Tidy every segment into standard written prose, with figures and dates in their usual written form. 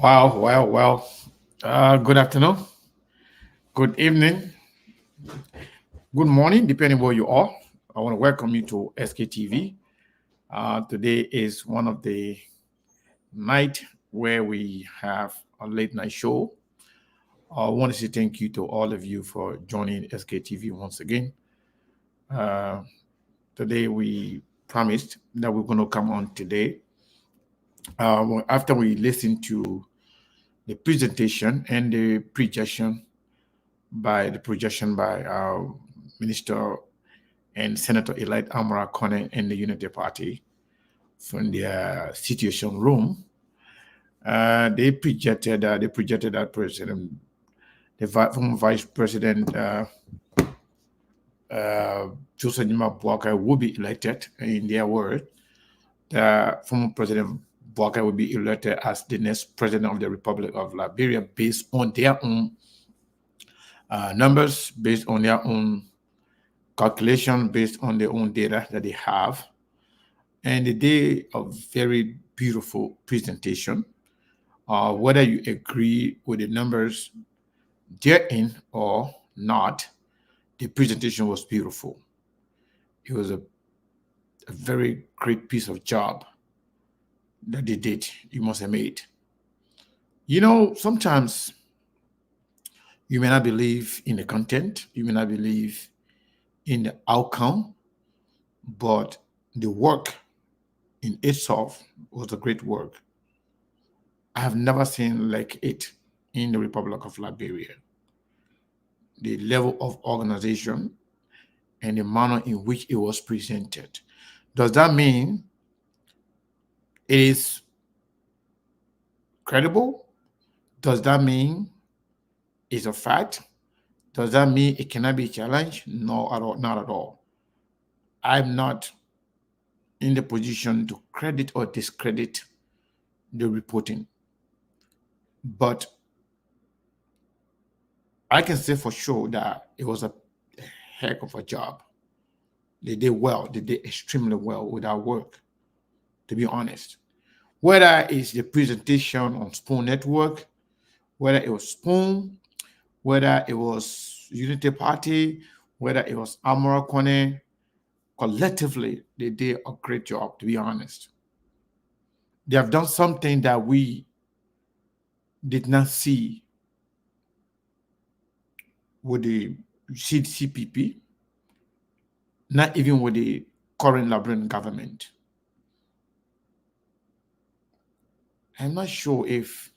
Well. Good afternoon, good evening, good morning, depending where you are. I want to welcome you to SKTV. Today is one of the night where we have a late night show. I want to say thank you to all of you for joining SKTV once again. Uh, Today we promised that we're going to come on today after we listen to the presentation and the projection by our Minister and Senator-elect Amara Konneh and the Unity Party from their Situation Room. They projected that former Vice President Joseph Boakai will be elected. In their word, the former President Boakai will be elected as the next President of the Republic of Liberia based on their own numbers, based on their own calculation, based on their own data that they have. And they did a very beautiful presentation. Whether you agree with the numbers therein or not, the presentation was beautiful. It was a very great piece of job that they did. You must have made. Sometimes you may not believe in the content, you may not believe in the outcome, but the work in itself was a great work. I have never seen like it in the Republic of Liberia. The level of organization and the manner in which it was presented. Does that mean it is credible? Does that mean it's a fact? Does that mean it cannot be challenged? No, at all, not at all. I'm not in the position to credit or discredit the reporting. But I can say for sure that it was a heck of a job. They did well. They did extremely well with our work, to be honest. Whether it's the presentation on Spoon Network, whether it was Spoon, whether it was Unity Party, whether it was Amara Konneh, collectively, they did a great job, to be honest. They have done something that we did not see with the CPP, not even with the current Liberian government. I'm not sure if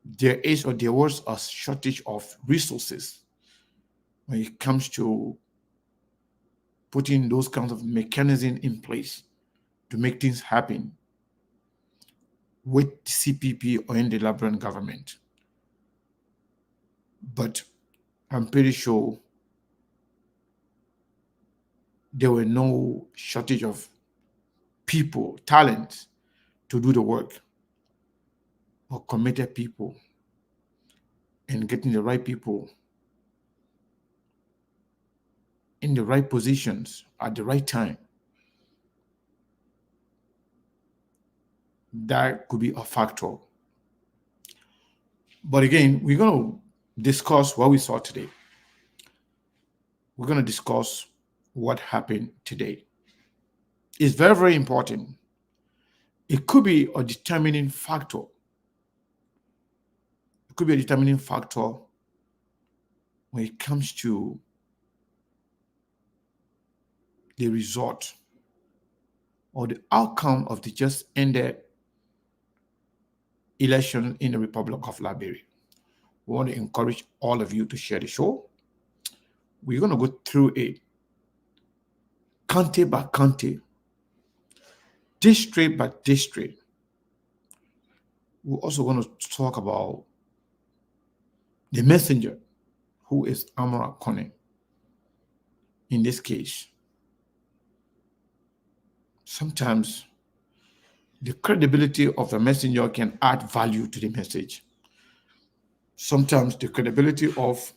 there is or there was a shortage of resources when it comes to putting those kinds of mechanisms in place to make things happen with CPP or in the Liberian government. But I'm pretty sure there were no shortage of people, talent to do the work, or committed people, and getting the right people in the right positions at the right time. That could be a factor. But again, we're going to discuss what we saw today. We're going to discuss what happened today. It's very, very important. It could be a determining factor. It could be a determining factor when it comes to the result or the outcome of the just ended election in the Republic of Liberia. We want to encourage all of you to share the show. We're going to go through it county by county, district by district. We're also going to talk about the messenger, who is Amara Konneh in this case. Sometimes the credibility of the messenger can add value to the message. Sometimes the credibility of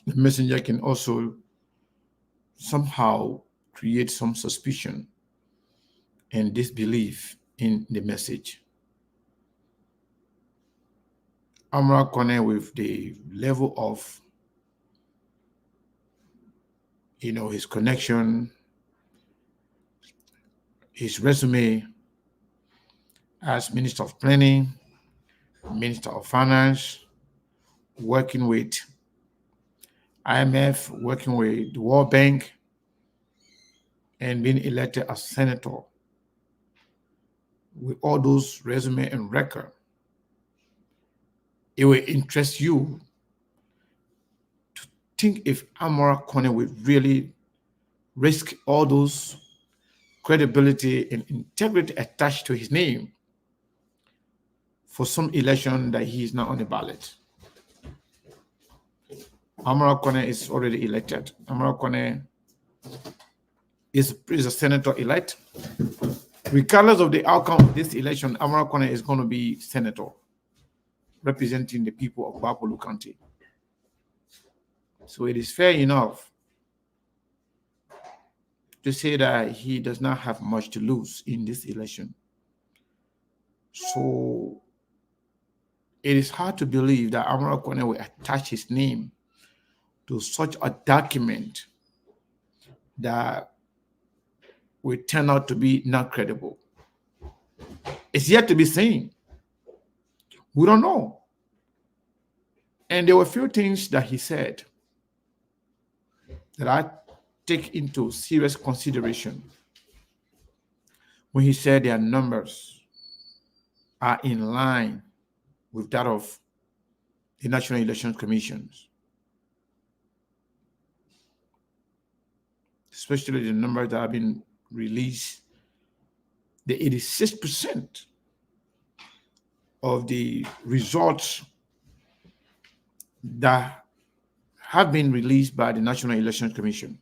the messenger can also somehow create some suspicion and disbelief in the message. Amara Konneh with the level of, his connection, his resume as Minister of Planning, Minister of Finance, working with IMF, working with the World Bank, and being elected as senator. With all those resume and record, it will interest you to think if Amara Konneh would really risk all those credibility and integrity attached to his name for some election that he is not on the ballot. Amara Konneh is already elected. Amara Konneh is a senator elect. Regardless of the outcome of this election, Amara Konneh is going to be senator representing the people of Bapolu County. So it is fair enough to say that he does not have much to lose in this election. So it is hard to believe that Amara Konneh will attach his name to such a document that will turn out to be not credible. It's yet to be seen. We don't know. And there were a few things that he said that I take into serious consideration when he said their numbers are in line with that of the National Election Commissions, especially the numbers that have been released. The 86% of the results that have been released by the National Election Commission,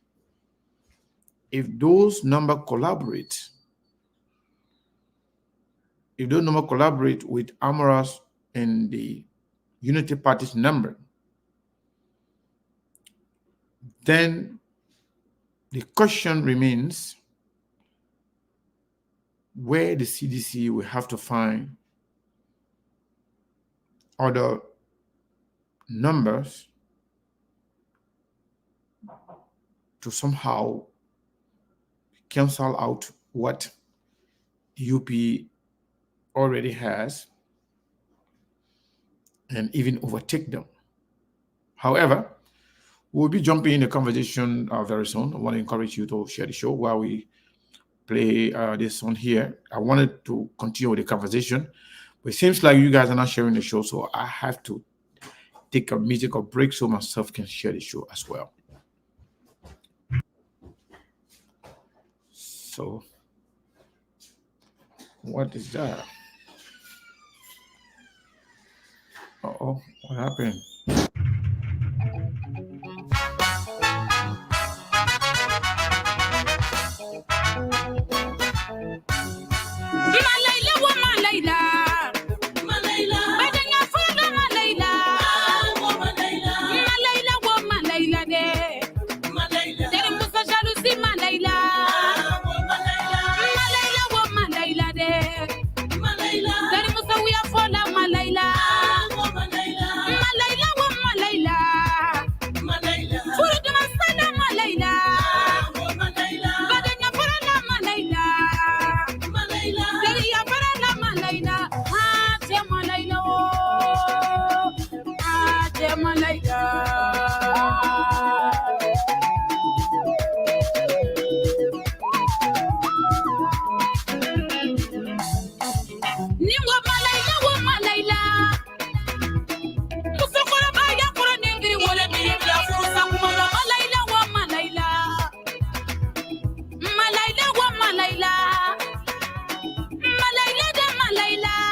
if those numbers collaborate with Amara's and the Unity Party's number, then the question remains where the CDC will have to find other numbers to somehow cancel out what UP already has and even overtake them. However, we'll be jumping in the conversation very soon. I want to encourage you to share the show while we play this on here. I wanted to continue with the conversation, but it seems like you guys are not sharing the show, so I have to take a musical break so myself can share the show as well. So, what is that? Uh-oh, what happened? Malaila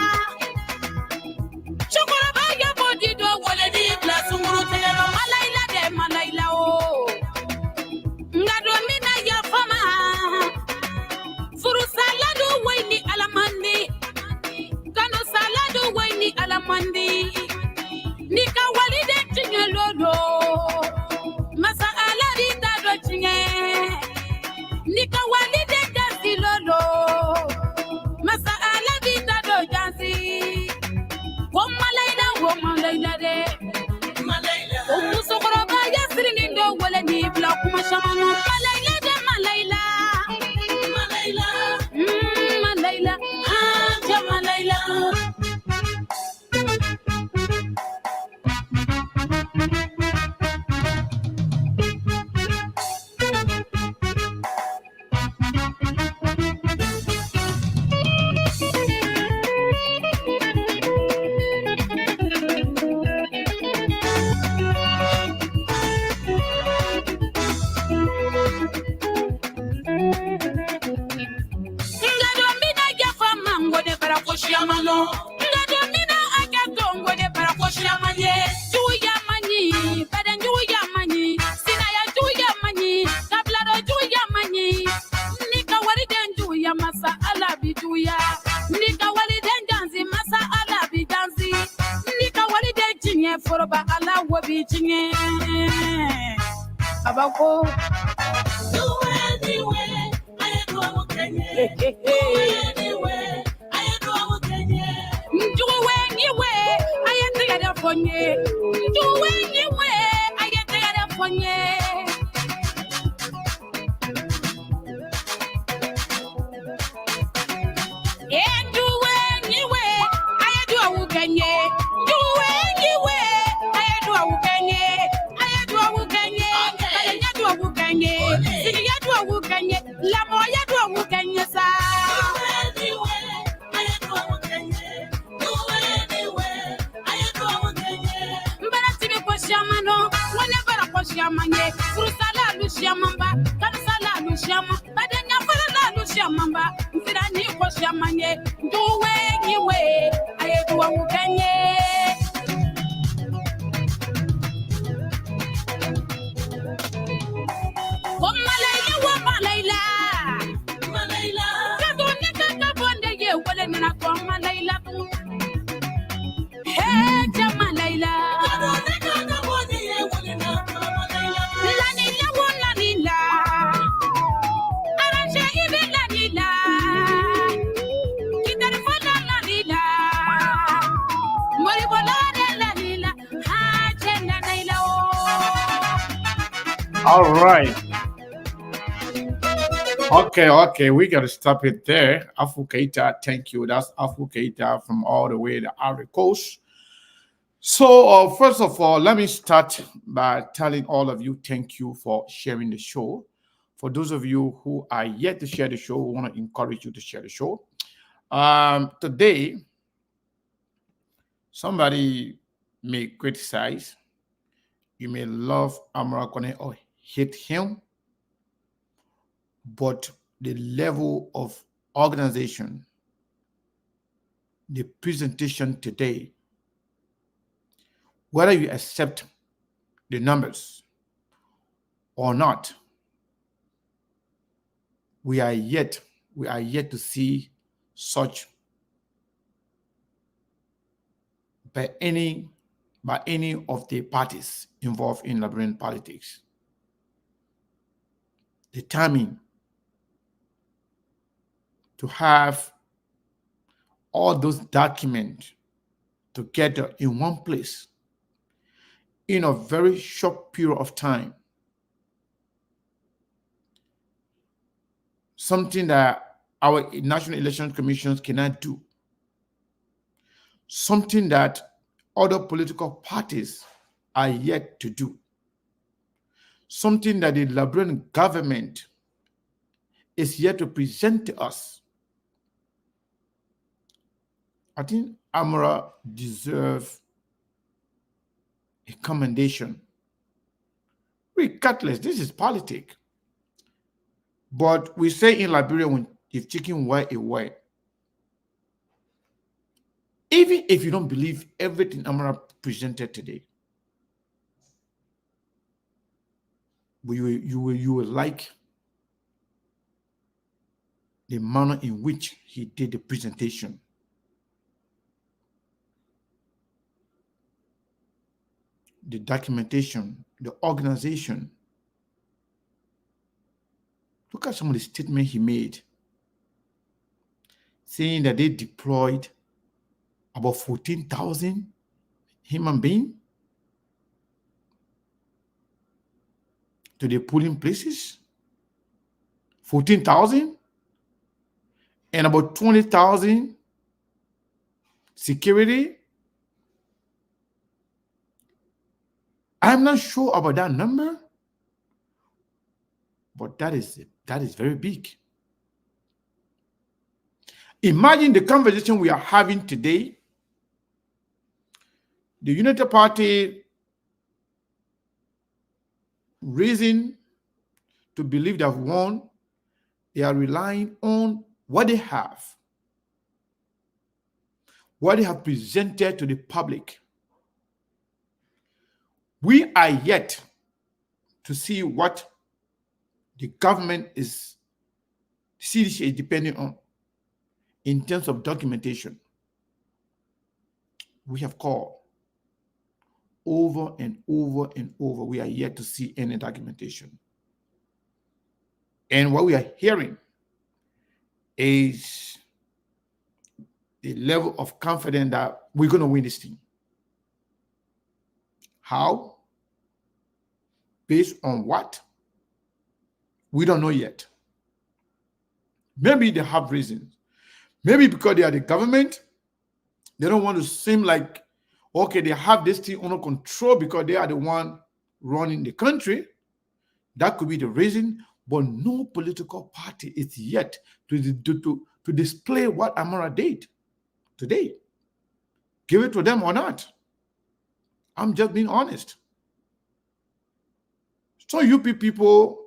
All right. Okay, we got to stop it there. Afu Keita, thank you. That's Afu Keita from all the way to Ivory Coast. So, first of all, let me start by telling all of you thank you for sharing the show. For those of you who are yet to share the show, we want to encourage you to share the show. Today, somebody may criticize, you may love Amara Konneh or hate him, but the level of organization, the presentation today, whether you accept the numbers or not, we are yet to see such by any of the parties involved in Liberian politics. Determined to have all those documents together in one place in a very short period of time. Something that our National Election Commissions cannot do. Something that other political parties are yet to do. Something that the Liberian government is yet to present to us. I think Amara deserves a commendation. Regardless, this is politics. But we say in Liberia, when if chicken were a way, even if you don't believe everything Amara presented today, you will like the manner in which he did the presentation. The documentation, the organization. Look at some of the statements he made, saying that they deployed about 14,000 human beings. to the polling places, 14,000, and about 20,000 security. I'm not sure about that number, but that is very big. Imagine the conversation we are having today. The United Party reason to believe they have won, they are relying on what they have presented to the public. We are yet to see what the government is, CDC is depending on in terms of documentation. We have called over and over and over. We are yet to see any documentation. And what we are hearing is the level of confidence that we're going to win this thing. How? Based on what? We don't know yet. Maybe they have reasons. Maybe because they are the government, they don't want to seem like, okay, they have this thing under control because they are the one running the country. That could be the reason, but no political party is yet to display what Amara did today. Give it to them or not. I'm just being honest. So UP people,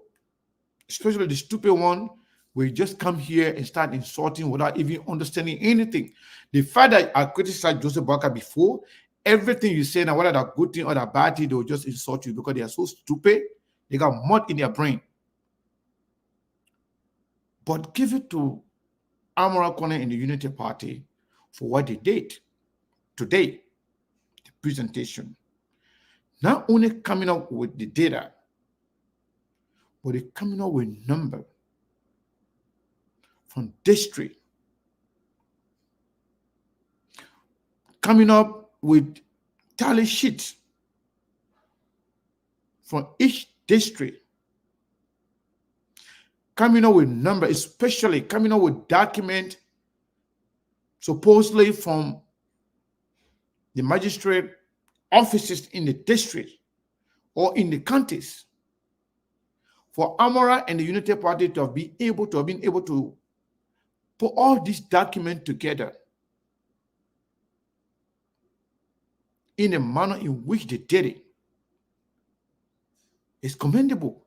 especially the stupid one, will just come here and start insulting without even understanding anything. The fact that I criticized Joseph Barker before, everything you say now, whether that's good thing or that bad thing, they will just insult you because they are so stupid. They got mud in their brain. But give it to Amara Konneh and the Unity Party for what they did today, the presentation. Not only coming up with the data, but they're coming up with number from district, coming up with tally sheets from each district, coming up with number, especially coming up with document supposedly from the magistrate offices in the district or in the counties, for Amara and the Unity Party to have been able to put all these documents together in a manner in which they did it is commendable.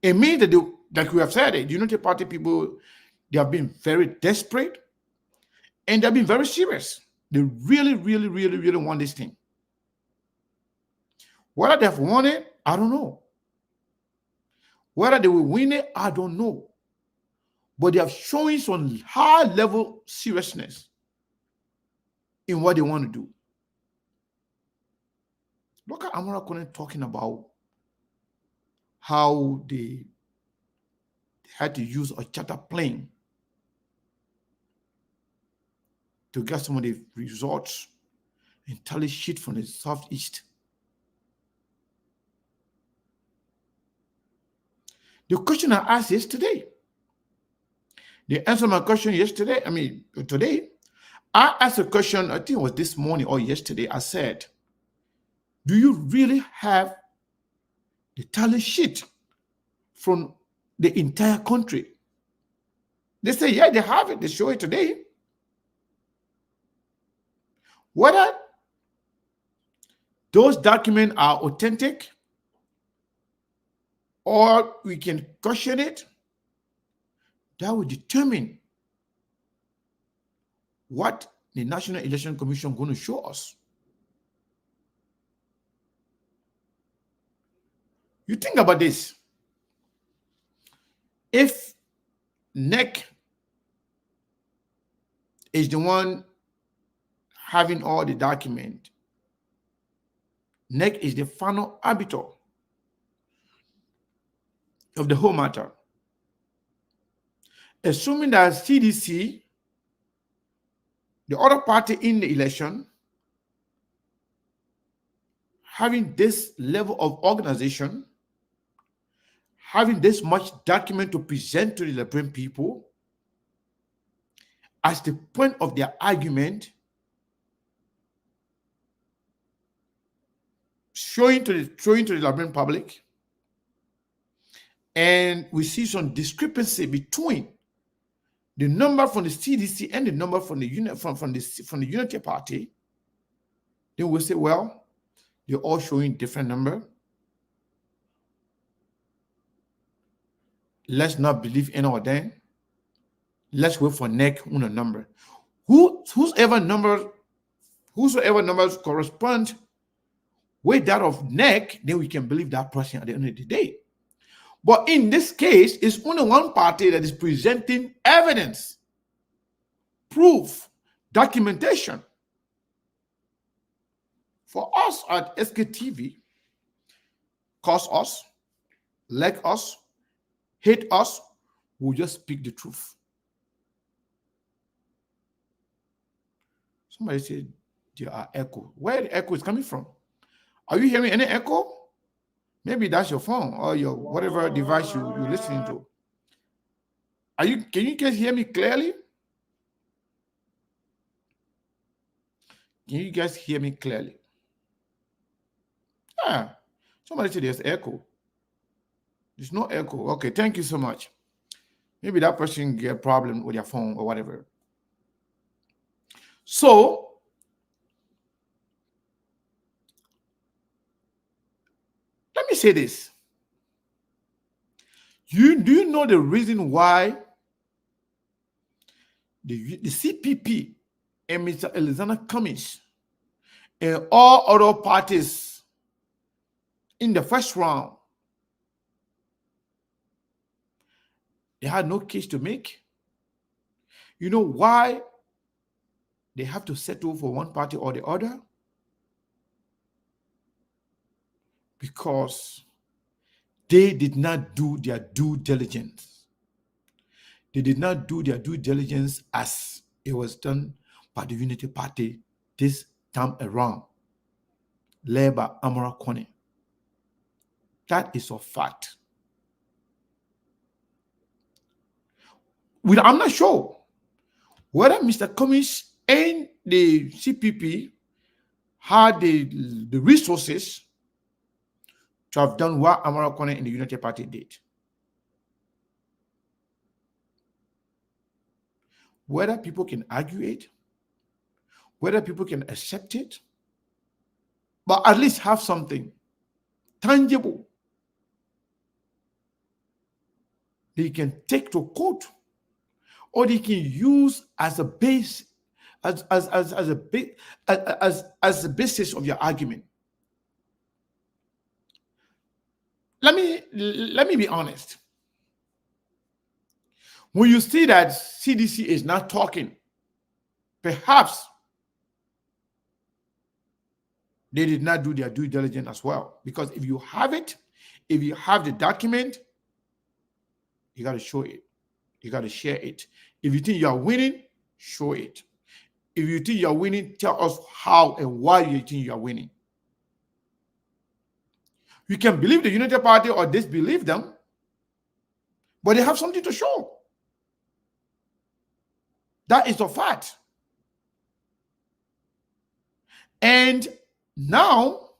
It means that, like we have said, the Unity Party people, they have been very desperate and they have been very serious. They really, really, really, really want this thing. Whether they have won it, I don't know. Whether they will win it, I don't know. But they are showing some high-level seriousness in what they want to do. Look at Amara Konneh talking about how they had to use a charter plane to get some of the results and tally sheet from the southeast. The question I asked yesterday, they answered my question yesterday. Today, I asked a question, I think it was this morning or yesterday. I said, do you really have the tally sheet from the entire country? They say, yeah, they have it. They show it today. Whether those documents are authentic or we can question it, that will determine what the National Election Commission is going to show us. You think about this. If NEC is the one having all the document, NEC is the final arbiter of the whole matter. Assuming that CDC, the other party in the election, having this level of organization, having this much document to present to the Liberian people as the point of their argument, showing to the Liberian public, and we see some discrepancy between the number from the CDC and the number from the Unity Party, then we'll say, well, they're all showing different number. Let's not believe any of them. Let's wait for NEC on a number. Whosoever numbers correspond with that of NEC, then we can believe that person at the end of the day. But in this case, it's only one party that is presenting evidence, proof, documentation. For us at SKTV, curse us, like us, hate us, we'll just speak the truth. Somebody said there are echo. Where the echo is coming from? Are you hearing any echo? Maybe that's your phone or your whatever device you're listening to. Can you guys hear me clearly? Can you guys hear me clearly? Ah, somebody said there's echo. There's no echo. Okay, thank you so much. Maybe that person get a problem with their phone or whatever. So, let me say this. Do you know the reason why the CPP and Mr. Alexander Cummings and all other parties in the first round, they had no case to make? You know why they have to settle for one party or the other? Because they did not do their due diligence. They did not do their due diligence as it was done by the Unity Party this time around, led by Amara Konneh. That is a fact. I'm not sure whether Mr. Cummings and the CPP had the resources to have done what Amara Konneh and the Unity Party did. Whether people can argue it, whether people can accept it, but at least have something tangible they can take to court, or they can use as a base, as a basis of your argument. Let me be honest. When you see that CDC is not talking, perhaps they did not do their due diligence as well. Because if you have it, if you have the document, you got to show it. You got to share it. If you think you are winning, show it. If you think you are winning, tell us how and why you think you are winning. You can believe the Unity Party or disbelieve them, but they have something to show. That is a fact. And now,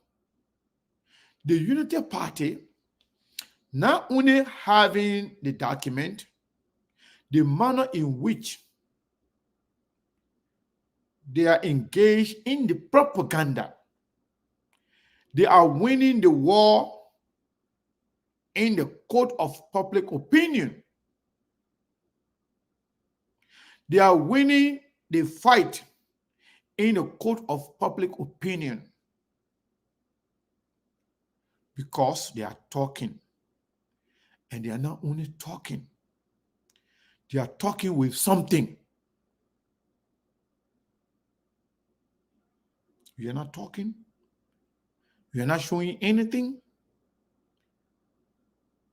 the Unity Party, not only having the document, the manner in which they are engaged in the propaganda, they are winning the war in the court of public opinion. They are winning the fight in the court of public opinion because they are talking. And they are not only talking, they are talking with something. You are not talking. You are not showing anything.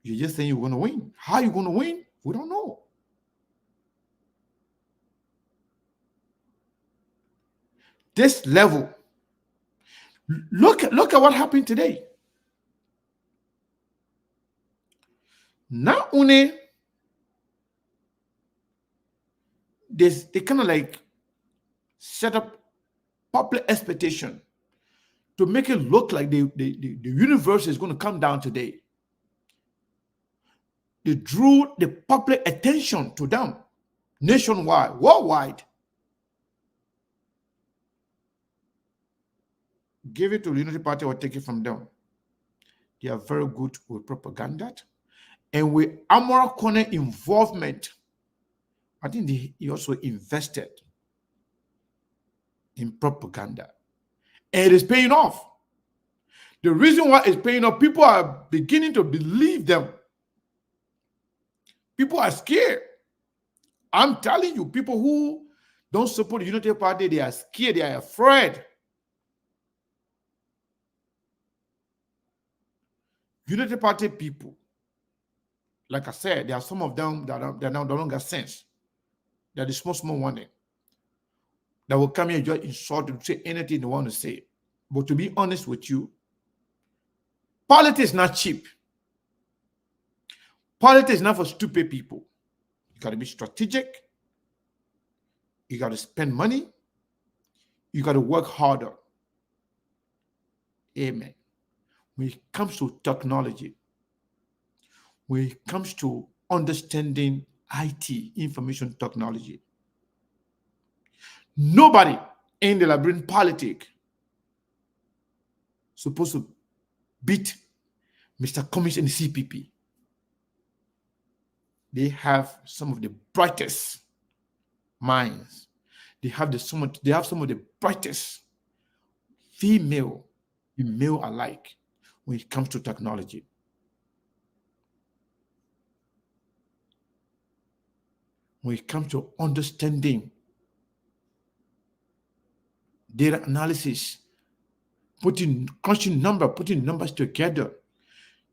You're just saying you're going to win. How are you going to win? We don't know. This level, look at what happened today. Not only they kind of like set up public expectation to make it look like the universe is going to come down today. They drew the public attention to them nationwide, worldwide. Give it to the Unity Party or take it from them. They are very good with propaganda. And with Amara Konneh involvement, I think he also invested in propaganda. And it is paying off. The reason why it's paying off, people are beginning to believe them. People are scared. I'm telling you, people who don't support the Unity Party, they are scared, they are afraid. Unity Party people, like I said, there are some of them that are no longer sense. They're the small one that will come here and just insult and say anything they want to say. But to be honest with you, politics is not cheap. Politics is not for stupid people. You got to be strategic. You got to spend money. You got to work harder. Amen. When it comes to technology, when it comes to understanding IT, information technology, nobody in the labyrinth politics supposed to beat Mr. Cummings and the CPP. They have some of the brightest minds. They have some of the brightest female and male alike when it comes to technology. When it comes to understanding data analysis, crunching numbers together,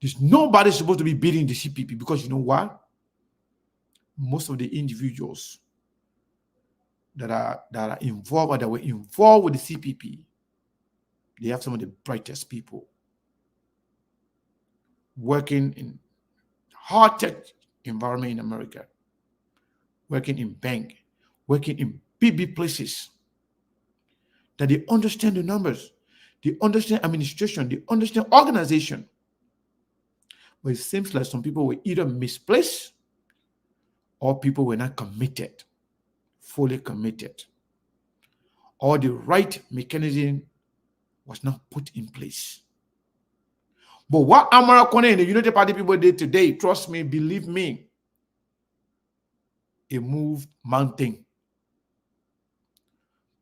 there's nobody supposed to be beating the CPP, because you know what? Most of the individuals that are involved or that were involved with the CPP, they have some of the brightest people working in high-tech environment in America, working in bank, working in big places, that they understand the numbers, they understand administration, they understand organization. But it seems like some people were either misplaced or people were not committed, fully committed, or the right mechanism was not put in place. But what Amara Konneh and the Unity Party people did today, trust me, believe me, it moved mountain.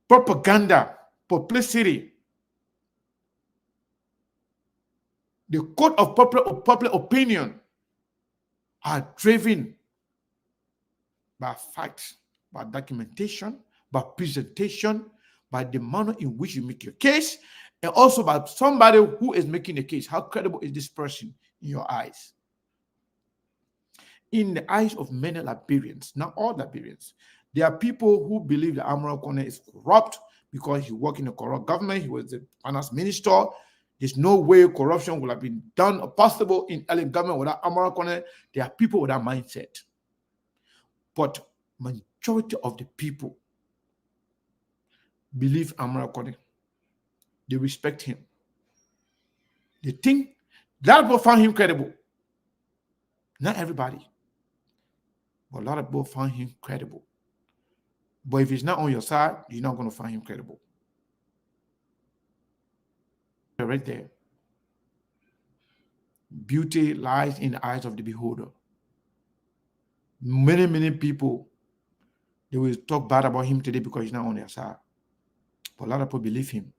Propaganda, publicity, the code of public opinion are driven by facts, by documentation, by presentation, by the manner in which you make your case, and also by somebody who is making a case. How credible is this person in your eyes? In the eyes of many Liberians, not all Liberians, there are people who believe that Amara Konneh is corrupt because he worked in a corrupt government. He was the finance minister. There's no way corruption would have been done or possible in early government without Amara Konneh. There are people with that mindset. But majority of the people believe Amara Konneh. They respect him. They think that people find him credible. Not everybody, but a lot of people find him credible. But if he's not on your side, you're not going to find him credible. Right there. Beauty lies in the eyes of the beholder. Many people, they will talk bad about him today because he's not on their side. But a lot of people believe him.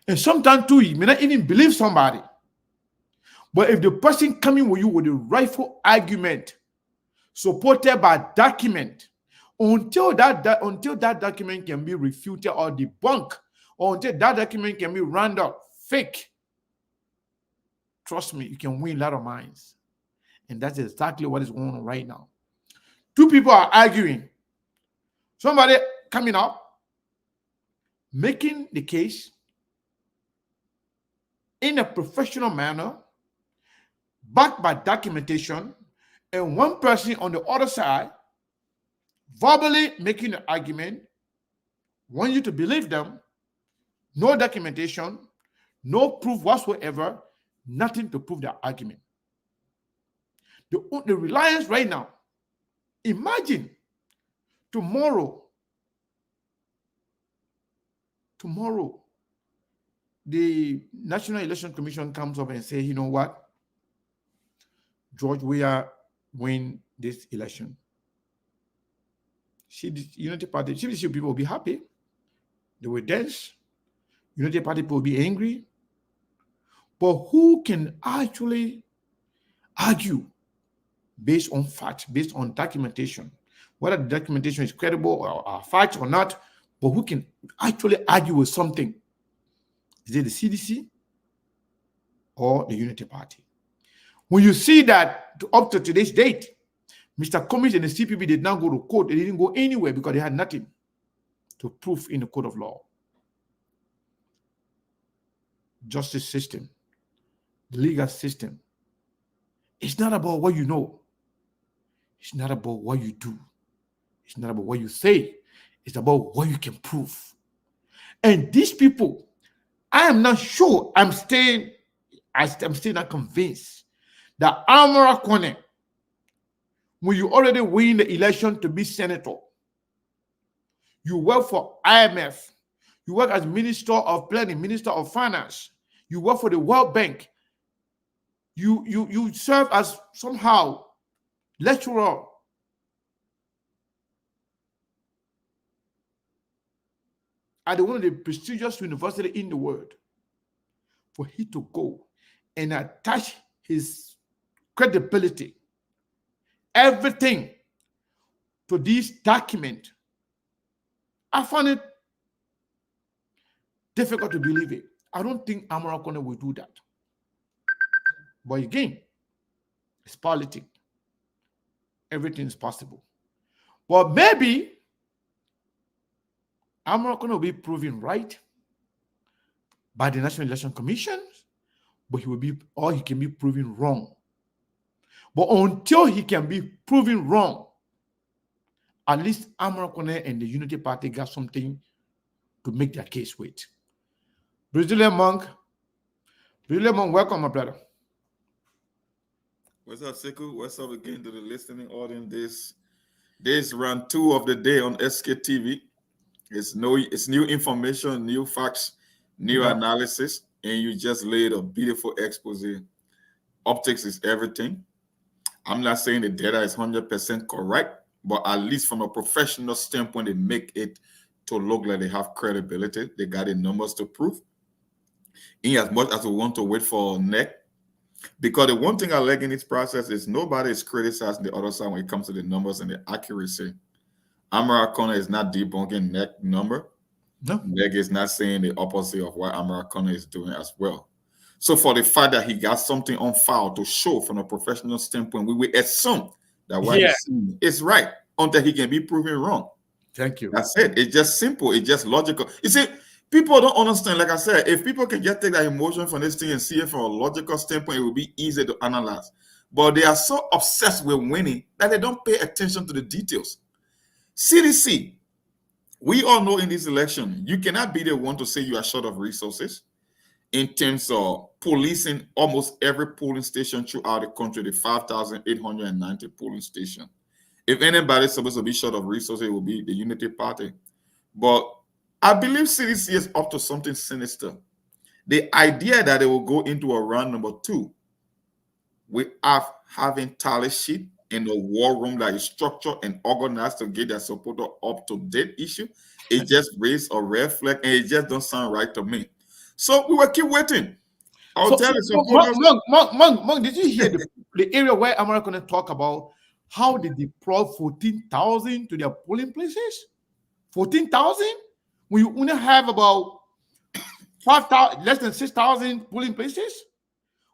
And sometimes too, you may not even believe somebody. But if the person coming with you with a rightful argument, supported by document, until that document can be refuted or debunked, or until that document can be rendered fake, trust me, you can win a lot of minds. And that's exactly what is going on right now. Two people are arguing. Somebody coming up, making the case in a professional manner, backed by documentation, and one person on the other side verbally making an argument, want you to believe them, no documentation, no proof whatsoever, nothing to prove their argument. The reliance right now, imagine tomorrow, the National Election Commission comes up and say, you know what, George Weah win this election. The Unity Party, CDC people will be happy. They will dance. Unity Party people will be angry. But who can actually argue based on facts, based on documentation, whether the documentation is credible or facts or not, but who can actually argue with something? Is it the CDC or the Unity Party? When you see that up to today's date, Mr. Cummings and the CPP did not go to court, they didn't go anywhere because they had nothing to prove in the court of law. Justice system, the legal system, it's not about what you know. It's not about what you do. It's not about what you say. It's about what you can prove. And these people, I am not sure, I'm still not convinced that Amara Konneh, when you already win the election to be senator, you work for IMF, you work as Minister of Planning, Minister of Finance, you work for the World Bank, you serve as somehow lecturer at one of the prestigious universities in the world, for he to go and attach his credibility, everything to this document, I find it difficult to believe it. I don't think Amara Konneh will do that. But again, it's politics. Everything is possible. But maybe Amara Konneh will be proven right by the National Election Commission, but he can be proven wrong. But until he can be proven wrong, at least Amara Konneh and the Unity Party got something to make their case with. Brazilian Monk, welcome, my brother. What's up, Siku? What's up again to the listening audience? This round 2 of the day on SKTV. It's new information, new facts, new analysis, and you just laid a beautiful expose. Optics is everything. I'm not saying the data is 100% correct, but at least from a professional standpoint, they make it to look like they have credibility. They got the numbers to prove. In as much as we want to wait for NEC, because the one thing I like in this process is nobody is criticizing the other side when it comes to the numbers and the accuracy. Amara Konneh is not debunking NEC number. No. NEC is not saying the opposite of what Amara Konneh is doing as well. So for the fact that he got something on file to show from a professional standpoint, we will assume that what he's saying is right until he can be proven wrong. Thank you. That's it. It's just simple. It's just logical. You see, people don't understand. Like I said, if people can just take that emotion from this thing and see it from a logical standpoint, it will be easy to analyze. But they are so obsessed with winning that they don't pay attention to the details. CDC, we all know in this election, you cannot be the one to say you are short of resources in terms of policing almost every polling station throughout the country, the 5,890 polling stations. If anybody's supposed to be short of resources, it will be the Unity Party. But I believe CDC is up to something sinister. The idea that they will go into a round number 2 without having tally sheet in the war room that is structured and organized to get their supporter up to date issue, it just raised a red flag and it just don't sound right to me. So we will keep waiting. I'll tell you. Monk, did you hear the area where Amara Konneh talk about how they deploy 14,000 to their polling places? 14,000? When you only have about 5,000, less than 6,000 polling places?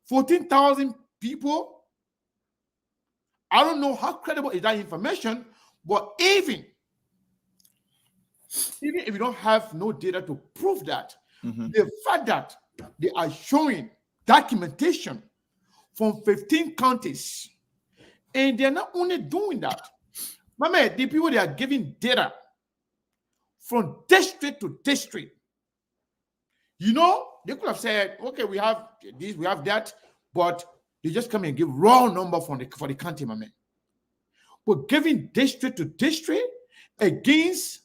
14,000 people? I don't know how credible is that information, but even if you don't have no data to prove that, the fact that they are showing documentation from 15 counties And they're not only doing that, my man, the people they are giving data from district to district. You know, they could have said, okay, we have this, we have that, but they just come and give raw number for the county, my man. But giving district to district against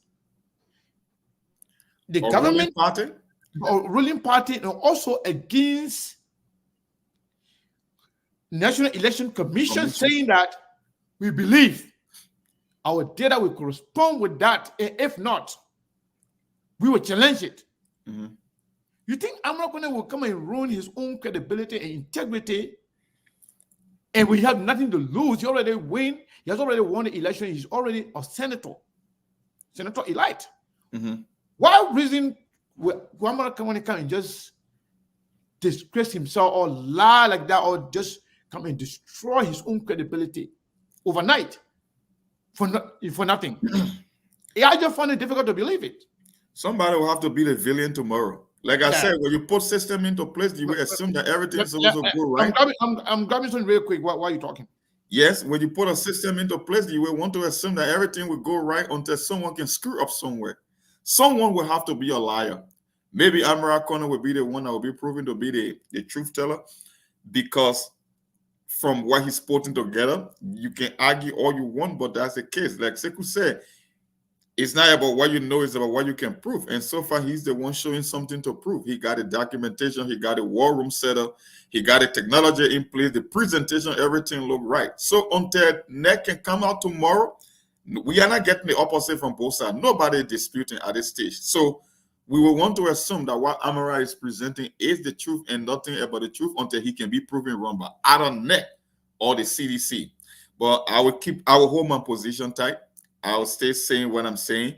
the Or ruling government party? or ruling party, and also against National Election Commission, saying that we believe our data will correspond with that. And if not, we will challenge it. Mm-hmm. You think Amara Konneh will come and ruin his own credibility and integrity, and we have nothing to lose? He already win. He has already won the election. He's already a senator elite. Mm-hmm. Why reason will Amara Konneh come and just disgrace himself or lie like that, or just come and destroy his own credibility overnight for nothing? I just find it difficult to believe it. Somebody will have to be the villain tomorrow. Like I said, when you put system into place, you will assume that everything's supposed to go right. I'm grabbing something real quick. Why are you talking? Yes, when you put a system into place, you will want to assume that everything will go right until someone can screw up somewhere. Someone will have to be a liar. Maybe Amara Konneh will be the one that will be proven to be the truth teller, because from what he's putting together, you can argue all you want, but that's the case. Like Sekou said, it's not about what you know, it's about what you can prove. And so far, he's the one showing something to prove. He got a documentation, he got a war room set up, he got a technology in place, the presentation, everything looked right. So until NEC can come out tomorrow, we are not getting the opposite from both sides. Nobody is disputing at this stage. So we will want to assume that what Amara is presenting is the truth and nothing about the truth until he can be proven wrong by either NEC or the CDC. But I will hold my position tight. I'll stay saying what I'm saying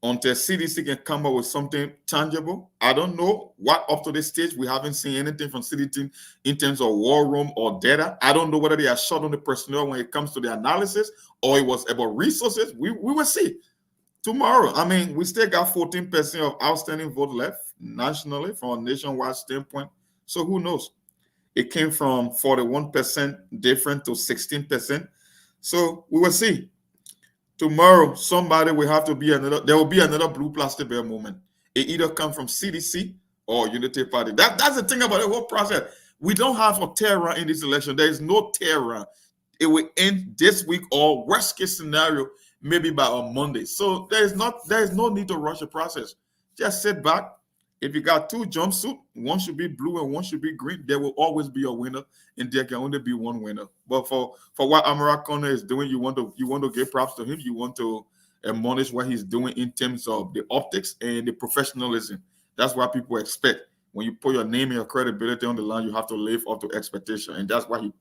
until CDC can come up with something tangible. I don't know what up to this stage. We haven't seen anything from CDC in terms of war room or data. I don't know whether they are short on the personnel when it comes to the analysis or it was about resources. We will see tomorrow. I mean, we still got 14% of outstanding vote left nationally from a nationwide standpoint. So who knows? It came from 41% different to 16%. So we will see. Tomorrow, somebody will have to be there will be another blue plastic bear moment. It either come from CDC or Unity Party. That's the thing about the whole process. We don't have a terror in this election. There is no terror. It will end this week, or worst case scenario, maybe by on Monday. So there is no need to rush the process. Just sit back. If you got two jumpsuits, one should be blue and one should be green, there will always be a winner, and there can only be one winner. But for what Amara Konneh is doing, you want to give props to him. You want to admonish what he's doing in terms of the optics and the professionalism. That's what people expect. When you put your name and your credibility on the line, you have to live up to expectation, and that's what he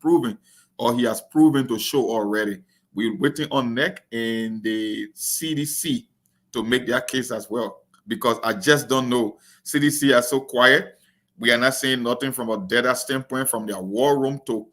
has proven to show already. We're waiting on NEC and the CDC to make their case as well, because I just don't know. CDC are so quiet. We are not saying nothing from a data standpoint from their war room to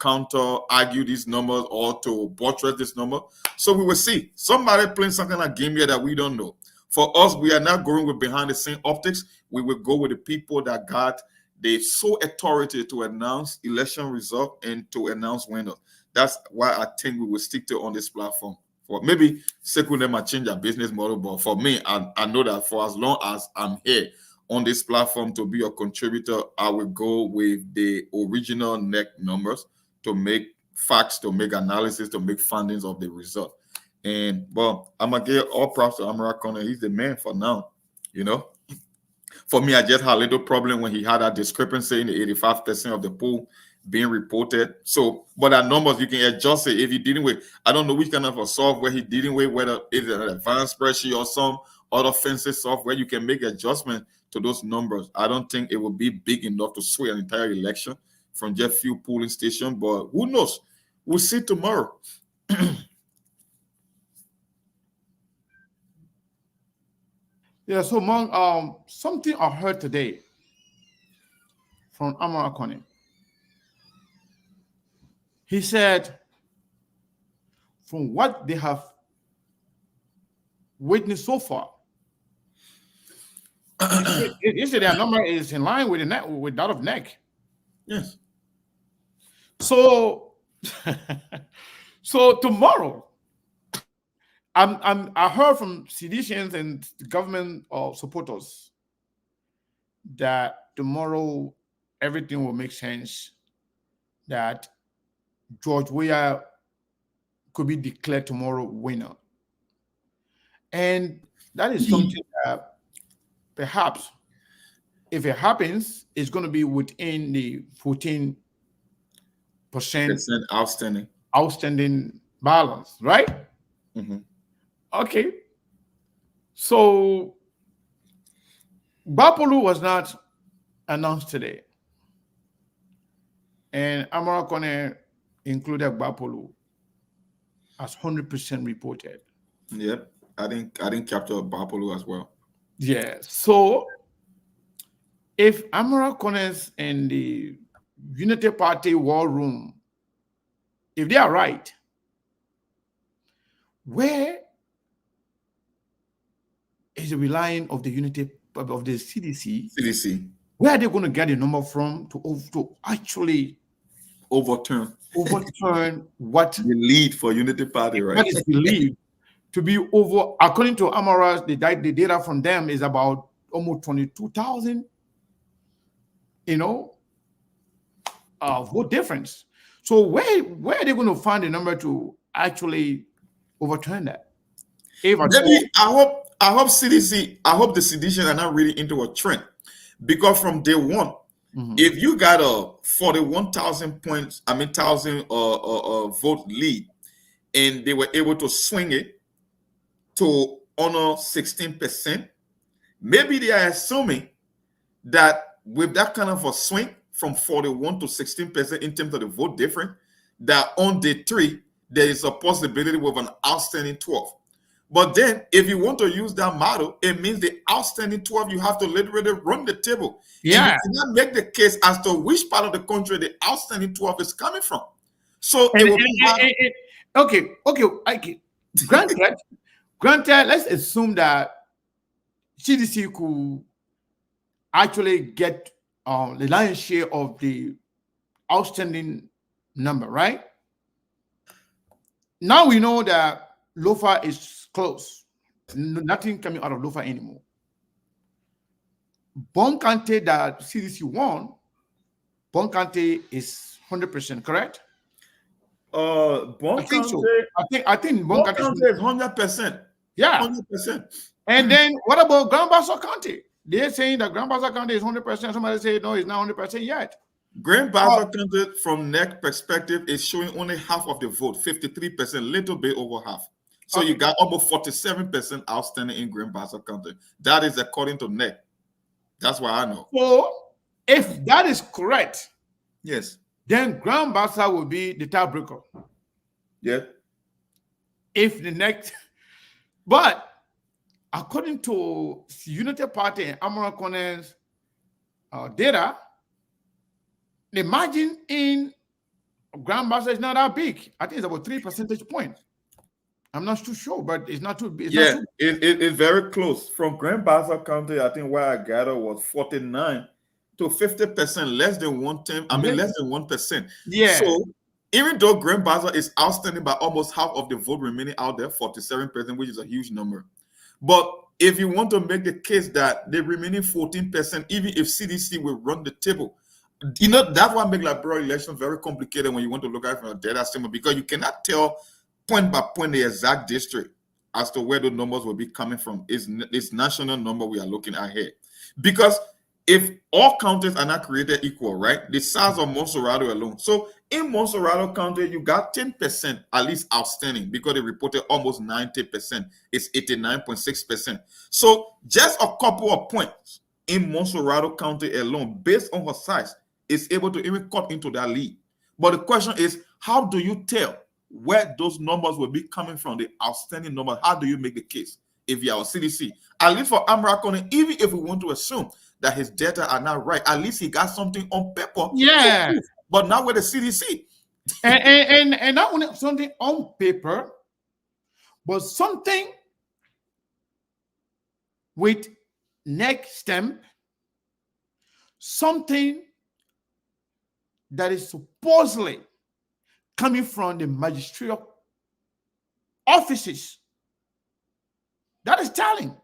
argue these numbers or to buttress this number. So we will see. Somebody playing some kind of game here that we don't know. For us, we are not going with behind the scene optics. We will go with the people that got the sole authority to announce election result and to announce winners. That's why I think we will stick to on this platform. For maybe Sekou might change their business model, but for me, I know that for as long as I'm here on this platform to be a contributor, I will go with the original NEC numbers to make facts, to make analysis, to make findings of the result. And well, I'm gonna give all props to Amara Konneh. He's the man for now. For me, I just had a little problem when he had that discrepancy in the 85% of the pool being reported. So, but that numbers, you can adjust it if you're dealing with, I don't know which kind of a software he's dealing with, whether it's an advanced spreadsheet or some other fancy software, you can make adjustment to those numbers. I don't think it will be big enough to sway an entire election from just few polling stations, but who knows? We'll see tomorrow. Yeah, so Mong, something I heard today from Amara Konneh. He said, from what they have witnessed so far, he said their number is in line with that of NEC. Yes. So, So tomorrow, I heard from seditians and government supporters that tomorrow everything will make sense. That George Weah could be declared tomorrow winner, and that is something that perhaps, if it happens, it's going to be within the 14% Percent outstanding. outstanding balance, right? Mhm. Okay. So Bapolu was not announced today, and Amara Konneh included Bapolu as 100% reported. Yep. I didn't capture Bapolu as well. Yeah. So if Amara Konneh and the Unity Party war room, if they are right, where is the relying of the unity of the CDC? CDC Where are they going to get the number from to actually overturn overturn what the lead for Unity Party, right? what is believed to be over? According to Amara, the data from them is about almost 22,000. Vote difference. So where are they going to find the number to actually overturn that? If at all. Maybe I hope CDC, I hope the sedition are not really into a trend. Because from day one, if you got a 41,000 points, I mean thousand vote lead, and they were able to swing it to honor 16%, maybe they are assuming that with that kind of a swing from 41 to 16% in terms of the vote difference, that on day three, there is a possibility with an outstanding 12. But then, if you want to use that model, it means the outstanding 12, you have to literally run the table. And you Yeah. cannot make the case as to which part of the country the outstanding 12 is coming from. So it And, will be hard. okay. Granted, let's assume that CDC could actually get the lion's share of the outstanding number, right? Now we know that Lofa is close. Nothing coming out of Lofa anymore. Bonkante that CDC won, Bonkante is 100%, correct? I Bon think so. County, I think Bon Bonkante is County 100%. is 100%. Yeah. 100%. And then what about Grand Bassa County? They're saying that Grand Bassa County is 100%. Somebody say no, it's not 100% yet. Grand Bassa County, from NEC perspective, is showing only half of the vote, 53%, little bit over half. So you got almost 47% outstanding in Grand Bassa County. That is according to NEC. That's what I know. So if that is correct, Yes. then Grand Bassa will be the tiebreaker. Yeah. If the next, but according to Unity Party and Amara Konneh's data, the margin in Grand Bassa is not that big. I think it's about 3 percentage points. I'm not too sure, but it's not too big. It's very close. From Grand Bassa County, I think where I gathered was 49 to 50%, less than 1/10. I mean, less than 1%. Yeah. So even though Grand Bassa is outstanding by almost half of the vote remaining out there, 47%, which is a huge number. But if you want to make the case that the remaining 14%, even if CDC will run the table, that's what makes liberal elections very complicated when you want to look at it from a data standpoint, because you cannot tell point by point the exact district as to where the numbers will be coming from. It's national number we are looking at here. Because if all counties are not created equal, right? The size of Monserrato alone. So in Monserrato County, you got 10% at least outstanding because they reported almost 90%. It's 89.6%. So just a couple of points in Monserrato County alone, based on her size, is able to even cut into that lead. But the question is, how do you tell where those numbers will be coming from, the outstanding numbers? How do you make the case if you are a CDC? At least for Amara Konneh, even if we want to assume that his data are not right, at least he got something on paper. Yeah. But not with the CDC. And not only something on paper, but something with neck stamp, something that is supposedly coming from the magisterial offices. That is telling.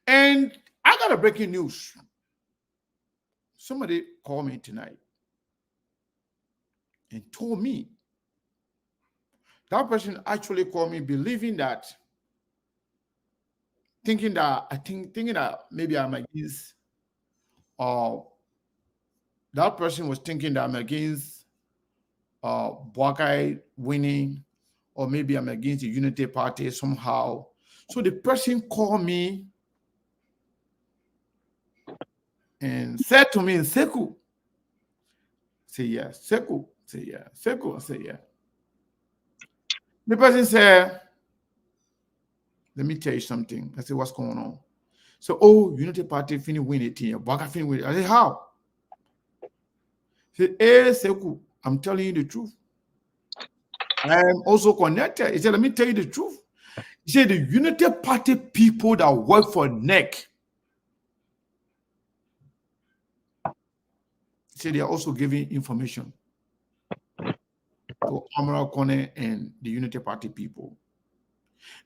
And I got a breaking news. Somebody called me tonight and told me that person actually called me believing that, thinking that maybe I'm against, or that person was thinking that I'm against Buckeye winning, or maybe I'm against the Unity Party somehow. So the person called me and said to me, Seku, say yeah, Seku, say yeah, Seku, say yeah. The person said, let me tell you something. I said, what's going on? So, oh, Unity Party finna win it here. Buckeye finna win it. I said, how? He said, hey, Seku, I'm telling you the truth. I am also connected. He said, let me tell you the truth. He said, the Unity Party people that work for NEC, he said, they are also giving information to Amara Konneh and the Unity Party people.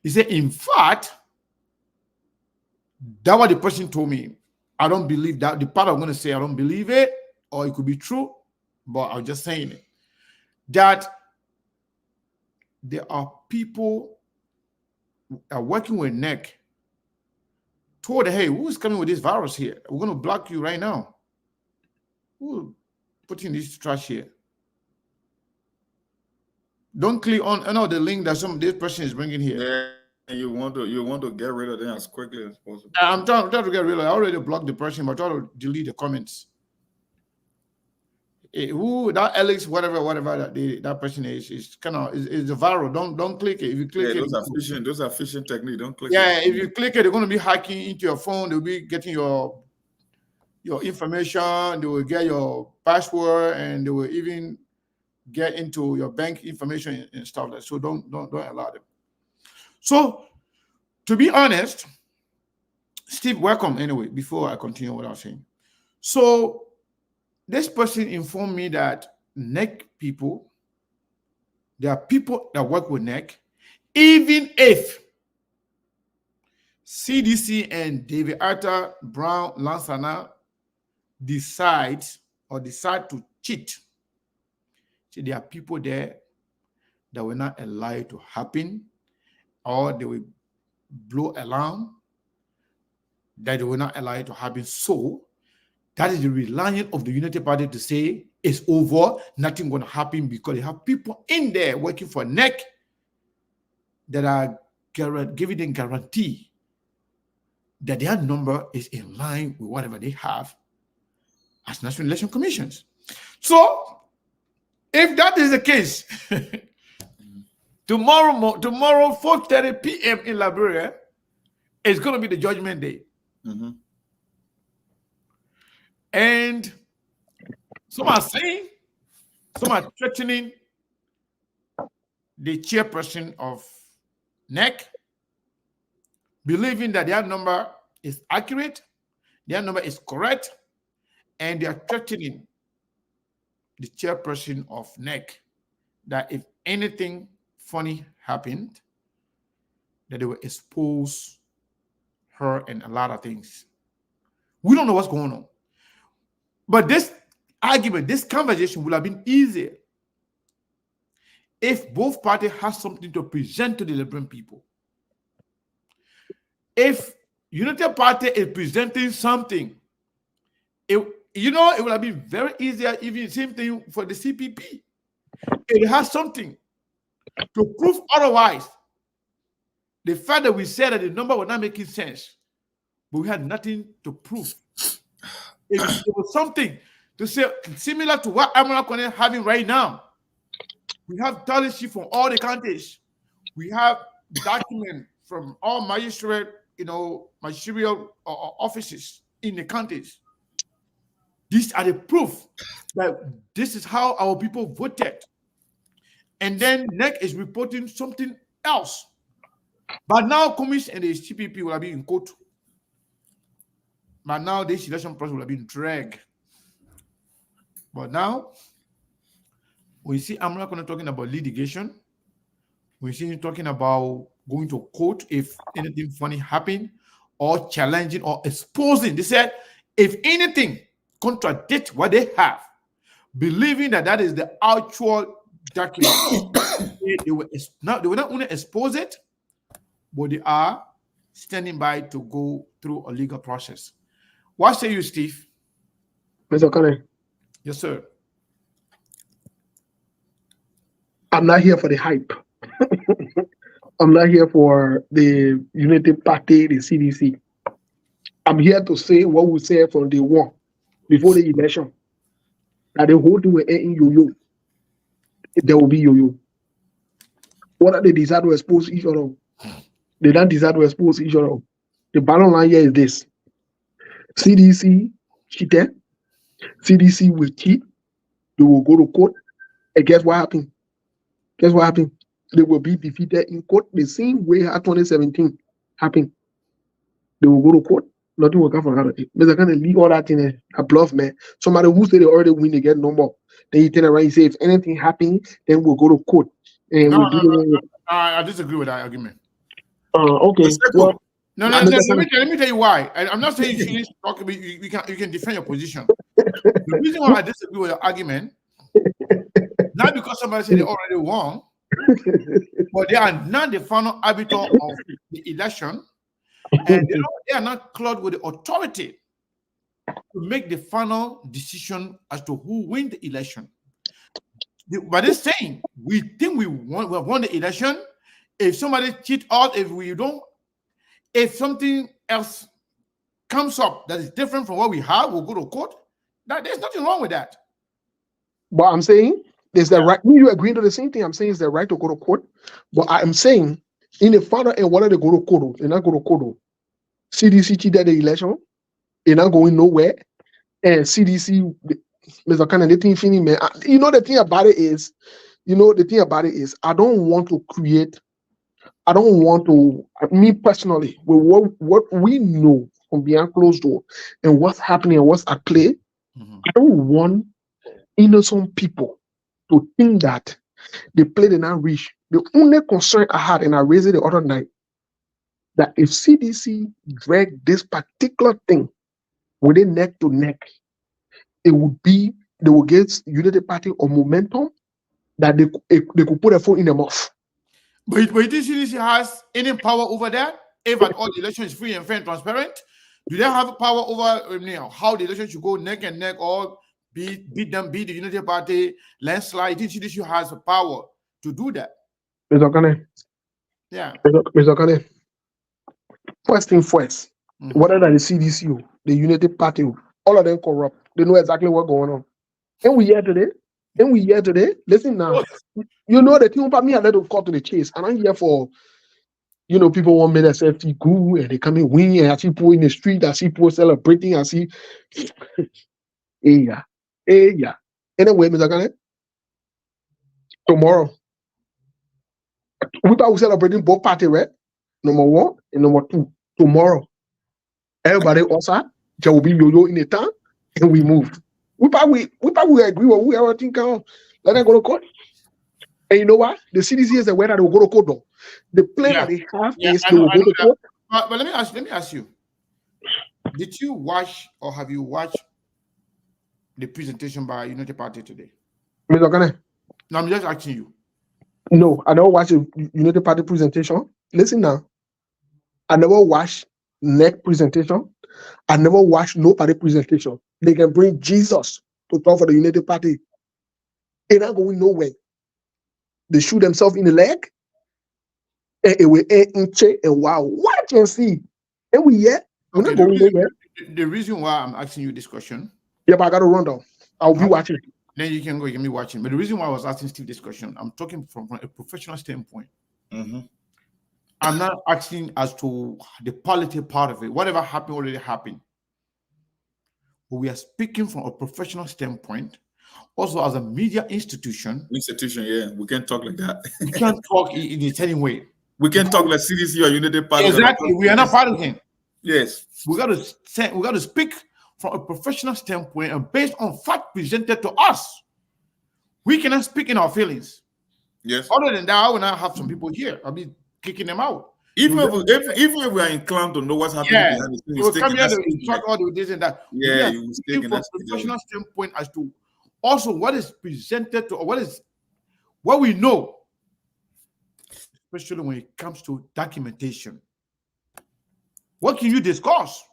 He said, in fact, that's what the person told me. I don't believe that. The part I'm going to say, I don't believe it, or it could be true, but I'm just saying it. That there are people who are working with NEC, told, hey, who's coming with this virus here? We're going to block you right now. Who putting this trash here? Don't click on the link that this person is bringing here. Yeah, you want to get rid of them as quickly as possible. I'm trying to get rid of it. I already blocked the person, but I try to delete the comments. Who that Alex, whatever that person is kind of is the viral. Don't click it. If you click it, those are phishing techniques. Don't click it. it. Yeah, if you click it, they're going to be hacking into your phone. They'll be getting your information. They will get your password, and they will even get into your bank information and stuff like that. So don't allow them. So to be honest, Steve, welcome anyway. Before I continue what I was saying, so this person informed me that NEC people, there are people that work with NEC, even if CDC and David Arthur Brown Lansana decide to cheat. So there are people there that will not allow it to happen, or they will blow alarm that they will not allow it to happen. So that is the reliance of the Unity Party to say it's over, nothing going to happen, because they have people in there working for NEC that are giving them guarantee that their number is in line with whatever they have as National Election Commissions. So if that is the case, tomorrow 4:30 p.m. in Liberia is going to be the judgment day. Mm-hmm. And some are saying, some are threatening the chairperson of NEC, believing that their number is accurate, their number is correct, and they are threatening the chairperson of NEC that if anything funny happened, that they will expose her and a lot of things. We don't know what's going on. But this argument, this conversation would have been easier if both parties had something to present to the Liberian people. If Unity Party is presenting something, it would have been very easier. Even same thing for the CPP. It has something to prove otherwise. The fact that we said that the number was not making sense, but we had nothing to prove. It was something to say similar to what Amara Konneh is having right now. We have tallyship from all the counties. We have documents from all magistrate, magisterial offices in the counties. These are the proof that this is how our people voted. And then NEC is reporting something else. But now Commission and the CPP will have been in court. But now this election process will have been dragged. But now we see Amara Konneh talking about litigation. We see him talking about going to quote if anything funny happened or challenging or exposing. They said, if anything contradicts what they have, believing that that is the actual document, they will not only expose it, but they are standing by to go through a legal process. What say you, Steve? Mr. Konneh, Yes, sir. I'm not here for the hype. I'm not here for the United Party, the CDC. I'm here to say what we said from day one, before the election, that the whole thing will end in yo-yo. There will be yo-yo. What are they decide to expose each other? They don't decide to expose each other. The bottom line here is this. CDC cheated. CDC will cheat. They will go to court. And guess what happened? Guess what happened? They will be defeated in court the same way how 2017 happened. They will go to court. Nothing will come from out of it. But they're going to leave all that in a bluff, man. Somebody who say they already win, they get no more. Then you turn around and say, if anything happens, then we'll go to court. And No, we'll do no. I disagree with that argument. Okay. Well, No, let me tell you why. I'm not saying you shouldn't talk. You can defend your position. The reason why I disagree with the argument, not because somebody said they already won, but they are not the final arbiter of the election, and they are not clothed with the authority to make the final decision as to who wins the election. But they're saying we think we have won the election. If somebody cheat out, if something else comes up that is different from what we have, we'll go to court. There's nothing wrong with that. But I'm saying there's the right. You agree to the same thing. I'm saying it's the right to go to court. But I'm saying in the final and whether they go to court, they're not go to court. CDC cheated the election. They're not going nowhere. And CDC, Mr. Konneh, the thing funny, man. The thing about it is, I don't want to create. I don't want to. Me personally, with what we know from behind closed door and what's happening and what's at play, I don't want innocent people to think that the play did not reach. The only concern I had, and I raised it the other night, that if CDC drag this particular thing with it neck to neck, they will get Unity Party or momentum that they could put a foot in the mouth. But you think CDC has any power over that? If at all the election is free and fair and transparent, do they have power over how the election should go neck and neck or beat the Unity Party landslide? You think CDC has the power to do that? Mr. Konneh. Yeah. Mr. Konneh. First thing first, whether that the CDC, the Unity Party, all of them corrupt. They know exactly what's going on. And we here today. Listen now. The thing about me, I let them cut to the chase. And I'm here for, people want me to say feel good and they come in win. And I see people in the street, I see people celebrating. I see, yeah. Anyway, Mr. Konneh, tomorrow, we are celebrating both parties, right? Number one and number two. Tomorrow, everybody outside, there will be yo-yo in the town, and we move. We probably agree with we everything can. Let them go to court. And you know what? The CDC is aware that they will go to court, though. The plan that they have is they will go to court. But let me ask you. Did you watch or have you watched the presentation by Unity Party today? Mr. Konneh. No, I'm just asking you. No, I never watched the Unity Party presentation. Listen now. I never watched NEC presentation. I never watched no party presentation. They can bring Jesus to talk for the Unity Party. They're not going nowhere. They shoot themselves in the leg. And it will end in chair and wow. Watch and see. And we're not going nowhere. The reason why I'm asking you this question. Yeah, but I got to run down. I'll be watching. Then you can be watching. But the reason why I was asking Steve this question, I'm talking from a professional standpoint. I'm not asking as to the political part of it. Whatever happened already happened. But we are speaking from a professional standpoint, also as a media institution. Yeah. We can't talk like that. We can't talk in the same way. We can't talk like CDC or Unity Party. Exactly. We are not part of him. Yes. We got to speak from a professional standpoint and based on fact presented to us. We cannot speak in our feelings. Yes. Other than that, I will not have some people here. I'll be kicking them out. Even if we are inclined to know what's happening Yeah, behind the they scenes, will he's come taking here that to stage, instruct all the this and that. yeah, We are he was speaking taking from that stage. professional standpoint as to also what is presented to, what we know, especially when it comes to documentation. What can you discuss?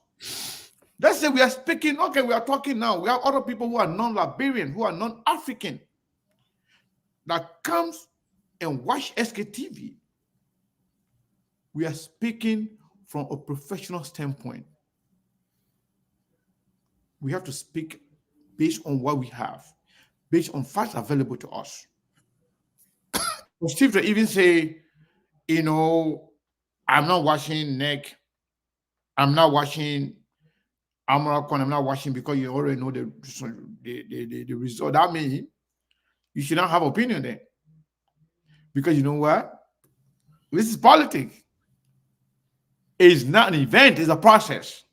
Let's say we are speaking, okay, we are talking now. We have other people who are non-Liberian, who are non-African, that comes and watch SKTV. We are speaking from a professional standpoint. We have to speak based on what we have, based on facts available to us. For Steve to even say, I'm not watching Nick, I'm not watching Amara Konneh, I'm not watching because you already know the result. That means you should not have opinion then. Because you know what? This is politics. It's not an event, it's a process.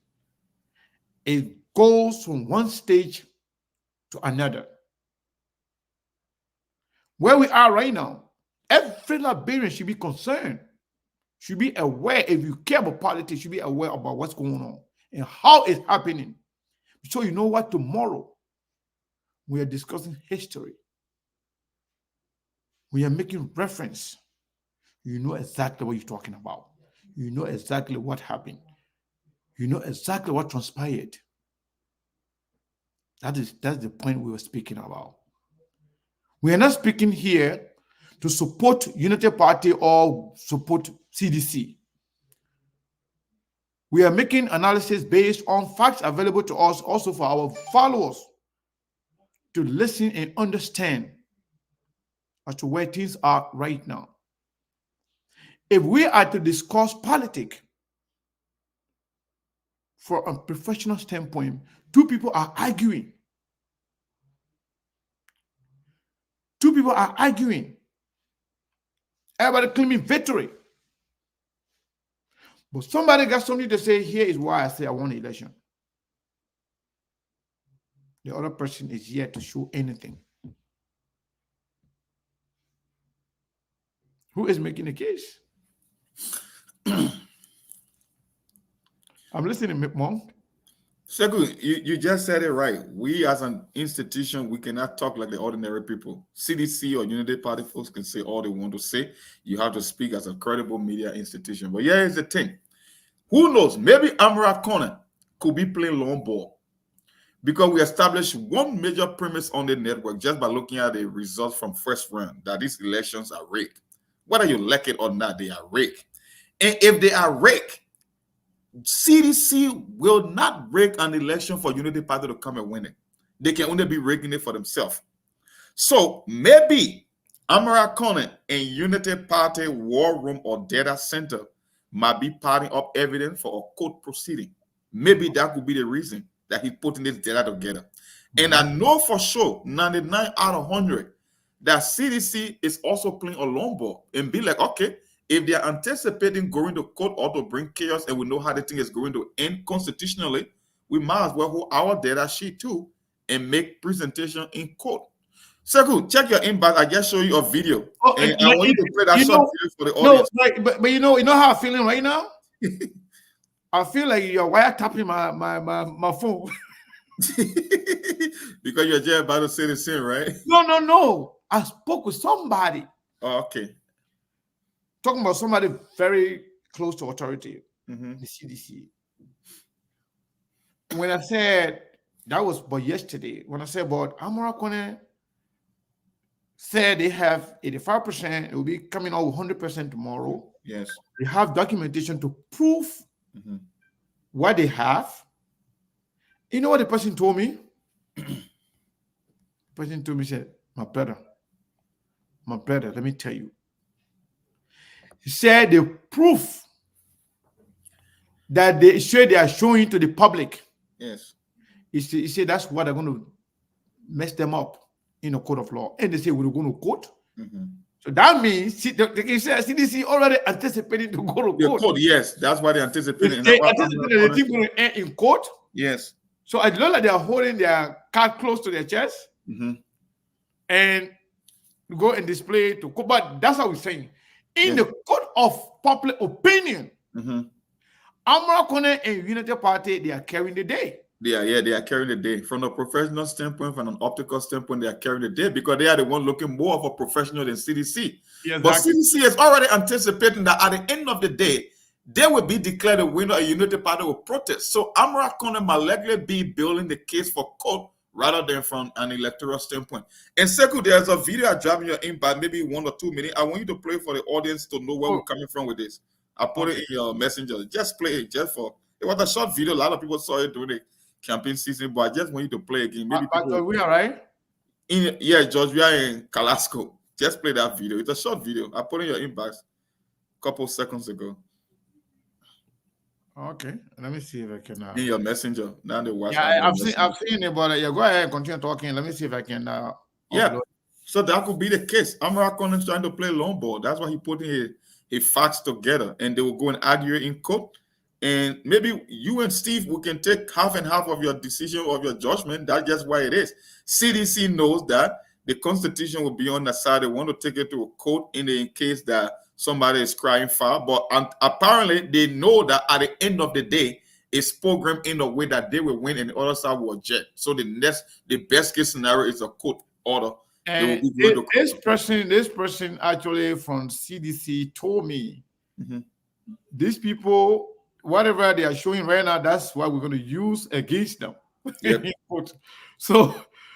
It goes from one stage to another. Where we are right now, every Liberian should be concerned, should be aware. If you care about politics, should be aware about what's going on and how it's happening. So you know what, tomorrow we are discussing history. We are making reference. You know exactly what you're talking about. You know exactly what happened. You know exactly what transpired. That's the point we were speaking about. We are not speaking here to support Unity Party or support CDC. We are making analysis based on facts available to us, also for our followers to listen and understand as to where things are right now. If we are to discuss politics from a professional standpoint, two people are arguing. Two people are arguing. Everybody claiming victory. But somebody got something to say. Here is why I say I won the election. The other person is yet to show anything. Who is making the case? I'm listening, Monk. Sekou, you just said it right. We as an institution, we cannot talk like the ordinary people. CDC or Unity Party folks can say all they want to say. You have to speak as a credible media institution. But here's the thing. Who knows? Maybe Amara Konneh could be playing long ball, because we established one major premise on the network just by looking at the results from first round, that these elections are rigged. Whether you like it or not, they are rigged. And if they are rigged, CDC will not rig an election for Unity Party to come and win it. They can only be rigging it for themselves. So maybe Amara Konneh and Unity Party War Room or Data Center might be parting up evidence for a court proceeding. Maybe that could be the reason that he's putting this data together. And I know for sure, 99 out of 100, that CDC is also playing a long ball and be like, okay, if they are anticipating going to court or to bring chaos and we know how the thing is going to end constitutionally, we might as well hold our data sheet too and make presentation in court. Sekou, check your inbox. I just show you a video. And I want you to play that short video for the audience. No, but you know how I'm feeling right now? I feel like you're wiretapping my phone. Because you're just about to say the same, right? No. I spoke with somebody. Oh, okay. Talking about somebody very close to authority, the CDC. When I said, that was but yesterday, when I said about Amara Konneh said they have 85%, it will be coming out 100% tomorrow. Yes. They have documentation to prove what they have. You know what the person told me? The person told me, said, my brother, let me tell you. He said the proof that they are showing to the public. Yes. He said that's what they're going to mess them up in a court of law. And they say we're going to court. So that means CDC already anticipating to go to court. Yes, that's why they anticipating. They anticipating the thing going to end in court. Yes. So I know that they are holding their card close to their chest and go and display it to court. But that's what we're saying. In the court of popular opinion, Mm-hmm. Amara Konneh and Unity Party, they are carrying the day. They are carrying the day. From a professional standpoint, from an optical standpoint, they are carrying the day because they are the one looking more of a professional than CDC. Yes, But exactly. CDC is already anticipating that at the end of the day, they will be declared a winner. A Unity Party will protest. So Amara Konneh might likely be building the case for court rather than from an electoral standpoint. And Sekou, there's a video I dropped in your inbox, maybe 1 or 2 minutes. I want you to play for the audience to know where we're coming from with this. I put it in your messenger. Just play it, just for it was a short video. A lot of people saw it during the campaign season, but I just want you to play again. Maybe people. We are right. George, we are in Calasco. Just play that video. It's a short video. I put in your inbox a couple seconds ago. Okay, let me see if I can. In your messenger. Now the WhatsApp. Yeah, I've seen it, but yeah, go ahead and continue talking. Let me see if I can. Yeah. So that could be the case. Amara Konneh is trying to play long ball. That's why he put his facts together, and they will go and argue in court. And maybe you and Steve, we can take half and half of your decision, of your judgment. That's just why it is. CDC knows that the Constitution will be on the side. They want to take it to a court in case that somebody is crying foul. But apparently, they know that at the end of the day, it's programmed in a way that they will win and the other side will object. So the best case scenario is a court order. And this person actually from CDC told me, these people, whatever they are showing right now, that's what we're going to use against them. Yep.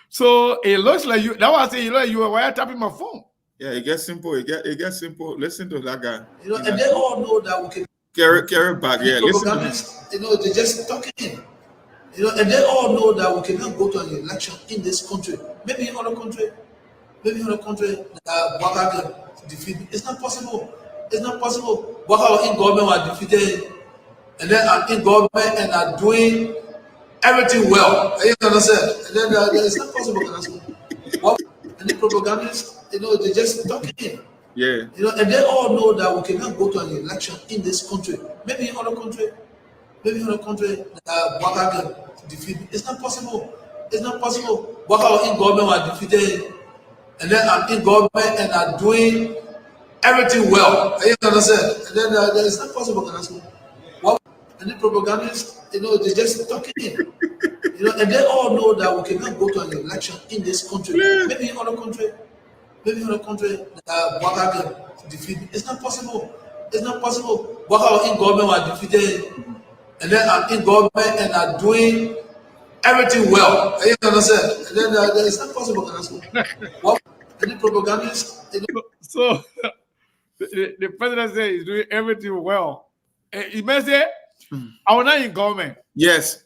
So it looks like you. That was you were wiretapping my phone. Yeah, it gets simple. It gets simple. Listen to that guy. And they all know that we can carry back. Yeah, listen to propagandists. They're just talking. And they all know that we cannot go to an election in this country. Maybe in other country, Waka can defeat. It's not possible. Waka in government are defeated, and then are in government and are doing everything well. You understand? And then it's not possible. And the propagandists, they're just talking. Yeah. And they all know that we cannot go to an election in this country. Maybe in other country, Waka can defeat. It's not possible. Waka in government are defeated, and then are in government and are doing everything well. You understand? And then it's not possible. And the propagandists, they're just talking. And they all know that we cannot go to an election in this country. Maybe in other country, Waka can defeat. It's not possible. Waka in government are defeated, and then are in government and are doing everything well. You understand? And then it's not possible. And the propagandists, So the president said he's doing everything well. He may say, I was not in government. Yes.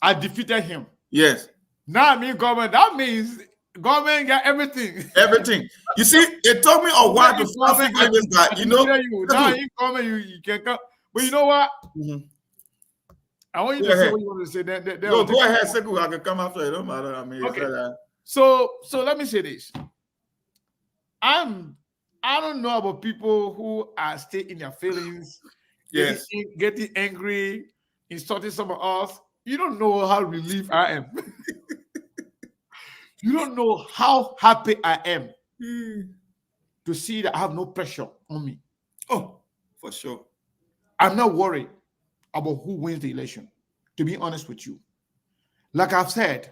I defeated him. Yes. Now I'm in government. That means government got everything. Everything. You see, it took me a while to figure this guy. Now in government, you can come. But you know what? I want you to say what you want to say. Go ahead, Sekou. I can come after. It don't matter. I mean, okay. So let me say this. I don't know about people who are still in their feelings, getting angry, insulting someone else. You don't know how relieved I am. You don't know how happy I am to see that I have no pressure on me. Oh, for sure. I'm not worried about who wins the election, to be honest with you. Like I've said,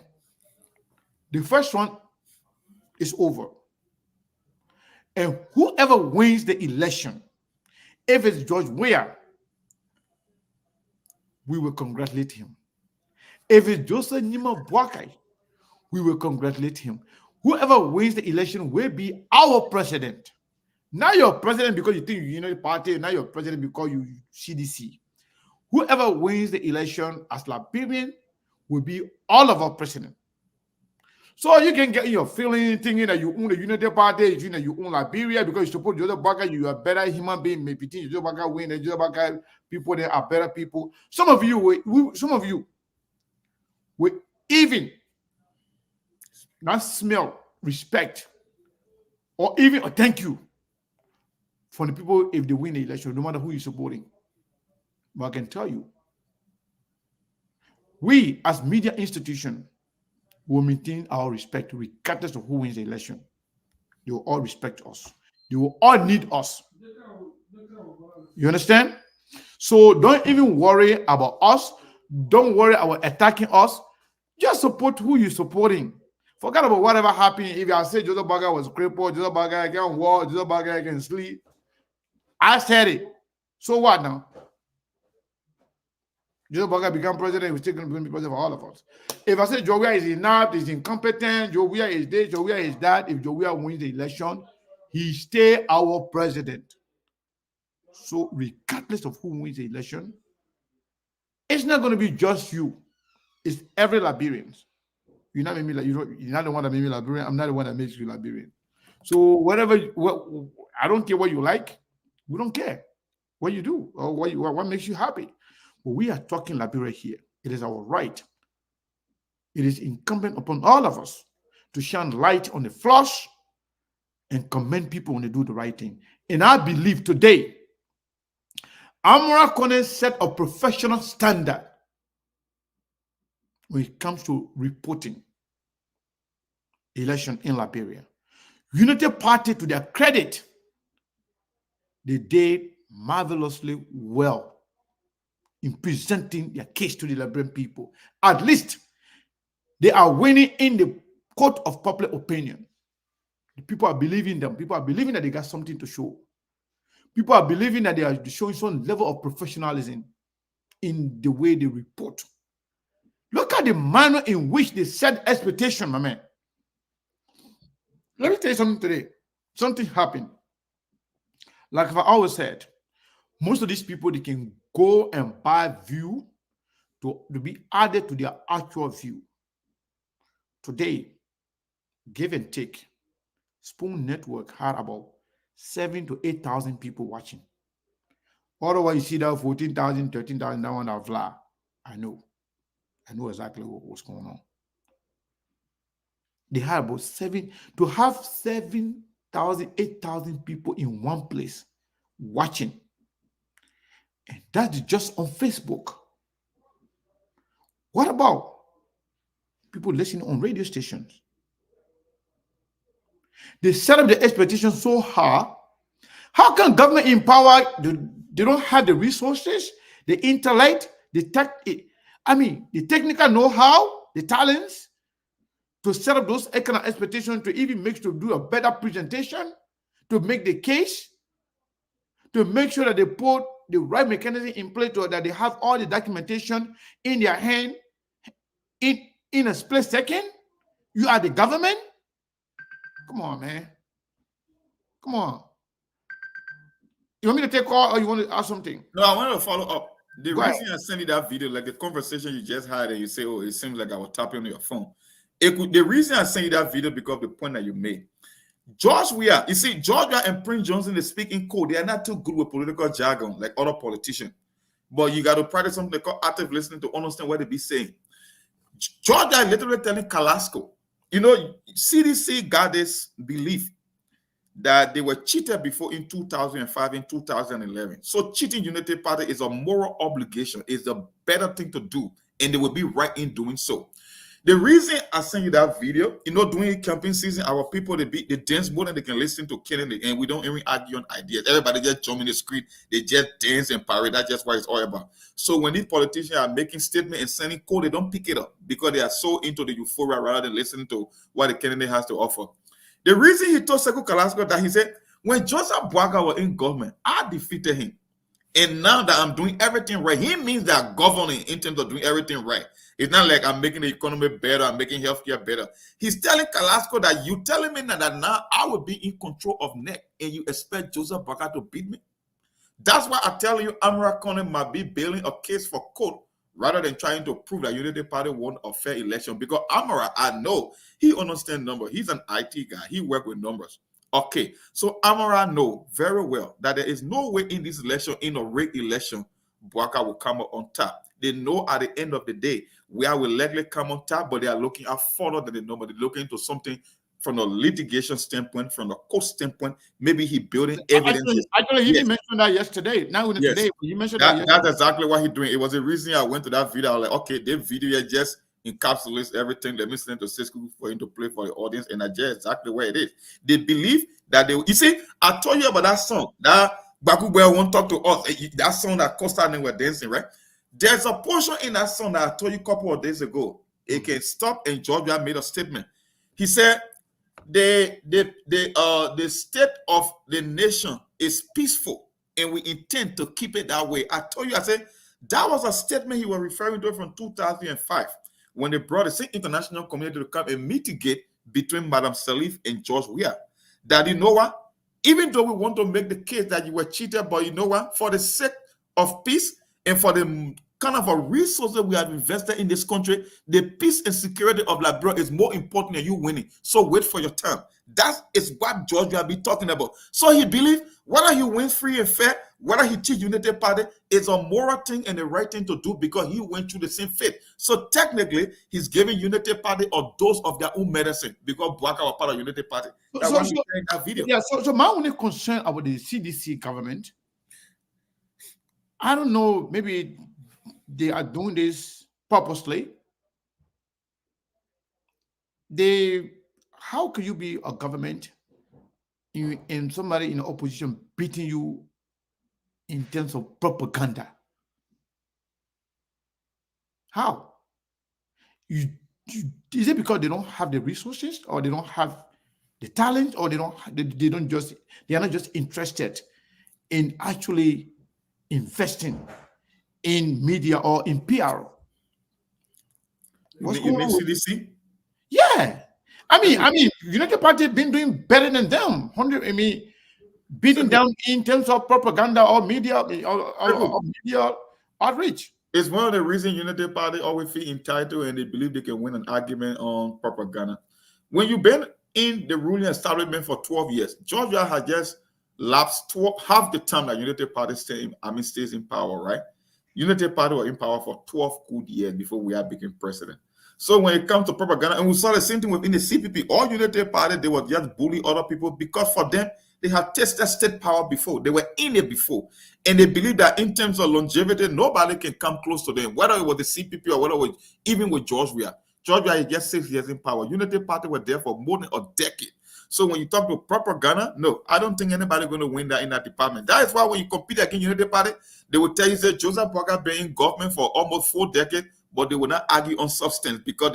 the first one is over. And whoever wins the election, if it's George Weah, we will congratulate him. If it's Joseph Nima Boakai, we will congratulate him. Whoever wins the election will be our president. Not your president because you think you know the party, not your president because you CDC. Whoever wins the election as Liberian will be all of our president. So you can get in your feeling thinking that you own the Unity Party, you own Liberia because you support Joseph Boakai, you are better human being. Maybe Joseph Boakai win and Joseph Boakai people there are better people. Some of you will even not smell respect or even a thank you from the people if they win the election, no matter who you're supporting. But I can tell you, we as media institution will maintain our respect regardless of who wins the election. They will all respect us. They will all need us. You understand? So don't even worry about us. Don't worry about attacking us. Just support who you're supporting. Forget about whatever happened. If I say Joseph Baga was crippled, Joseph Baga can walk, Joseph Baga can sleep, I said it. So what now? Joseph Baga become president, he's still going to be president for all of us. If I say Jowiya is inept, is incompetent, Jowiya is this, Jowiya is that, if Jowiya wins the election, he stay our president. So regardless of who wins the election, it's not going to be just you. It's every Liberian. You're not you're not the one that made me Liberian. I'm not the one that makes you Liberian. So whatever, I don't care what you like. We don't care what you do or what makes you happy. But we are talking Liberia here. It is our right. It is incumbent upon all of us to shine light on the flaws and commend people when they do the right thing. And I believe today, Amara Konneh set a professional standard when it comes to reporting election in Liberia. United Party, to their credit, they did marvelously well in presenting their case to the Liberian people. At least they are winning in the court of public opinion. The people are believing them. People are believing that they got something to show. People are believing that they are showing some level of professionalism in the way they report. Look at the manner in which they set expectation, my man. Let me tell you something today. Something happened. Like I always said, most of these people, they can go and buy view to be added to their actual view. Today, give and take, Spoon Network had about 7,000 to 8,000 people watching. Otherwise, you see that 14,000, 13,000, that one of fly. I know exactly what's going on. They had about 7,000, 8,000 people in one place watching. And that's just on Facebook. What about people listening on radio stations? They set up the expectation so high. How can government in power, they don't have the resources, the intellect, the technical know-how, the talents to set up those economic expectations, to even to do a better presentation, to make the case, to make sure that they put the right mechanism in place, so that they have all the documentation in their hand in a split second? You are the government? Come on, man. Come on. You want me to take call or you want to ask something? No, I want to follow up. The Go reason ahead. I sent you that video, like the conversation you just had, and you say, oh, it seems like I was tapping on your phone. The reason I sent you that video because of the point that you made. George Weah, you see, George Weah and Prince Johnson, they speak in code. They are not too good with political jargon like other politicians. But you got to practice something they call active listening to understand what they be saying. George Weah literally telling Kalasco, CDC got this belief that they were cheated before in 2005, in 2011. So cheating Unity Party is a moral obligation. It's the better thing to do, and they will be right in doing so. The reason I sent you that video, during campaign season, our people, they dance more than they can listen to Kennedy, and we don't even argue on ideas. Everybody just jump in the screen, they just dance and parade. That's just what it's all about. So when these politicians are making statements and sending code, they don't pick it up because they are so into the euphoria rather than listening to what the Kennedy has to offer. The reason he told Sekou Kalasco that he said, when Joseph Boaga was in government, I defeated him. And now that I'm doing everything right, he means that governing in terms of doing everything right. It's not like I'm making the economy better, I'm making healthcare better. He's telling Kalasco that you telling me that now I will be in control of NEC and you expect Joseph Boaga to beat me? That's why I tell you Amara Konneh might be building a case for court rather than trying to prove that Unity Party won a fair election. Because Amara, I know, he understands numbers. He's an IT guy. He works with numbers. Okay, so Amara know very well that there is no way in this election, in a rigged election, Boaga will come up on top. They know at the end of the day, where will likely come on top, but they are looking at further than the number. They're looking into something from a litigation standpoint, from a court standpoint. Maybe he building evidence. Actually, he didn't mention that yesterday. Now, today, he mentioned that yesterday. That's exactly what he's doing. It was the reason I went to that video. I was like, okay, this video just encapsulates everything. Let me send it to Cisco for him to play for the audience, and I just exactly where it is. They believe that you see, I told you about that song, that Baku Boy won't talk to us. That song that Costa and them were dancing, right? There's a portion in that song that I told you a couple of days ago. It can stop, and Georgia made a statement. He said the state of the nation is peaceful, and we intend to keep it that way. I told you, I said that was a statement he was referring to from 2005 when they brought the same international community to come and mitigate between Madam Salif and George Weah. That, you know what? Even though we want to make the case that you were cheated, but you know what? For the sake of peace and for the kind of a resources we have invested in this country, the peace and security of Liberia is more important than you winning. So wait for your turn. That is what George will be talking about. So he believes whether he wins free and fair, whether he teach Unity Party, is a moral thing and the right thing to do because he went through the same fate. So technically, he's giving Unity Party a dose of their own medicine because Bwaka was part of Unity Party. That's why he's saying that video. Yeah, so my only concern about the CDC government, I don't know, maybe they are doing this purposely. How could you be a government and somebody in opposition beating you in terms of propaganda? How? Is it because they don't have the resources, or they don't have the talent, or they are not just interested in actually investing in media or in PR? What's going on with CDC? Yeah, I mean, United Party been doing better than them. Beating down in terms of propaganda or media or media outreach. It's one of the reasons Unity Party always feel entitled and they believe they can win an argument on propaganda. When you've been in the ruling establishment for 12 years, Georgia has just lapsed half the time that Unity Party stays in power, right? Unity Party was in power for 12 good years before we became president. So when it comes to propaganda, and we saw the same thing within the CPP, all Unity Party, they were just bully other people because for them, they had tasted state power before. They were in it before. And they believe that in terms of longevity, nobody can come close to them, whether it was the CPP or whether it was even with George Weah. George Weah is just 6 years in power. Unity Party were there for more than a decade. So when you talk to propaganda, no, I don't think anybody going to win that in that department. That is why when you compete against Unity Party, they will tell you that Joseph Boakai been in government for almost 4 decades, but they will not argue on substance because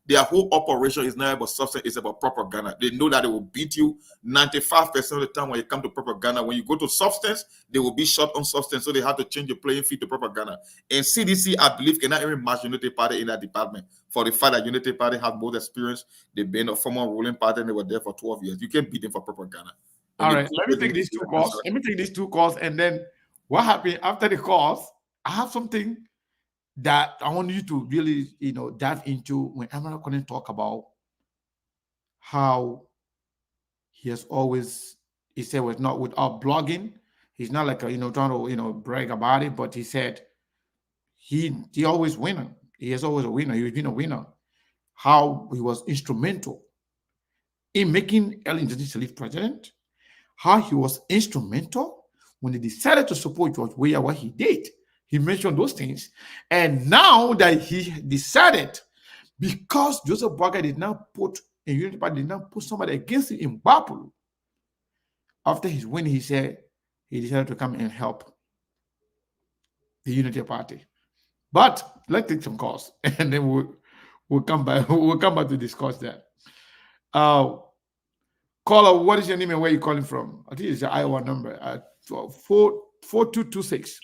their whole operation is not about substance, it's about propaganda. They know that they will beat you 95% of the time when you come to propaganda. When you go to substance, they will be short on substance, so they have to change the playing field to propaganda. And CDC, I believe, cannot even match Unity Party in that department for the fact that Unity Party have both experience. They've been a former ruling party and they were there for 12 years. You can't beat them for propaganda. All right, let me take these 2 calls. And then what happened after the calls, I have something that I want you to really, dive into when Amara Konneh talk about how he said, was not without blogging. He's not like trying to, brag about it, but he said he always winner. He is always a winner. He's been a winner. How he was instrumental in making Ellen Johnson Sirleaf president. How he was instrumental when he decided to support George Weah, what he did. He mentioned those things. And now that he decided, because Joseph Boakai did not put somebody against him in Bapulu, after his win, he said he decided to come and help the Unity Party. But let's take some calls, and then we'll come back. We'll come back to discuss that. Caller, what is your name and where are you calling from? I think it's the Iowa number at 4226.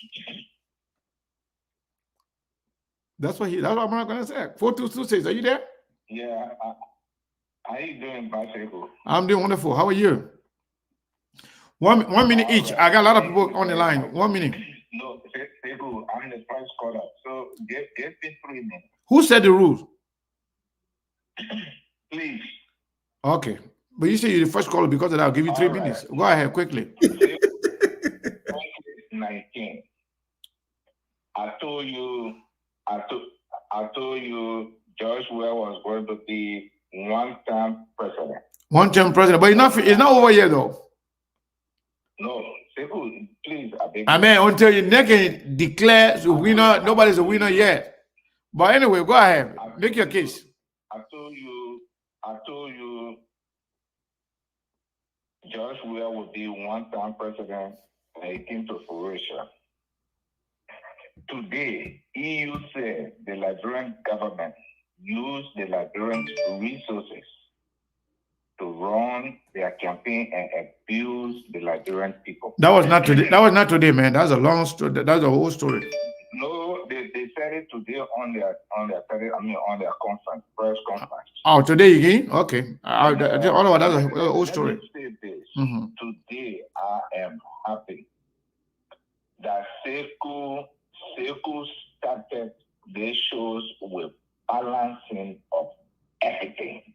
That's what I'm not gonna say. 4226. Are you there? Yeah. How are you doing, Patrick? I'm doing wonderful. How are you? One minute each. I got a lot of people on the line. 1 minute. No, Sekou, I'm the first caller. So give me 3 minutes. Who said the rules? Please. Okay. But you say you're the first caller because of that. I'll give you 3 minutes. Go ahead quickly. 19. I told you George Weah was going to be one-term president. One-term president, but it's not over yet though. No, Sekou, please. I mean, until you next declare the winner, nobody's a winner yet. But anyway, go ahead. Make your case. I told you George Weah would be one-term president and it came to fruition. Today, EU said the Liberian government used the Liberian resources to run their campaign and abuse the Liberian people. That was not today. That was not today, man. That's a long story. That's a whole story. No, they said it today on their conference, press conference. Oh, today again? Okay. All of that's a whole story. Let me say this. Today, I am happy that Sekou started their shows with balancing of everything.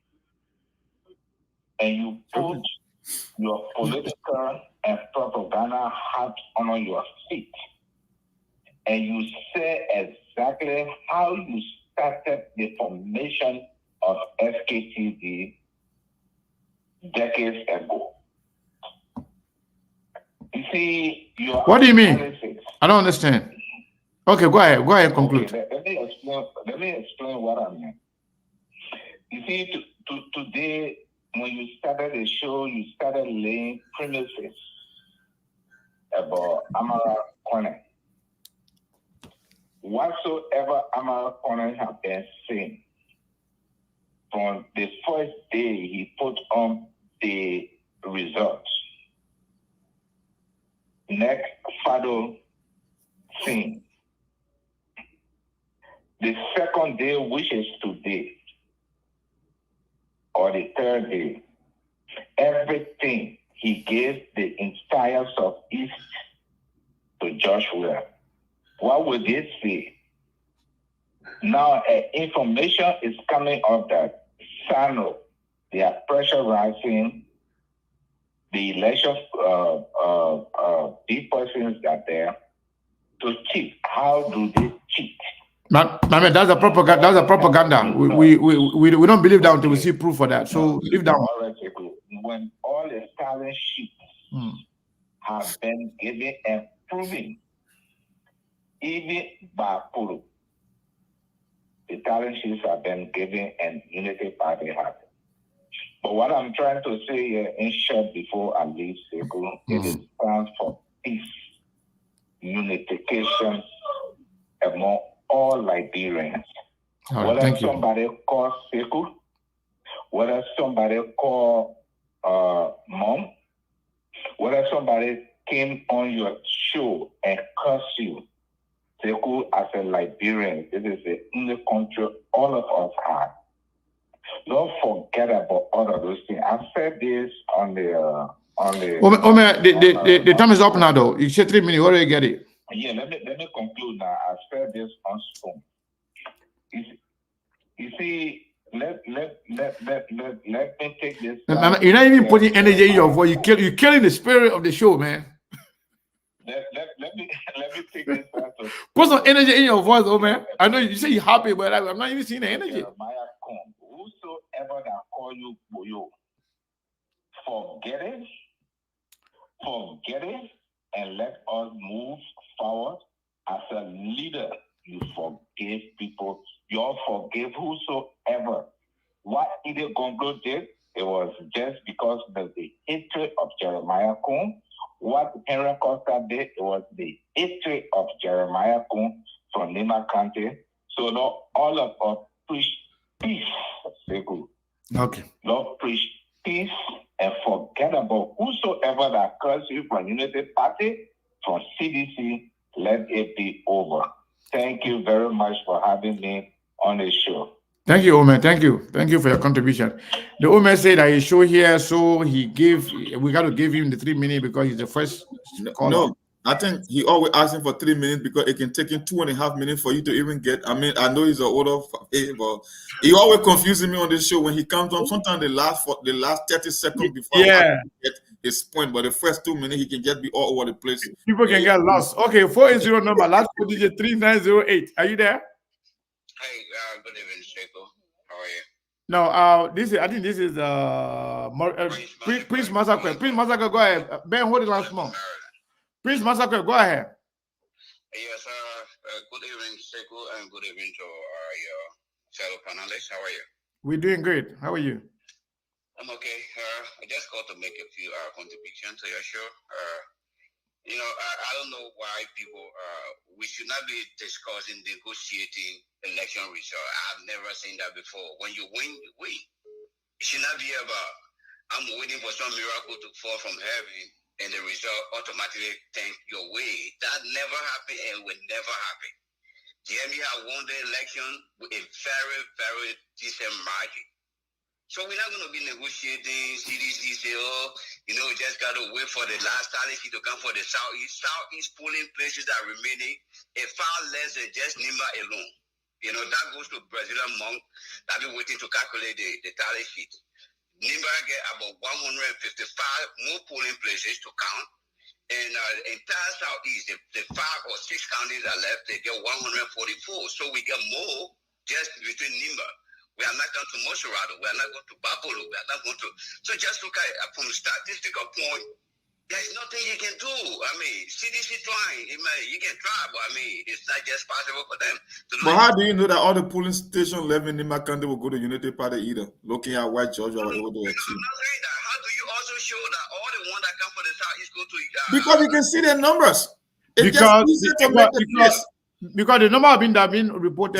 And you put your political and propaganda hat on your feet. And you say exactly how you started the formation of FKTV decades ago. You see, what do you mean? I don't understand. Okay, go ahead. Go ahead and conclude. Okay, let me explain what I mean. You see, today, when you started the show, you started laying premises about Amara Konneh. Whatsoever Amara Konneh has been saying, from the first day he put on the results, next Fado thing, the second day, which is today, or the third day, everything he gave the entire Southeast to Joshua. What would they say? Now, information is coming up that SANO, they are pressurizing the election big persons that there to cheat. How do they cheat? I mean, that's a propaganda. That's a propaganda. We don't believe that until we see proof for that. So leave that one. When all the talent sheets have been given and proven, even by Polo, the talent sheets have been given and Unity Party have. But what I'm trying to say here, in short, before I leave Sekou, it stands for peace, unification among all Liberians. Right, whether somebody call Sekou, whether somebody call Mom, whether somebody came on your show and curse you, Sekou as a Liberian, this is the only country all of us have. Don't forget about all of those things. I said this on the the time is up now though. You said 3 minutes, you already get it. Yeah, let me conclude now. I said this on Spoon. You see, let me take this. You're not even putting energy in your voice. You're killing the spirit of the show, man. Let me take this back to put some energy in your voice, oh man. I know you say you're happy, but I'm not even seeing the energy. Amara Konneh, whosoever that call you Boyo, forget it, and let us move forward. As a leader, you forgive people. You all forgive whosoever. What Ide Gongo did, it was just because of the hatred of Jeremiah Konneh. What Henry Costa did, it was the hatred of Jeremiah Konneh from Nima County. So Lord, all of us preach peace. Okay. Lord, preach peace and forget about whosoever that calls you from Unity Party, from CDC, let it be over. Thank you very much for having me on the show. Thank you, Omer. Thank you. Thank you for your contribution. The Omer said that he show here, so we got to give him the 3 minutes because he's the first caller. No, I think he always asking for 3 minutes because it can take him 2.5 minutes for you to even get. I mean, I know he's an older, but he always confuses me on this show when he comes on. Sometimes the last 30 seconds before I get his point, but the first 2 minutes he can just be all over the place. People can get lost. Okay, 480 number, last digit 3908. Are you there? Hi, good evening, Sekou. How are you? No, I think this is Prince Massacre. Prince Massacre, go ahead. Ben, hold it last month. Prince Massacre, go ahead. Yes, good evening, Sekou, and good evening to your fellow panelists. How are you? We're doing great. How are you? I'm okay. I just got to make a few contributions to your show. I don't know why people we should not be discussing negotiating election result. I've never seen that before. When you win, you win. It should not be about I'm waiting for some miracle to fall from heaven and the result automatically turn your way. That never happened and will never happen. GME have won the election with a very, very decent margin. So we're not going to be negotiating. CDC say, we just got to wait for the last tally sheet to come for the Southeast. Southeast polling places that are remaining far less than just Nimba alone. That goes to Brazilian monk that be waiting to calculate the tally sheet. Nimba get about 155 more polling places to count. And the entire Southeast, the 5 or 6 counties are left, they get 144. So we get more just between Nimba. We are not going to Moserado. We are not going to Bapolo. We are not going to. So just look at it from a statistical point. There's nothing you can do. CDC trying. You can try, but it's not just possible for them to do. But how do you know that all the polling stations left in Nima County will go to Unity Party either? Looking at what Georgia were able to achieve. I'm not saying that. How do you also show that all the ones that come from the Southeast go to? Because you can see their numbers. It's Because just easy to make the case. Because the number have been reported,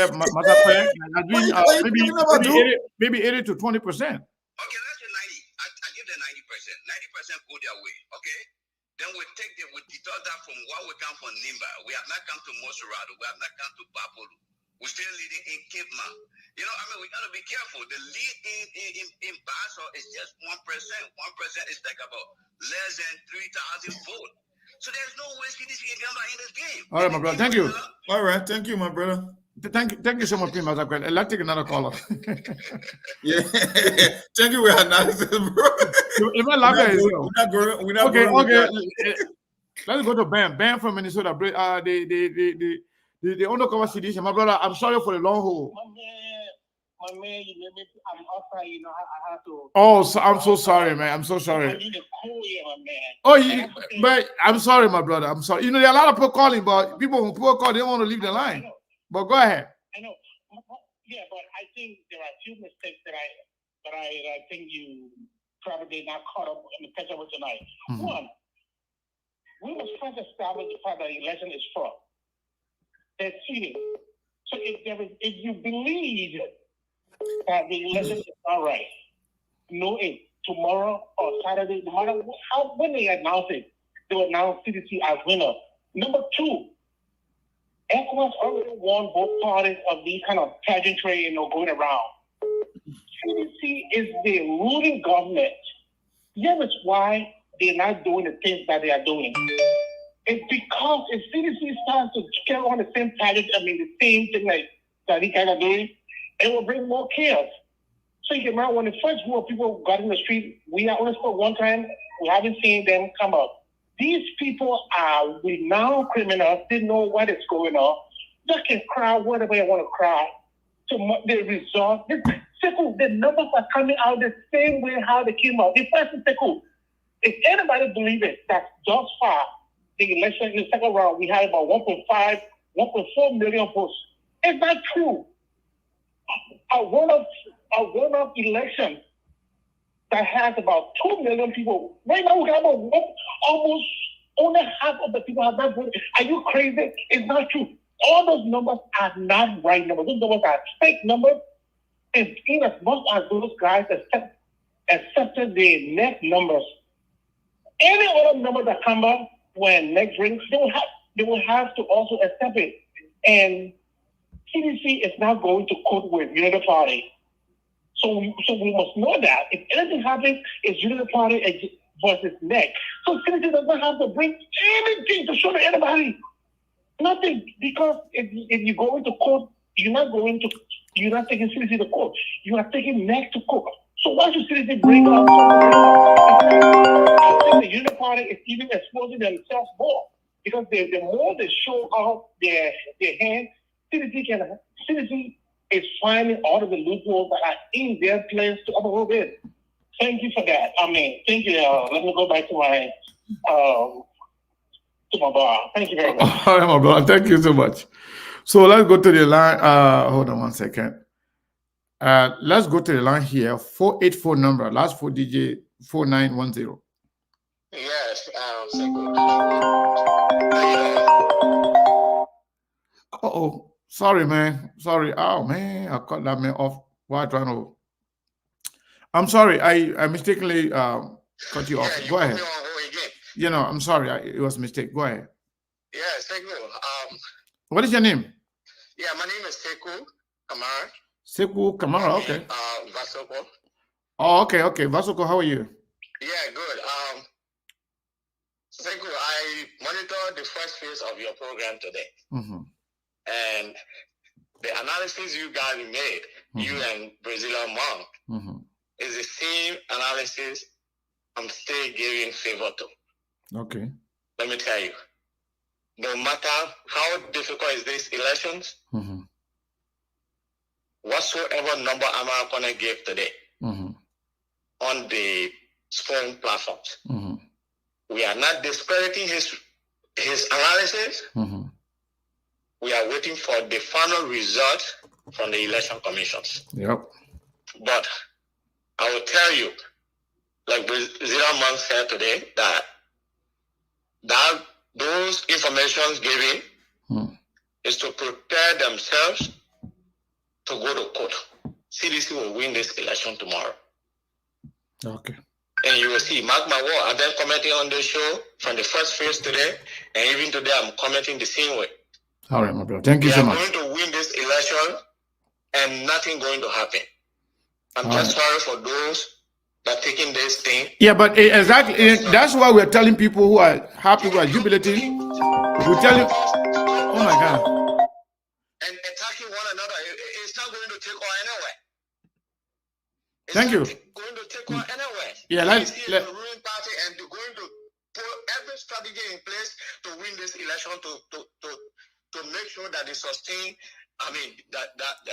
maybe 80 to 20%. Okay, let's say 90. I give them 90%. 90% go their way. Okay. Then we deduct that from what we come from Nimba. We have not come to Moserado. We have not come to Bapolo. We're still leading in Cape Man. We got to be careful. The lead in Basso is just 1%. 1% is like about less than 3,000 votes. So there's no way CDC can come back in this game. All right, my brother. Thank you. All right. Thank you, my brother. Thank you so much, Mr. Quinn. Let's take another caller. Yeah. Thank you for your analysis, bro. We're not okay. Let's go to Bam. Bam from Minnesota. The undercover CDC. My brother, I'm sorry for the long haul. My man, I'm outside, I have to. Oh, so I'm so sorry, man. I'm so sorry. I need to call you, my man. Oh, but I'm sorry, my brother. I'm sorry. There are a lot of people calling, but when people call, they don't want to leave the line. But go ahead. I know. Yeah, but I think there are a few mistakes that I think you probably not caught up in the picture with tonight. Mm-hmm. One, we must first establish the fact that the election is fraud. They're cheating. So if you believe that the election is not right, know it tomorrow or Saturday, no matter when they announce it, they will announce CDC as winner. Number two, ECOWAS already won both parties of these kind of pageantry, going around. CDC is the ruling government. That is why they're not doing the things that they are doing. It's because if CDC starts to carry on the same pageant, the same thing that these guys are doing, it will bring more chaos. So you can remember when the first group of people got in the street, we only spoke one time, we haven't seen them come up. These people are renowned criminals. They know what is going on. They can cry whatever they want to cry. So the result, the numbers are coming out the same way how they came out. The first is if anybody believes it, that thus far, the election in the second round, we had about 1.4 million votes. It's not true. A one-off election that has about 2 million people. Right now, we have almost only half of the people have not voted. Are you crazy? It's not true. All those numbers are not right numbers. Those numbers are fake numbers. And in as much as those guys accepted the next numbers, any other number that come up when next rings, they will have to also accept it. And CDC is not going to court with Unity Party. So we must know that. If anything happens, it's Unity Party versus next. So CDC does not have to bring anything to show to anybody. Nothing. Because if you go into court, you're not taking CDC to court. You are taking next to court. So why should CDC bring up something? I think the Unity Party is even exposing themselves more. Because the more they show off their hand, CDC is finding all of the loopholes that are in their plans to overrule it. Thank you for that. Thank you. Let me go back to my bar. Thank you very much. All right, my brother. Thank you so much. So let's go to the line. Hold on 1 second. Let's go to the line here. 484 number. Last 4 digit 4910. Yes. oh, sorry, man. Sorry. Oh, man, I cut that man off while trying to. I'm sorry. I mistakenly cut you off. Yeah, you Go put ahead. me on hold again. You know, I'm sorry. It was a mistake. Go ahead. Yes, thank you. What is your name? Yeah, my name is Sekou Amara. Sekou Kamara. Okay. Vasoko. Oh, okay. Okay. Vasoko, how are you? Yeah, good. Sekou, I monitored the first phase of your program today. And the analysis you guys made, you and Brazilian Monk, is the same analysis I'm still giving favor to. Okay. Let me tell you, no matter how difficult is these elections, whatsoever number Amara Konneh gave today on the phone platforms, we are not discrediting his analysis. We are waiting for the final result from the election commissions. Yep. But I will tell you, like Brazilian Monk said today, that those informations given is to prepare themselves to go to court. CDC will win this election tomorrow. Okay. And you will see, mark my word, I've been commenting on the show from the first phase today, and even today I'm commenting the same way. All right, my brother. Thank you so much. We are going to win this election, and nothing going to happen. I'm just sorry for those that are taking this thing. Yeah, but exactly, that's why we're telling people who are happy, who are jubilating. We tell you, oh my God. And attacking one another, it's not going to take on anywhere. Thank you. Going to take on anywhere. Yeah, let the ruling party, and they're going to put every strategy in place to win this election to make sure that they sustain. I mean, that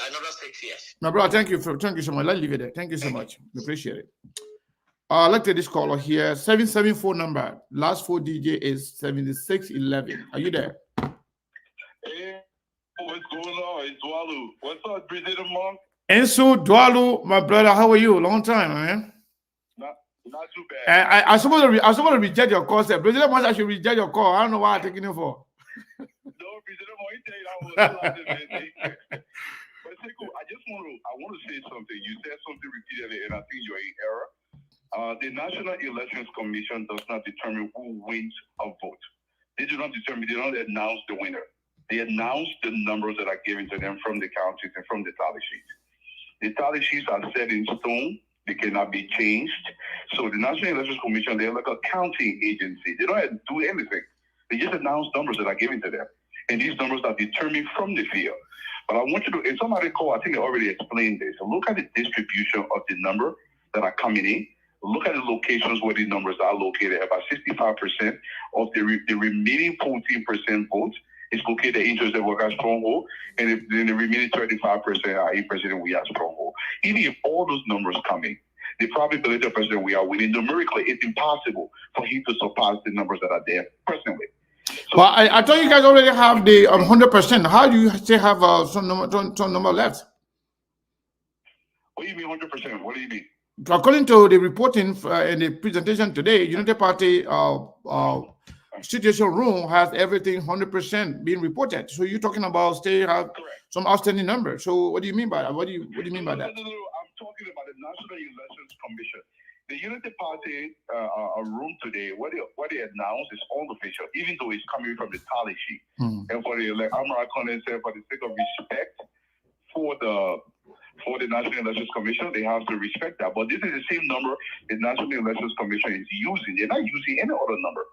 another 6 years. My brother, thank you so much. Let's leave it there. Thank you so much. We appreciate it. I'd like to take this caller here. 774 number. Last 4 DJ is 7611. Are you there? Hey, what's going on? It's Dwalu. What's up, Brazilian Monk? Enso Dwalu, my brother, how are you? Long time, man. Not too bad. I supposed to reject your call. Brazilian Monk, I should reject your call. I don't know why I'm taking it for. No, Brazilian Monk, he tell you that was But Sekou, I want to say something. You said something repeatedly, and I think you're in error. The National Elections Commission does not determine who wins a vote. They do not announce the winner. They announce the numbers that are given to them from the counties and from the tally sheets. The tally sheets are set in stone. They cannot be changed. So the National Elections Commission, they're like a counting agency. They don't do anything. They just announce numbers that are given to them. And these numbers are determined from the field. But I want you to, if somebody call, I think I already explained this. Look at the distribution of the number that are coming in. Look at the locations where these numbers are located. About 65% of the remaining 14% votes is located in Joseph Worker stronghold, and then the remaining 35% are in President Weah stronghold. Even if all those numbers come in, the probability of President Weah winning numerically, it's impossible for him to surpass the numbers that are there presently. So, well, I thought you guys already have the 100%. How do you still have some number left? What do you mean 100%? What do you mean? According to the reporting in the presentation today, United Party situation room has everything 100% being reported. So you're talking about still have some outstanding numbers. So what do you mean by that? What do you mean by that? No. I'm talking about the National Elections Commission. The Unity Party room today, what they announced is all official, even though it's coming from the tally sheet. And for the Amara Konneh said, for the sake of respect for the National Elections Commission, they have to respect that. But this is the same number the National Elections Commission is using. They're not using any other number.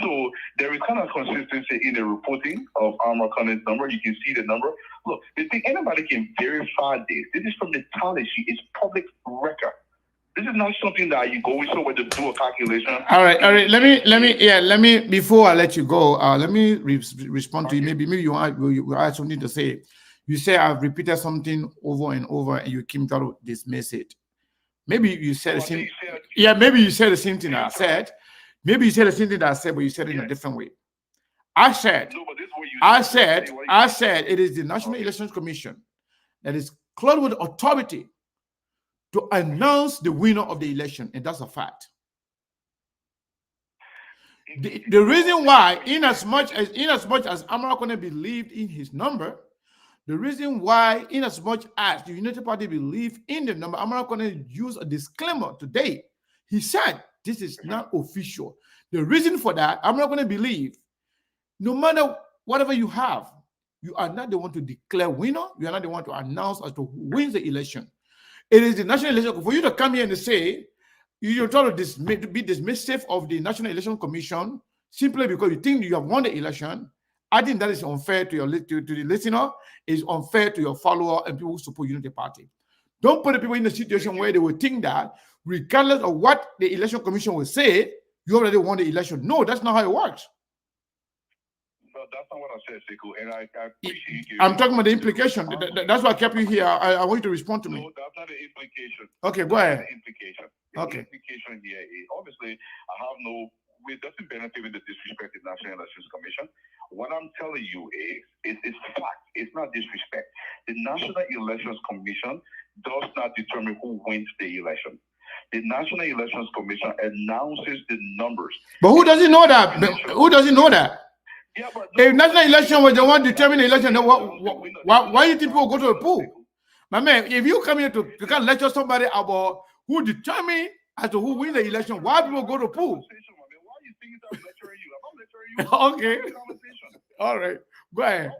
So there is kind of consistency in the reporting of Amara Konneh's number. You can see the number. Look, the thing, anybody can verify this. This is from the tally sheet. It's public record. This is not something that you go somewhere to do a calculation. All right. Let me before I let you go, let me respond to you. Maybe you have something to say. You say I've repeated something over and over, and you came to dismiss it. Maybe you said the same. Yeah, maybe you said the same thing that I said. Maybe you said the same thing that I said, but you said it in a different way. I said it is the National Elections Commission that is clothed with authority to announce the winner of the election, and that's a fact. The reason why, in as much as Amara Konneh believed in his number, the reason why, in as much as the United Party believed in the number, Amara Konneh used a disclaimer today. He said, this is not official. The reason for that, Amara Konneh believe, no matter whatever you have, you are not the one to declare winner. You are not the one to announce as to who wins the election. It is the National Election. For you to come here and say, you're trying to be dismissive of the National Election Commission simply because you think you have won the election, I think that is unfair to the listener. It's unfair to your follower and people who support Unity Party. Don't put the people in a situation where they will think that, regardless of what the Election Commission will say, you already won the election. No, that's not how it works. No, that's not what I said, Sekou, and I appreciate you. I'm talking about the implication. That's why I kept you here. I want you to respond to me. No, that's not the implication. Okay, go ahead. The implication. Okay. The implication here is, obviously, it doesn't benefit with the disrespect of the National Elections Commission. What I'm telling you is it's fact. It's not disrespect. The National Elections Commission does not determine who wins the election. The National Elections Commission announces the numbers. But who doesn't know that? Who doesn't know that? Yeah, but if national election was the one determining the election, then why do you think people go to the pool? My man, if you come here to you can't lecture somebody about who determine as to who wins the election, why people go to the pool? Okay. All right. Go ahead.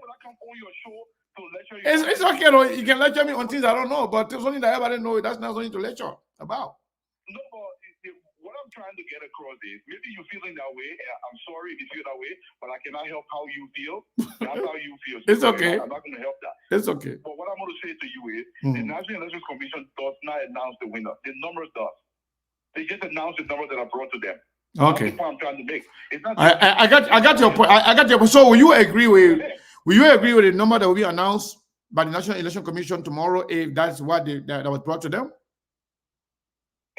It's okay though. You can lecture me on things I don't know, but it's something that everybody knows. That's not something to lecture about. No, but what I'm trying to get across is maybe you're feeling that way. I'm sorry if you feel that way, but I cannot help how you feel. That's how you feel. It's okay. I'm not going to help that. It's okay. But what I'm going to say to you is the National Elections Commission does not announce the winner. The numbers does. They just announce the numbers that are brought to them. Okay. That's what I'm trying to make. It's not I got your point. I got your point. So will you agree with the number that will be announced by the National Election Commission tomorrow if that's what that was brought to them?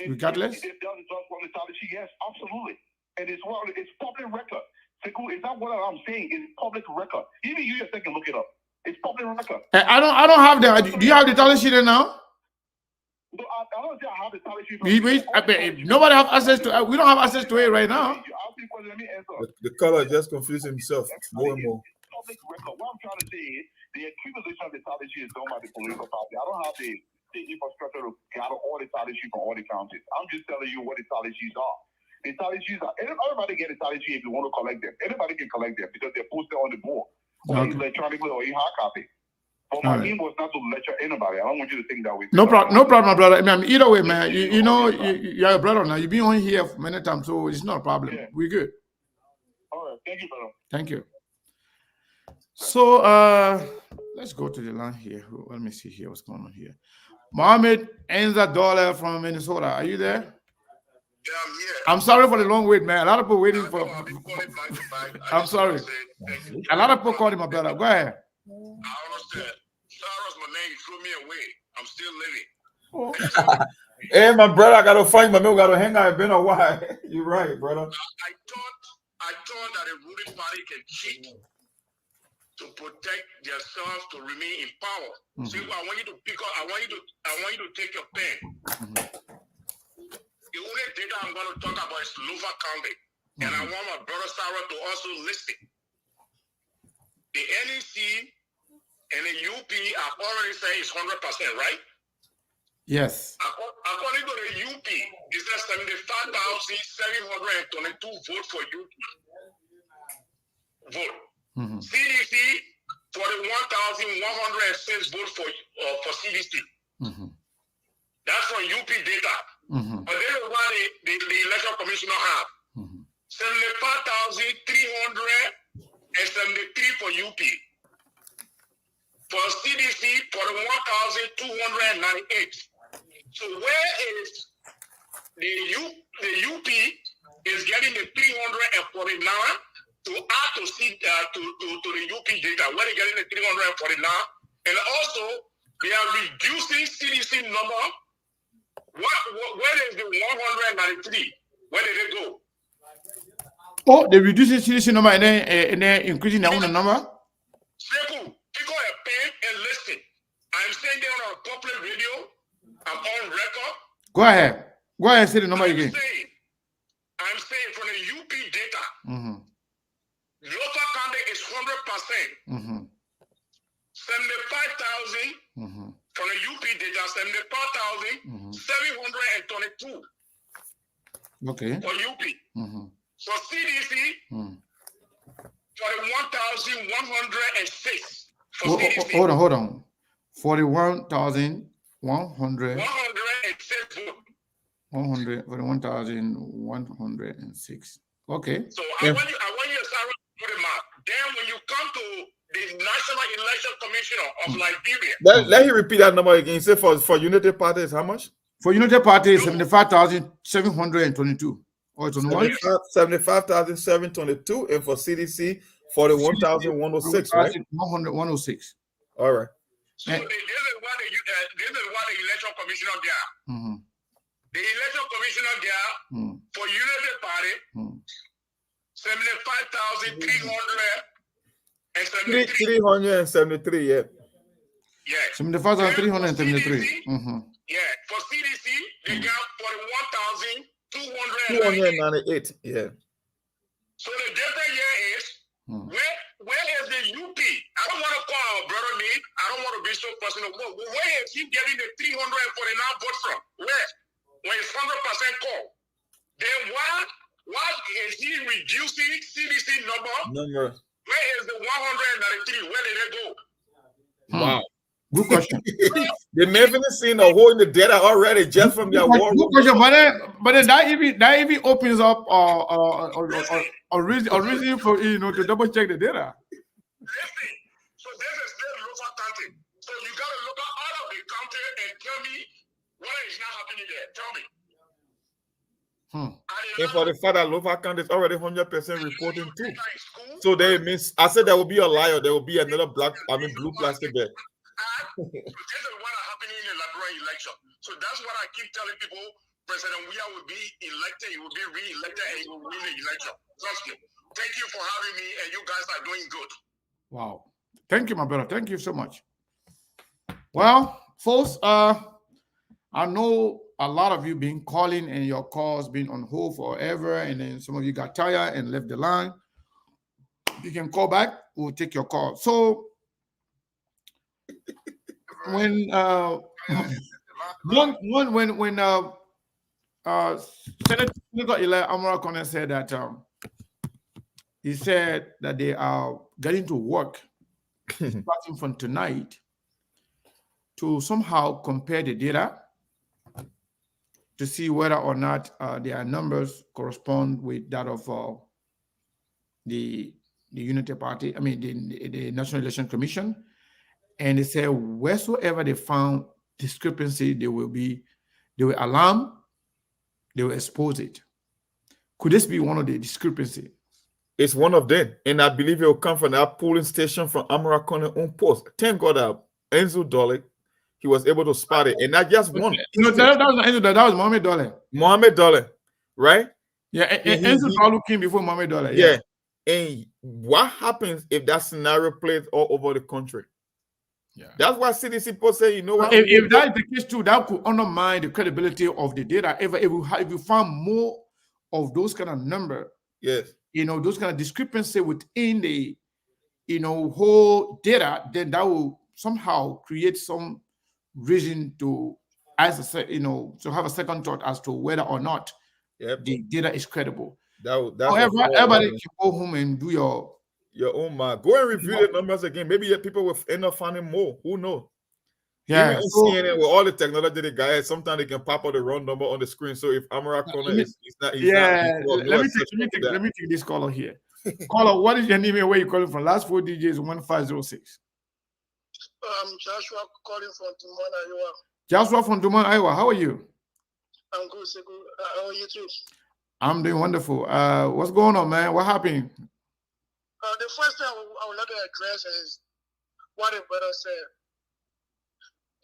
Regardless? If that is on the policy, yes, absolutely. And it's public record. It's not what I'm saying. It's public record. Even you yourself can look it up. It's public record. I don't have that. Do you have the tally sheet there now? No, I don't say I have the tally sheet. Nobody have access to. We don't have access to it right now. Let me answer. The color just confused himself more and more. Public record. What I'm trying to say is the accumulation of the tally sheet is done by the political party. I don't have the infrastructure to gather all the tally sheets from all the counties. I'm just telling you what the tally sheets are. The tally sheets are, everybody get a tally sheet if you want to collect them. Anybody can collect them because they're posted on the board, or electronically or in hard copy. But my aim was not to lecture anybody. I don't want you to think that way. No problem, my brother. I mean, either way, man. You know, you're a brother now. You've been on here many times, so it's not a problem. Yeah. We're good. All right, thank you, brother. Thank you. So let's go to the line here. Let me see here what's going on here. Mohammed Enza Dollar from Minnesota. Are you there? Yeah, I'm here. I'm sorry for the long wait, man. A lot of people waiting for. I'm sorry. A lot of people calling my brother. Go ahead. I understand. Sarah's my name. You threw me away. I'm still living. Hey, my brother, I gotta find my man. We gotta hang out. It's been a while. You're right, brother. I thought that a ruling party can cheat to protect themselves to remain in power. See, I want you to pick up. I want you to take your pen. The only data I'm going to talk about is Louva County, and I want my brother Sarah to also list it. The NEC and the UP have already said it's 100%, right? Yes. According to the UP, it's just 75,722 vote for UP. Vote. CDC, 41,106 votes for CDC. That's from UP data. But this is what the election commissioner have. 75,373 for UP. For CDC, 41,298. So where is the UP is getting the 349 to add to the UP data? Where they getting the 349? And also, they are reducing CDC number. Where is the 193? Where did it go? Oh, they're reducing CDC number and then increasing their own number? Simple. Pick up a pen and listen. I'm saying there on a public radio. I'm on record. Go ahead. Go ahead and say the number again. I'm saying from the UP data, Mm-hmm. 75,000 Mm-hmm. from the UP data, 74,722 Okay. for UP. Mm-hmm. For CDC, 41,106 for CDC. Hold on. 41,100. 106. 41,106. Okay. So I want you to start to do the math. Then when you come to the National Election Commissioner of Liberia, Let him repeat that number again. He said for Unity Party is how much? For United Party, 75,722. Or 21? 75,722, and for CDC, 41,106, right? 106. All right. so this is what the Election Commissioner got. Mm-hmm. The Election Commissioner got for United Party 373, yeah. Yeah. 75,373. Mm-hmm. Yeah. For CDC, they got 41,298. 298, yeah. So the difference here is where is the UP? I don't want to call our brother name. I don't want to be so personal. Where is he getting the 349 votes from? Where? When it's 100% call. Then why is he reducing CDC number? Where is the 193? Where did they go? Wow. Good question. They may have seen a hole in the data already just from their war. Good question, but then that even opens up a reason for to double check the data. Listen, so this is the local county. So you got to look at all of the county and tell me what is not happening there. Tell me. And for the fact that local county is already 100% reporting too. So they means I said there will be a liar. There will be another blue plastic bag. This is what is happening in the Liberia election. So that's what I keep telling people. President Weah will be elected. He will be re-elected, and he will win the election. Trust me. Thank you for having me, and you guys are doing good. Wow. Thank you, my brother. Thank you so much. Well, folks, I know a lot of you been calling and your calls been on hold forever, and then some of you got tired and left the line. You can call back. We'll take your call. So when Senator Amara Konneh said that he said that they are getting to work starting from tonight to somehow compare the data to see whether or not their numbers correspond with that of the Unity Party, the National Election Commission. And they say wheresoever they found discrepancy, they will alarm, they will expose it. Could this be one of the discrepancies? It's one of them. And I believe it will come from that polling station from Amara Konneh on post. Thank God that Enzo Dolly, he was able to spot it. And not just one. No, that was not Enzo Dolly, that was Mohamed Dolly. Mohamed Dolly, right? Yeah, Enzo Dolly came before Mohamed Dolly. Yeah. And what happens if that scenario plays all over the country? Yeah. That's why CDC people say, you know what? If that is the case too, that could undermine the credibility of the data. If you found more of those kind of number, yes, those kind of discrepancy within the whole data, then that will somehow create some reason to to have a second thought as to whether or not the data is credible. However, everybody can go home and do your own math. Go and review the numbers again. Maybe people will end up finding more. Who knows? Yeah. Even CNN, with all the technology they got, sometimes they can pop out the wrong number on the screen. So if Amara Konneh is not, let me take this caller here. Caller, what is your name and where you calling from? Last 4 digits 1506. Joshua calling from Dumont, Iowa. Joshua from Dumont, Iowa. How are you? I'm good, so good. How are you too? I'm doing wonderful. What's going on, man? What happened? The first thing I would like to address is what the brother said.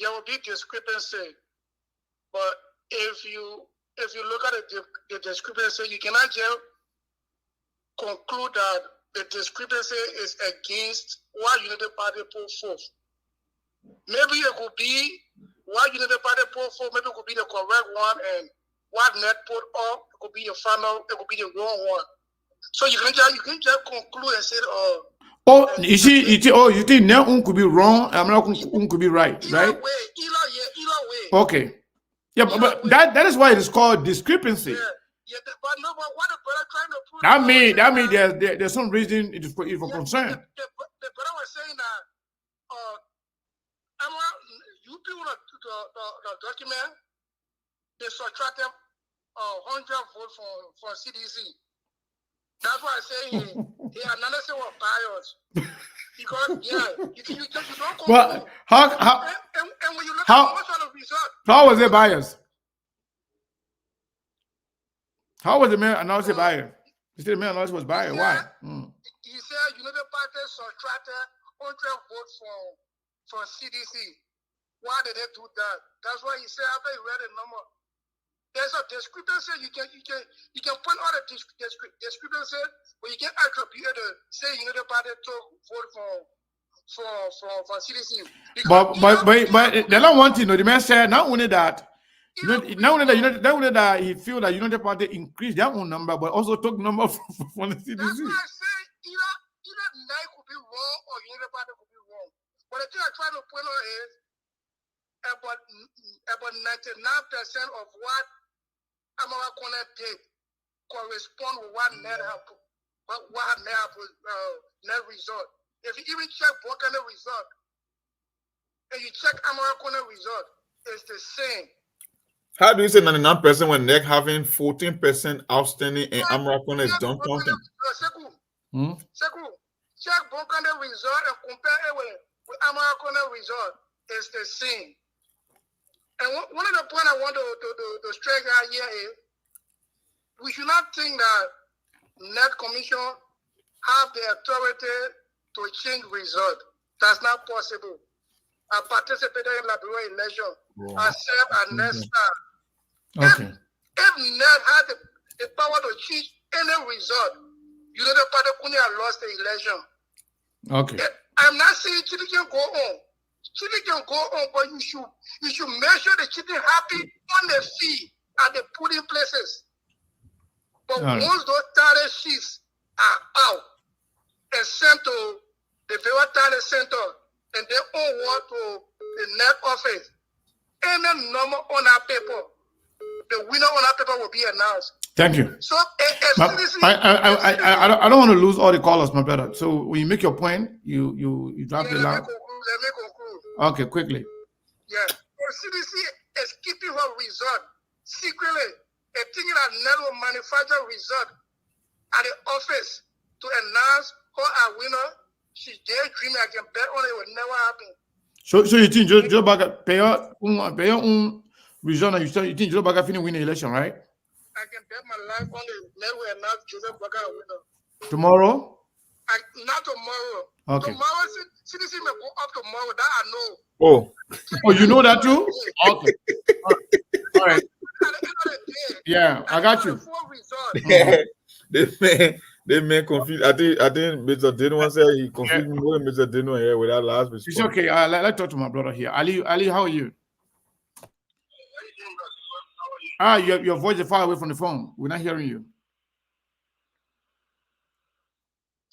There will be discrepancy, but if you look at the discrepancy, you cannot just conclude that the discrepancy is against what Unity Party put forth. Maybe it could be what Unity Party put forth. Maybe it could be the correct one, and what Net put up, it could be the final. It could be the wrong one. So you can just conclude and say, Oh, you think now could be wrong, Amara could be right, right? Either way. Okay. Yeah, but that is why it is called discrepancy. Yeah, but no, but what the brother trying to prove? That means there's some reason it is for concern. The brother was saying that Amara, you people the document, they subtracted 100 votes from CDC. That's why I say he analysis was biased. Because you don't go. Well, how and when you look at most of the result, how was it biased? How was the man analysis biased? You said the man analysis was biased. Why? He said United Party subtracted 100 votes from CDC. Why did they do that? That's why he said after he read the number, there's a discrepancy. You can point out a discrepancy, but you can't attribute to say United Party took vote for CDC. But they don't want to know. The man said not only that. Not only that he feel that United Party increased their own number, but also took number from the CDC. That's why I say either NIC could be wrong or United Party could be wrong. But the thing I try to point out is about 99% of what Amara Konneh did correspond with what net result. If you even check Burkina result and you check Amara Konneh result, it's the same. How do you say 99% when NEC having 14% outstanding and Amara Konneh is done counting? Seku, check Burkina result and compare it with Amara Konneh result. It's the same. And one of the points I want to stress out here is we should not think that NEC Commission have the authority to change result. That's not possible. I participated in Liberia election. Wow. I served as NEC staff. Okay. If NEC had the power to change any result, United Party couldn't have lost the election. Okay. I'm not saying cheating can go on. Cheating can go on, but you should make sure the cheating happen on the field at the polling places. But once those talent sheets are out and sent to the very talent center and they all want to the NEC office, any number on our paper, the winner on our paper will be announced. Thank you. So I don't want to lose all the callers, my brother. So when you make your point, you drop the line. Let me conclude. Okay, quickly. Yeah. CDC is keeping her result secretly. They're thinking that NEC will manufacture result at the office to announce who our winner. She's daydreaming. I can bet on it will never happen. So you think Joe Baga pay your result and you think Joe Baga finna win the election, right? I can bet my life on it. NEC will announce Joseph Baga a winner. Tomorrow? Not tomorrow. Okay. Tomorrow, CDC may go up tomorrow. That I know. Oh, you know that too? Okay. All right. Yeah, I got you. They may confuse. I think Mr. Dino said he confused me with Mr. Dino here with that last response. It's okay. Let's talk to my brother here. Ali, how are you? Your voice is far away from the phone. We're not hearing you.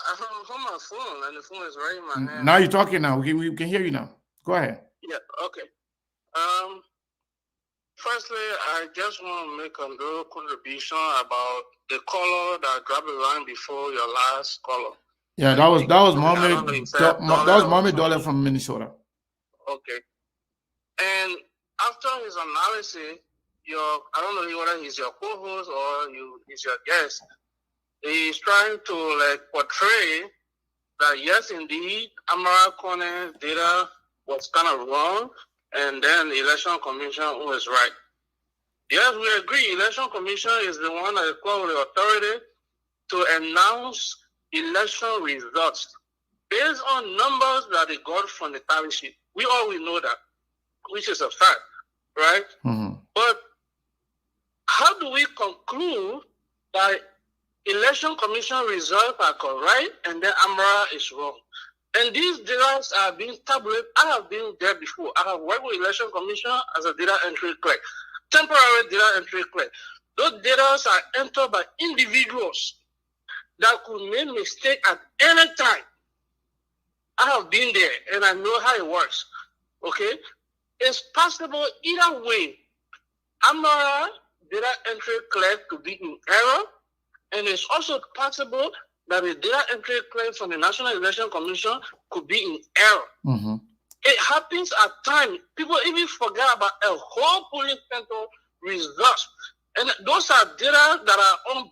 I'm from my phone, and the phone is right in my hand. Now you're talking now. We can hear you now. Go ahead. Yeah, okay. Firstly, I just want to make a little contribution about the caller that grabbed the line before your last caller. Yeah, that was Mohammed Dollar from Minnesota. Okay. And after his analysis, I don't know whether he's your co-host or he's your guest. He's trying to portray that yes, indeed, Amara Konneh data was kind of wrong, and then the Election Commission was right. Yes, we agree. Election Commission is the one that is called the authority to announce election results based on numbers that they got from the tally sheet. We always know that, which is a fact, right? Mm-hmm. But how do we conclude that Election Commission results are correct and then Amara is wrong? And these data are being tabulated. I have been there before. I have worked with Election Commission as a data entry clerk, temporary data entry clerk. Those data are entered by individuals that could make mistake at any time. I have been there and I know how it works. Okay? It's possible either way. Amara data entry clerk could be in error, and it's also possible that the data entry clerk from the National Election Commission could be in error. Mm-hmm. It happens at times. People even forget about a whole polling center results. And those are data that are on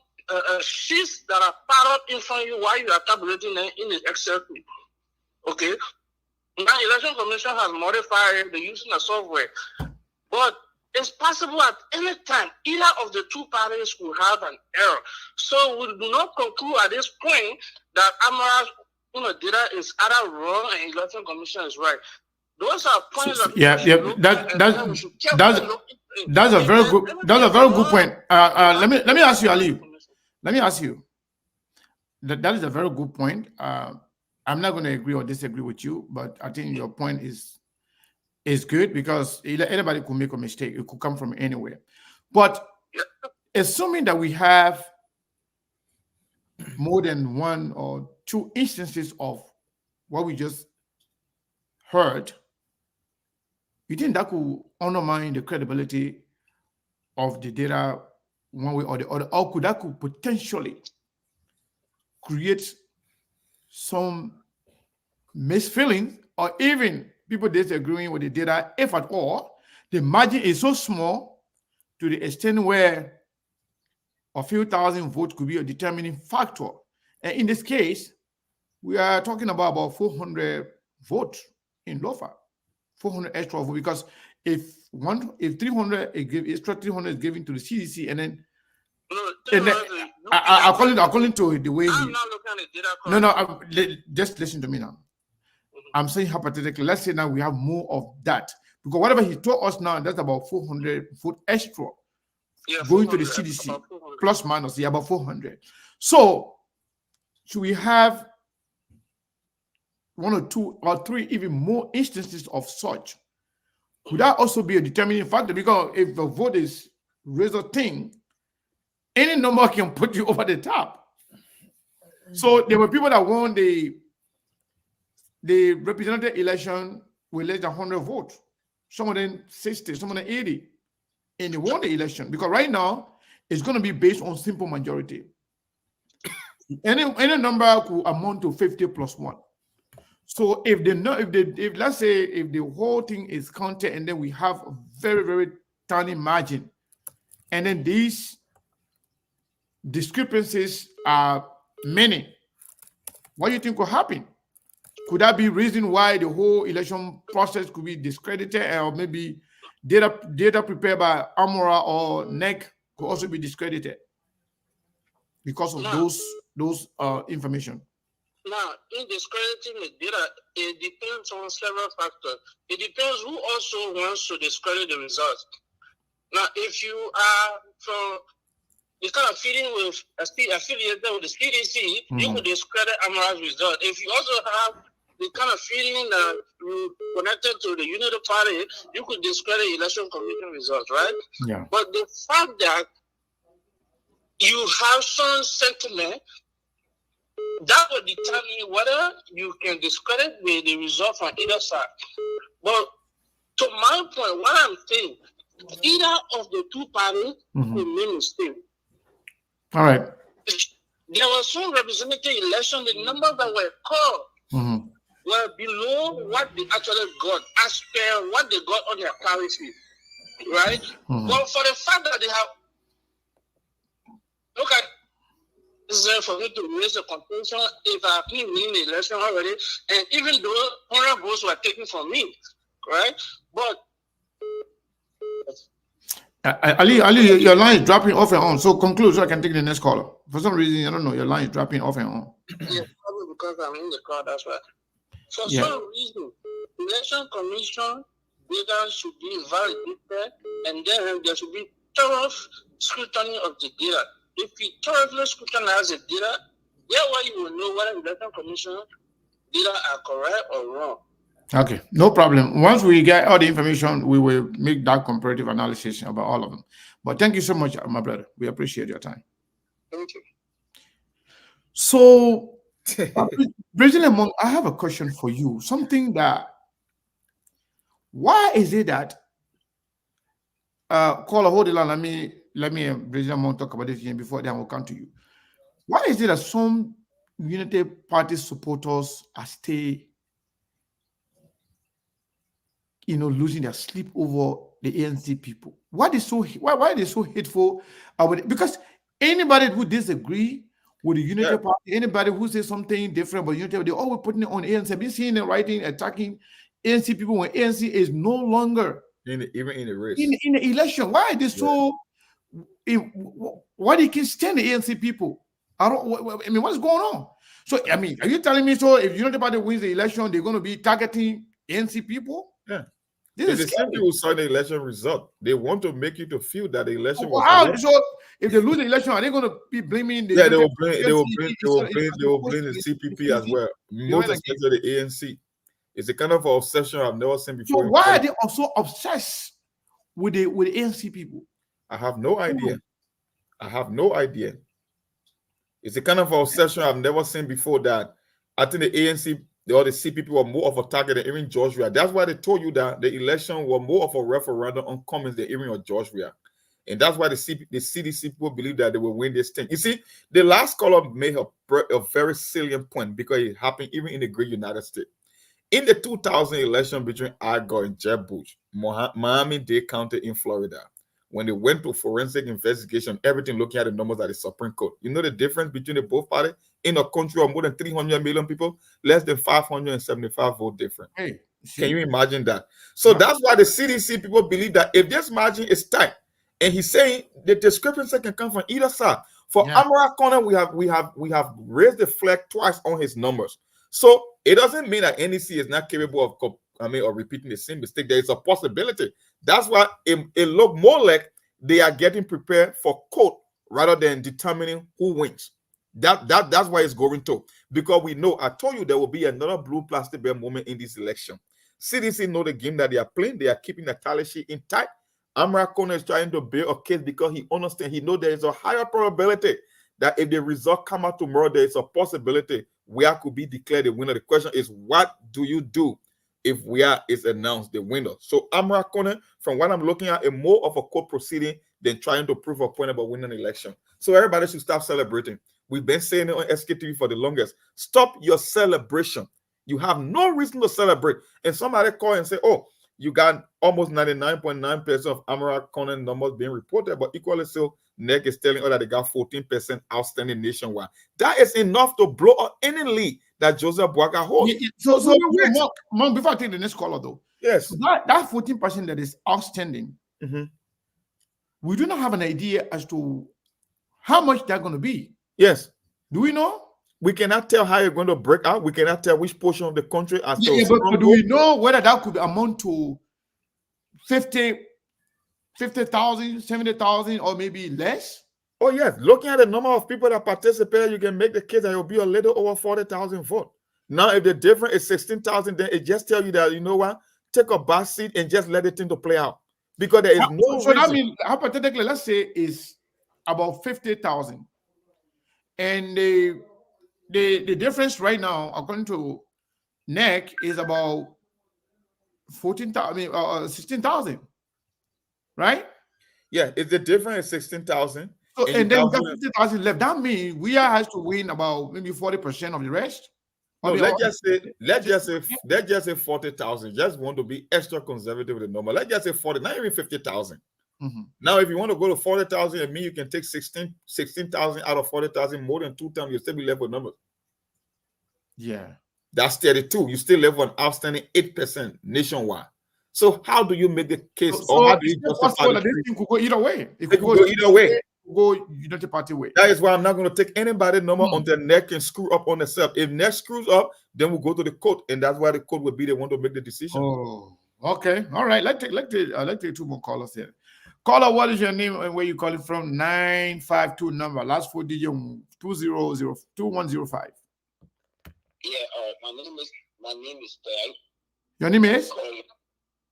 sheets that are parted in front of you while you are tabulating them in the Excel sheet. Okay? Now, Election Commission has modified the using of software. But it's possible at any time either of the two parties will have an error. So we do not conclude at this point that Amara's data is either wrong and Election Commission is right. Those are points that that's a very good point. Let me ask you, Ali. Let me ask you. That is a very good point. I'm not going to agree or disagree with you, but I think your point is good because anybody could make a mistake. It could come from anywhere. But assuming that we have more than one or two instances of what we just heard, you think that could undermine the credibility of the data one way or the other? Or could that potentially create some misfeelings or even people disagreeing with the data, if at all? The margin is so small to the extent where a few thousand votes could be a determining factor. And in this case, we are talking about 400 votes in Lofa, 400 extra votes, because if 300 extra 300 is given to the CDC, and then according to the way I'm not looking at the data. Just listen to me now. I'm saying hypothetically, let's say now we have more of that, because whatever he told us now, that's about 400 vote extra going to the CDC, plus minus, about 400. So should we have one or two or three even more instances of such? Could that also be a determining factor? Because if the vote is razor thin, any number can put you over the top. So there were people that won the representative election with less than 100 votes. Some of them 60, some of them 80. And they won the election. Because right now, it's going to be based on simple majority. Any number could amount to 50 plus 1. So if let's say if the whole thing is counted and then we have a very, very tiny margin, and then these discrepancies are many, what do you think will happen? Could that be reason why the whole election process could be discredited, or maybe data prepared by Amara or NEC could also be discredited because of those information? Now, in discrediting the data, it depends on several factors. It depends who also wants to discredit the results. Now, if you are from the kind of feeding with affiliated with the CDC, you could discredit Amara's result. If you also have the kind of feeling that you connected to the Unity Party, you could discredit election commission results, right? Yeah. But the fact that you have some sentiment that will determine whether you can discredit the result from either side. But to my point, what I'm saying, either of the two parties could make a mistake. All right. There was some representative election, the numbers that were called were below what they actually got, as per what they got on their parity, right? But for the fact that they have, look at, for me to raise the contention if I have been winning the election already, and even though 100 votes were taken from me, right? But Ali, your line is dropping off and on. So conclude so I can take the next caller. For some reason, I don't know, your line is dropping off and on. Yeah, probably because I'm in the car, that's why. For some reason, election commission data should be validated, and then there should be thorough scrutiny of the data. If you thoroughly scrutinize the data, thereby you will know whether the election commission data are correct or wrong. Okay, no problem. Once we get all the information, we will make that comparative analysis about all of them. But thank you so much, my brother. We appreciate your time. Thank you. So Brazilian monk, I have a question for you. Something that, why is it that call a hold on, let me Brazilian monk talk about this again before then we'll come to you. Why is it that some Unity Party supporters are still, losing their sleep over the ANC people? Why are they so hateful about it? Because anybody who disagree with the Unity Party, anybody who says something different about Unity, they always putting it on ANC. I've been seeing them writing, attacking ANC people when ANC is no longer even in the race. In the election. Why are they so? Why they can stand the ANC people? What's going on? So, are you telling me so if Unity Party wins the election, they're going to be targeting ANC people? Yeah. This It's is the same people who saw the election result. They want to make you to feel that the election was how? So if they lose the election, are they going to be blaming the? Yeah, they will blame the CPP as well. Most especially the ANC. It's a kind of obsession I've never seen before. So why are they also obsessed with the ANC people? I have no idea. I have no idea. It's a kind of obsession I've never seen before that I think the ANC or the CPP were more of a target than even George Weah. That's why they told you that the election was more of a referendum on Cummings than even on George Weah. And that's why the CDC people believe that they will win this thing. You see, the last caller made a very salient point because it happened even in the great United States. In the 2000 election between Al Gore and Jeb Bush, Miami-Dade County in Florida, when they went to forensic investigation, everything looking at the numbers at the Supreme Court. You know the difference between the both parties? In a country of more than 300 million people, less than 575 vote different. Hey, can you imagine that? So that's why the CDC people believe that if this margin is tight, and he's saying the discrepancy can come from either side. For Amara Konneh, we have raised the flag twice on his numbers. So it doesn't mean that NEC is not capable of repeating the same mistake. There is a possibility. That's why it looked more like they are getting prepared for court rather than determining who wins. That's why it's going to. Because we know, I told you there will be another blue plastic bag moment in this election. CDC know the game that they are playing. They are keeping the tally sheet intact. Amara Konneh is trying to build a case because he understands, he knows there is a higher probability that if the result come out tomorrow, there is a possibility Weah could be declared the winner. The question is, what do you do if Weah is announced the winner? So Amara Konneh, from what I'm looking at, is more of a court proceeding than trying to prove a point about winning an election. So everybody should stop celebrating. We've been saying it on SKTV for the longest. Stop your celebration. You have no reason to celebrate. And somebody call and say, oh, you got almost 99.9% of Amara Konneh numbers being reported, but equally so, NEC is telling us that they got 14% outstanding nationwide. That is enough to blow up any lead that Joseph Boakai holds. Monk, before I take the next caller, though, yes, so that 14% that is outstanding, we do not have an idea as to how much they're going to be. Yes. Do we know? We cannot tell how you're going to break out. We cannot tell which portion of the country. But do we know whether that could amount to 50,000, 70,000, or maybe less? Oh, yes. Looking at the number of people that participate, you can make the case that it will be a little over 40,000 votes. Now, if the difference is 16,000, then it just tells you that, you know what, take a back seat and just let the thing to play out. Because there is no reason. So that means, hypothetically, let's say is about 50,000. And the difference right now, according to NEC, is about 16,000, right? Yeah, if the difference is 16,000, so and then we got 50,000 left. That means Weah has to win about maybe 40% of the rest. No, let's just say 40,000. Just want to be extra conservative with the number. Let's just say 40, not even 50,000. Now, if you want to go to 40,000, it means you can take 16,000 out of 40,000 more than 2 times. You still be left with numbers. Yeah, that's 32. You still left with an outstanding 8% nationwide. So how do you make the case, or how do you justify that this thing could go either way? It could go either way. Go Unity Party way. That is why I'm not going to take anybody's number until NEC can screw up on itself. If NEC screws up, then we'll go to the court, and that's why the court will be the one to make the decision. Oh, okay, all right. Let's take 2 more callers here. Caller, what is your name and where you calling from? 952 number, last 4 digit 2105. Yeah, my name is Ted. Your name is?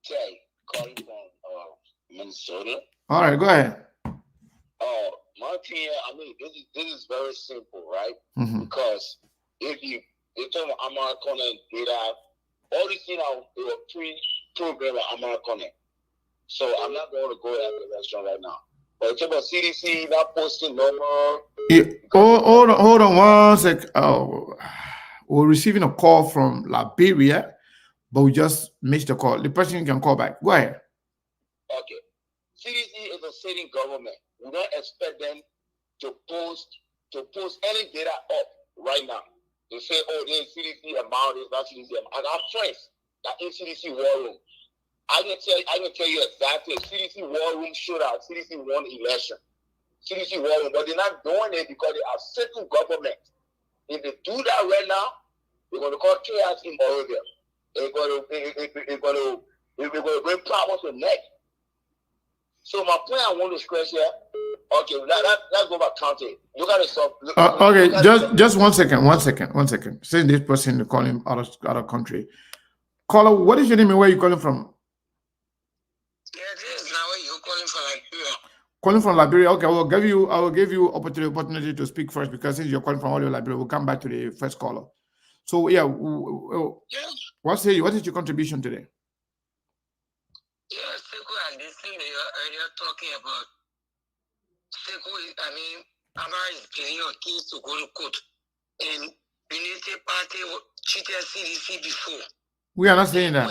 Ted, calling from Minnesota. All right, go ahead. My opinion, this is very simple, right? Because if you talk about Amara Konneh data, all these things are pre-programmed by Amara Konneh. So I'm not going to go that direction right now. But talk about CDC not posting no more. Hold on 1 sec. We're receiving a call from Liberia, but we just missed the call. The person can call back. Go ahead. Okay. CDC is a sitting government. We don't expect them to post any data up right now. They say, oh, there's CDC amount, there's not CDC amount. I got friends that in CDC war room. I can tell you exactly. CDC war room showed out. CDC won election. CDC war room, but they're not doing it because they are sitting government. If they do that right now, they're going to cause chaos in Moravia. They're going to bring problems with neck. So my point I want to stress here. Okay, let's go back counting. You got to stop. Okay, just 1 second. 1 second. 1 second. Since this person calling out of country, caller, what is your name and where are you calling from? Yeah, this is now where you're calling from Liberia. Calling from Liberia. Okay, I will give you opportunity to speak first because since you're calling from all your Liberia, we'll come back to the first caller. So yeah, what is your contribution today? Yeah, Sekou, I listened to you earlier talking about Sekou. I mean, Amara is playing your kids to go to court, and Unity Party cheated CDC before. We are not saying that.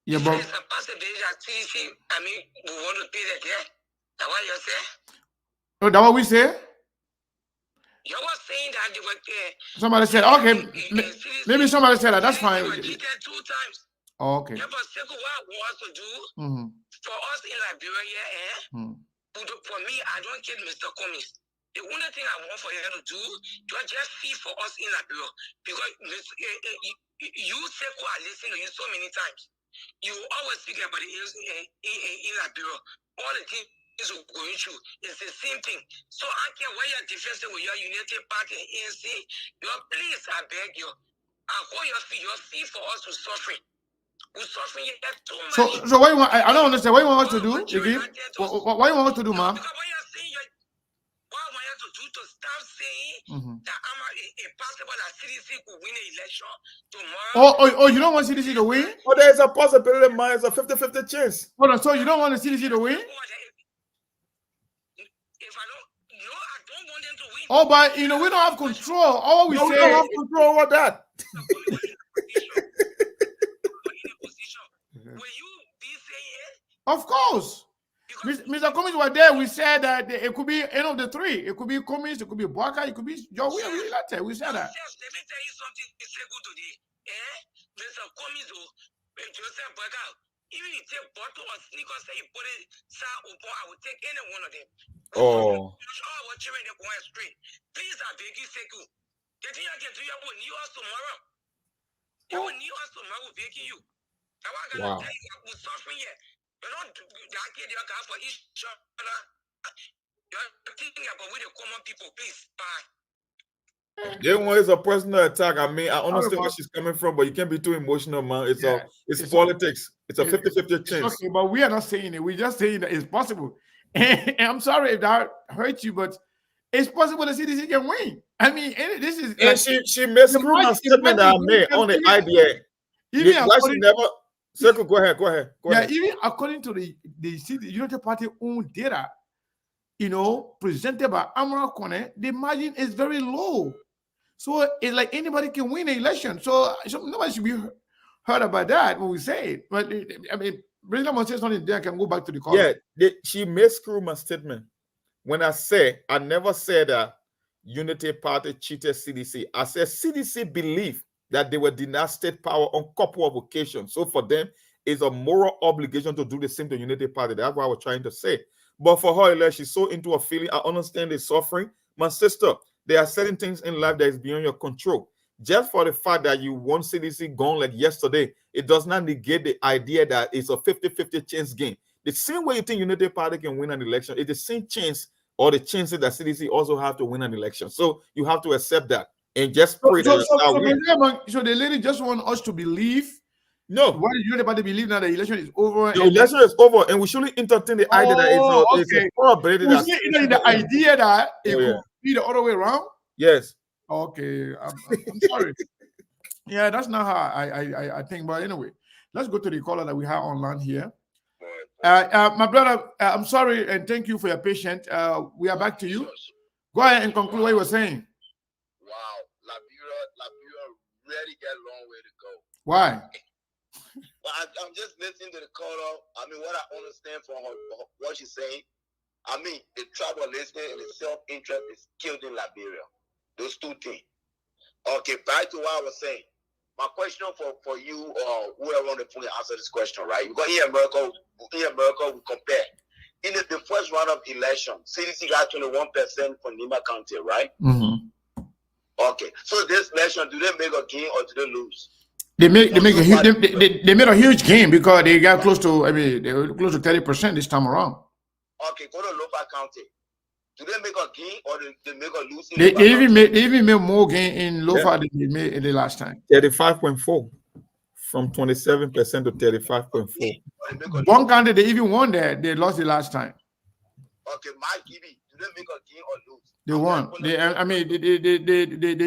Yeah, but it's a possibility that CDC, I mean, we want to pay the debt. That's what you say? Oh, that's what we say? You were saying that they were somebody said, okay, maybe somebody said that. That's fine. They were cheated 2 times. Oh, okay. Yeah, but Sekou, what I want to do for us in Liberia, for me, I don't get Mr. Cummings. The only thing I want for you to do, just see for us in Liberia. Because you, Sekou, I listened to you so many times. You always speak about it in Liberia. All the things you're going through is the same thing. So I care where your difference with your United Party and ANC. Please, I beg you. I call your fee for us to suffering. We're suffering yet too much. So what you want? I don't understand. What you want us to do? Again? What you want us to do, ma'am? Because what you're saying, what I want you to do to stop saying that I'm impossible that CDC could win an election tomorrow. Oh, you don't want CDC to win? Oh, there's a possibility, man. It's a 50-50 chance. Hold on. So you don't want the CDC to win? If I don't want them to win. Oh, but we don't have control. All we say. We don't have control over that. Will you be saying it? Of course. Mr. Cummings was there. We said that it could be any of the 3. It could be Cummings, it could be Bwaka, it could be Joe. We said that. Yes, let me tell you something. It's a good today. Mr. Cummings, Joseph Bwaka, even if you take bottle or sneakers, say you put it, I would take any one of them. Oh. Our children are going straight. Please, I beg you, Sekou. The thing I can do, you will need us tomorrow. You will need us tomorrow, begging you. Wow. Tell you, we're suffering here. You don't get your guy for each other. You're thinking about with the common people, please. Bye. There was a personal attack. I mean, I understand where she's coming from, but you can't be too emotional, man. It's politics. It's a 50-50 chance. Okay, but we are not saying it. We're just saying that it's possible. And I'm sorry if that hurts you, but it's possible the CDC can win. I mean, this is. And she miscrewed my statement that I made on the idea. Circle, go ahead. Even according to the United Party own data, presented by Amara Konneh, the margin is very low. So it's like anybody can win an election. So nobody should be heard about that when we say it. But I mean, President Moses something there can go back to the call. Yeah, she miscrewed my statement. When I never said that Unity Party cheated CDC. I said CDC believed that they were denied state power on a couple of occasions. So for them, it's a moral obligation to do the same to Unity Party. That's what I was trying to say. But for her, she's so into a feeling. I understand the suffering. My sister, there are certain things in life that is beyond your control. Just for the fact that you won CDC gone like yesterday, it does not negate the idea that it's a 50-50 chance game. The same way you think Unity Party can win an election, it's the same chance or the chances that CDC also have to win an election. So you have to accept that. And just pray so the lady just want us to believe. No. Why do you about to believe now the election is over? The election is over, and we shouldn't entertain the idea that it's a probability that the idea that it could be the other way around. Yes. Okay, I'm sorry. Yeah, that's not how I think. But anyway, let's go to the caller that we have online here. My brother, I'm sorry and thank you for your patience. We are back to you. Go ahead and conclude what you were saying. Wow, Liberia really got a long way to go. Why? Well, I'm just listening to the caller. I mean, what I understand from what she's saying, I mean, the tribalism and the self-interest is killed in Liberia. Those two things. Okay, back to what I was saying. My question for you or whoever on the phone answer this question, right? Because here in America, we compare. In the first round of election, CDC got 21% for Nima County, right? Mm-hmm. Okay, so this election, do they make a gain or do they lose? They made a huge gain because they got close to, I mean, they were close to 30% this time around. Okay, go to Lopa County. Do they make a gain or they make a lose? They even made more gain in Lofa than they made in the last time. 35.4 from 27% to 35.4. One county they even won there. They lost the last time. Okay, my GB, do they make a gain or lose? They won. They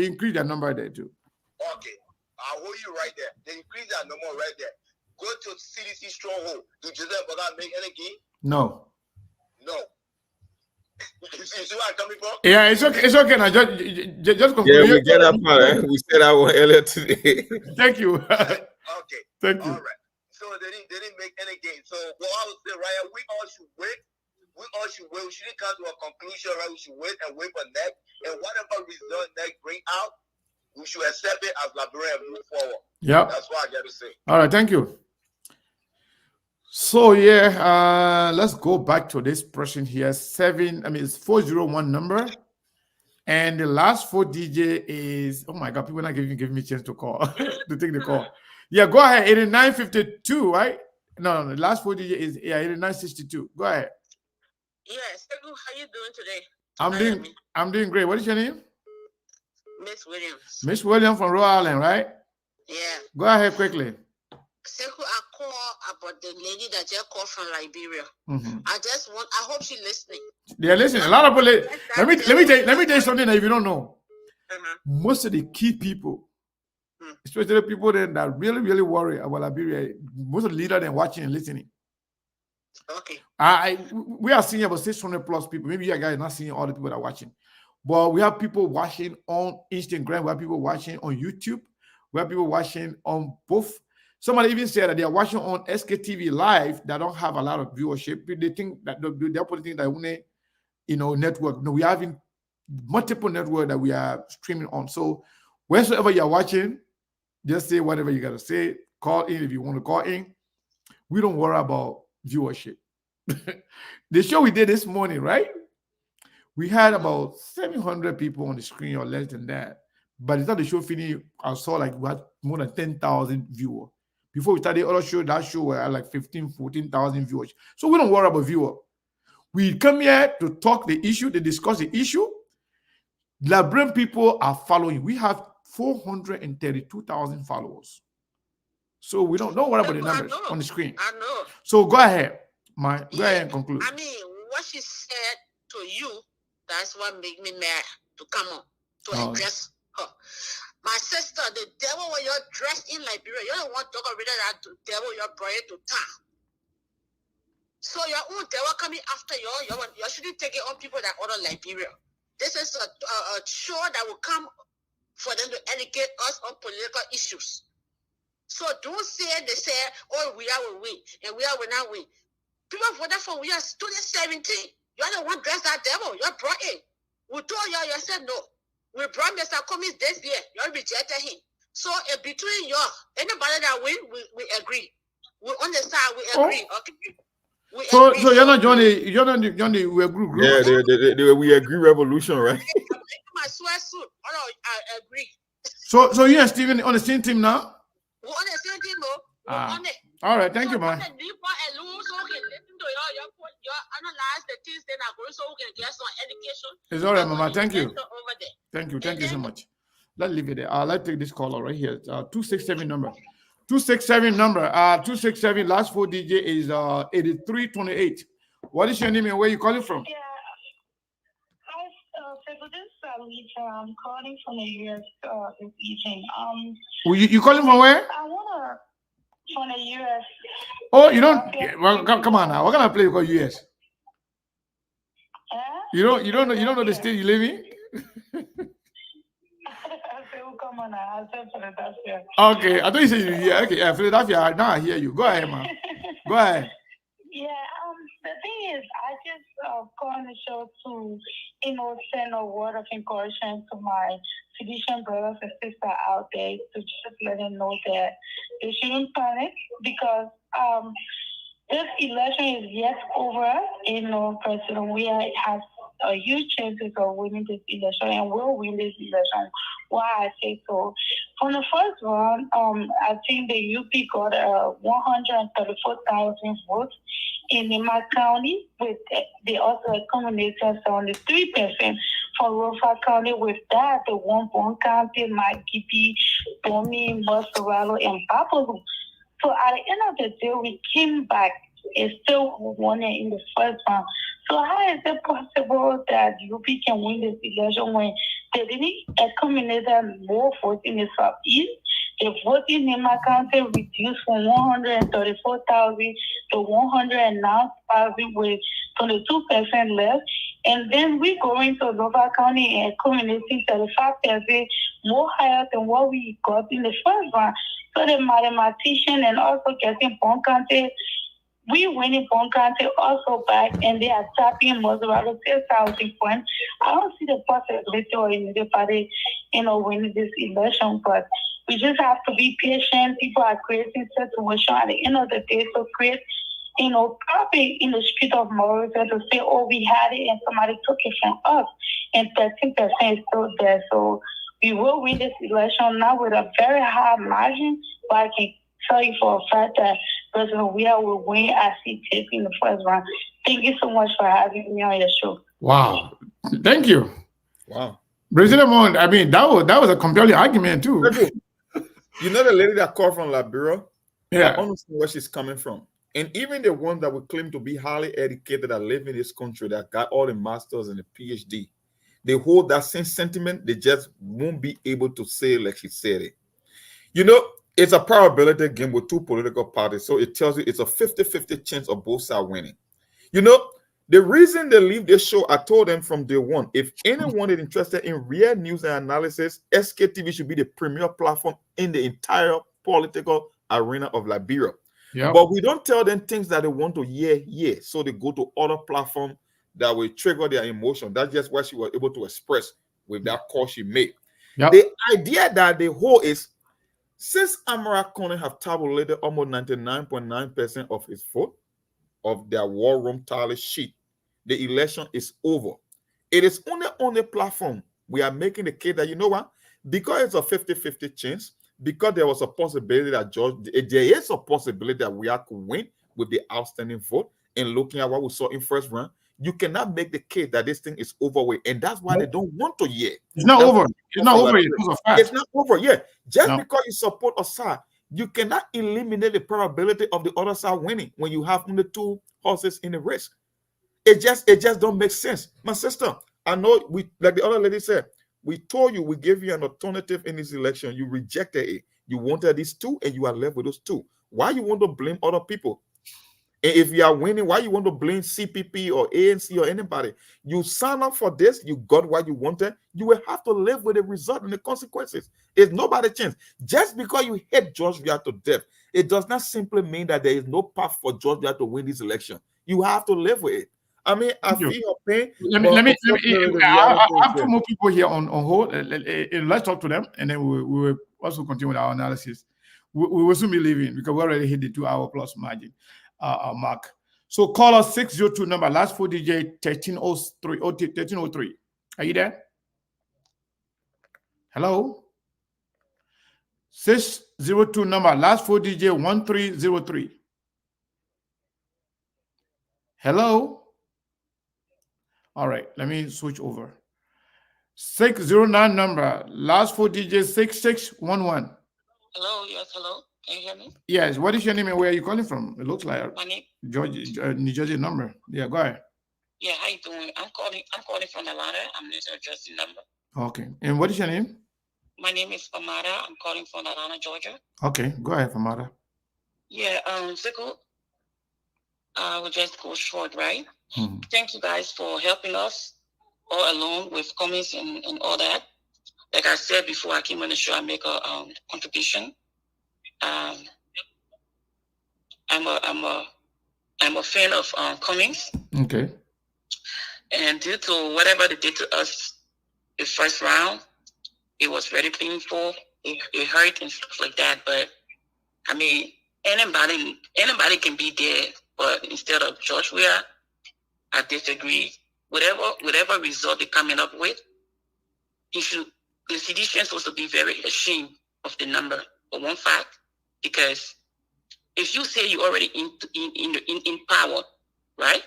increased their number there too. Okay, I'll hold you right there. They increased their number right there. Go to CDC stronghold. Do Joseph Boga make any gain? No. You see where I'm coming from? Yeah, it's okay. It's okay. Now just conclude. Yeah, we get that part. We said that one earlier today. Thank you. Okay. Thank you. All right. So they didn't make any gain. So what I would say, right, we all should wait. We shouldn't come to a conclusion, right? We should wait for NEC. And whatever result NEC bring out, we should accept it as Liberia and move forward. Yeah. That's what I got to say. All right. Thank you. So yeah, let's go back to this person here. It's 401 number. And the last 4 DJ is, oh my God, people are not giving me a chance to call, to take the call. Yeah, go ahead. 8952, right? No, the last 4 DJ is 8962. Go ahead. Yes, how you doing today? I'm doing great. What is your name? Miss Williams. Miss Williams from Rhode Island, right? Yeah. Go ahead quickly. Sekou, I call about the lady that just called from Liberia. Mm-hmm. I hope she's listening. They're listening. A lot of people. Let me tell you something that if you don't know. Most of the key people, especially the people that really, really worry about Liberia, most of the leaders are watching and listening. Okay. We are seeing about 600 plus people. Maybe you guys are not seeing all the people that are watching. But we have people watching on Instagram. We have people watching on YouTube. We have people watching on both. Somebody even said that they are watching on SKTV Live that don't have a lot of viewership. They think that they're putting that only, network. No, we are having multiple networks that we are streaming on. So wheresoever you're watching, just say whatever you gotta say. Call in if you want to call in. We don't worry about viewership. The show we did this morning, right? We had about 700 people on the screen or less than that. By the time the show finished, I saw like we had more than 10,000 viewers. Before we started the other show, that show were at like 14,000 viewers. So we don't worry about viewers. We come here to talk the issue, to discuss the issue. Liberian people are following. We have 432,000 followers. So we don't worry about the numbers on the screen. I know. So go ahead, go ahead and conclude. I mean, what she said to you, that's what made me mad to come on to address her. My sister, the devil when you're dressed in Liberia, you don't want to talk about that devil you're brought to town. So your own devil coming after you shouldn't take it on people that order Liberia. This is a show that will come for them to educate us on political issues. So don't say they say, oh, we will win and we will not win. People voted for we are 2017. You're the one dressed that devil. You're brought in. We told you said no. We brought Mr. Cummings this year. You rejected him. So between you, anybody that win, we agree. We understand. We agree. Okay. So you're not Johnny. You're not Johnny. We agree. Yeah, the we agree revolution, right? My sweatsuit. I agree. So you and Steven on the same team now? We're on the same team, though. We're on it. All right, thank you, man. So we can listen to you analyze the things that are going so we can get some education. It's all right, Mama. Thank you. Thank you so much. Let's leave it there. Let's take this caller right here. 267 number. 267 last 4 DJ is 8328. What is your name and where you calling from? Yeah. Hi, this is Alicia. I'm calling from the US this evening. You calling from where? I wanna from the US. Oh, you don't. Well, come on now. What kind of place called US? You don't know the state you live in. Come on now. I said Philadelphia. Okay, I thought you said you here. Okay, yeah, Philadelphia. Now I hear you. Go ahead, man. Go ahead. Yeah, the thing is, I just call on the show to, send a word of encouragement to my physician brothers and sisters out there to just let them know that they shouldn't panic because this election is yet over. President Weah has a huge chances of winning this election and will win this election. Why I say so? From the first round, I think the UP got 134,000 votes in Amara County. They also accumulated 73% for Rofa County. With that, the one Bon County, Makipi, Bomi, Muscarado, and Papalu. So at the end of the day, we came back and still won it in the first round. So how is it possible that UP can win this election when they didn't accumulate more votes in the Southeast? The vote in Amara County reduced from 134,000 to 109,000 with 22% less. And then we go into Nova County and accumulating 35% more higher than what we got in the first round. So the mathematician and also getting Bon County, we winning Bon County also back, and they are tapping most of our 6,000 points. I don't see the possibility or immediate party, winning this election, but we just have to be patient. People are creating situation at the end of the day to create, probably in the street of morals to say, oh, we had it and somebody took it from us, and 13% is still there. So we will win this election now with a very high margin, but I can tell you for a fact that President Weah will win as he did in the first round. Thank you so much for having me on your show. Wow. Thank you. Wow. President Mond, I mean, that was a compelling argument too. You know the lady that called from Liberia? Yeah. I understand where she's coming from. And even the ones that would claim to be highly educated that live in this country that got all the masters and the PhD, they hold that same sentiment. They just won't be able to say like she said it. It's a probability game with two political parties. So it tells you it's a 50-50 chance of both sides winning. The reason they leave this show, I told them from day one, if anyone is interested in real news and analysis, SKTV should be the premier platform in the entire political arena of Liberia. Yep. But we don't tell them things that they want to hear. So they go to other platforms that will trigger their emotion. That's just what she was able to express with that call she made. Yep. The idea that the whole is, since Amara Konneh have tabulated almost 99.9% of his vote, of their war room tally sheet, the election is over. It is only on the platform we are making the case that, what? Because it's a 50-50 chance, because there was a possibility that there is a possibility that we could win with the outstanding vote, and looking at what we saw in first round, you cannot make the case that this thing is over with, and that's why they don't want to hear. It's not over. It's not over. It's not over. Yeah, just because you support a side, you cannot eliminate the probability of the other side winning when you have only two horses in the race. It just don't make sense, my sister. I know we, like the other lady said, we told you, we gave you an alternative in this election. You rejected it. You wanted these two, and you are left with those two. Why you want to blame other people? And if you are winning, why you want to blame CPP or ANC or anybody? You sign up for this, you got what you wanted, you will have to live with the result and the consequences. It's nobody's chance. Just because you hate George Weah to death, it does not simply mean that there is no path for George Weah to win this election. You have to live with it. I mean, I feel your pain. I have two more people here on hold. Let's talk to them, and then we will also continue with our analysis. We will soon be leaving because we already hit the 2-hour plus margin mark. So call us 602 number, last 4 DJ 1303. Are you there? Hello? 602 number, last 4 DJ 1303. Hello? All right, let me switch over. 609 number, last 4 DJ 6611. Hello, yes, hello. Can you hear me? Yes, what is your name and where are you calling from? It looks like My name? New Jersey number. Yeah, go ahead. Yeah, how you doing? I'm calling from Atlanta. I'm just addressing number. Okay. And what is your name? My name is Amara. I'm calling from Atlanta, Georgia. Okay, go ahead, Amara. Yeah, Sickle, I will just go short, right? Thank you guys for helping us all along with comments and all that. Like I said before I came on the show, I make a contribution. I'm a fan of Cummings. Okay. And due to whatever they did to us the first round, it was very painful. It hurt and stuff like that. But I mean, anybody can be there. But instead of George Weah, I disagree. Whatever result they're coming up with, the CDC is supposed to be very ashamed of the number for one fact, because if you say you're already in power, right?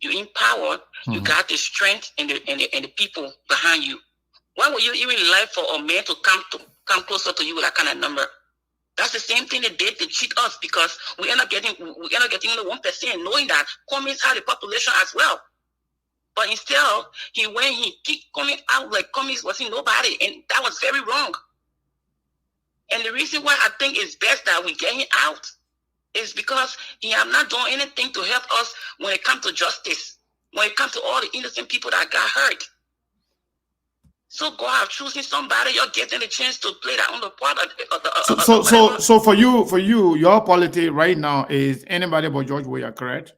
You're in power. You got the strength and the people behind you. Why would you even like for a man to come closer to you with that kind of number? That's the same thing they did to cheat us, because we end up getting only 1%, knowing that Cummings had a population as well. But instead, he kicked Cummings out like Cummings wasn't nobody, and that was very wrong. And the reason why I think it's best that we get him out is because he have not done anything to help us when it comes to justice, when it comes to all the innocent people that got hurt. So go out choosing somebody, you're getting a chance to play that on the part of the So for you, your policy right now is anybody but George Weah, correct?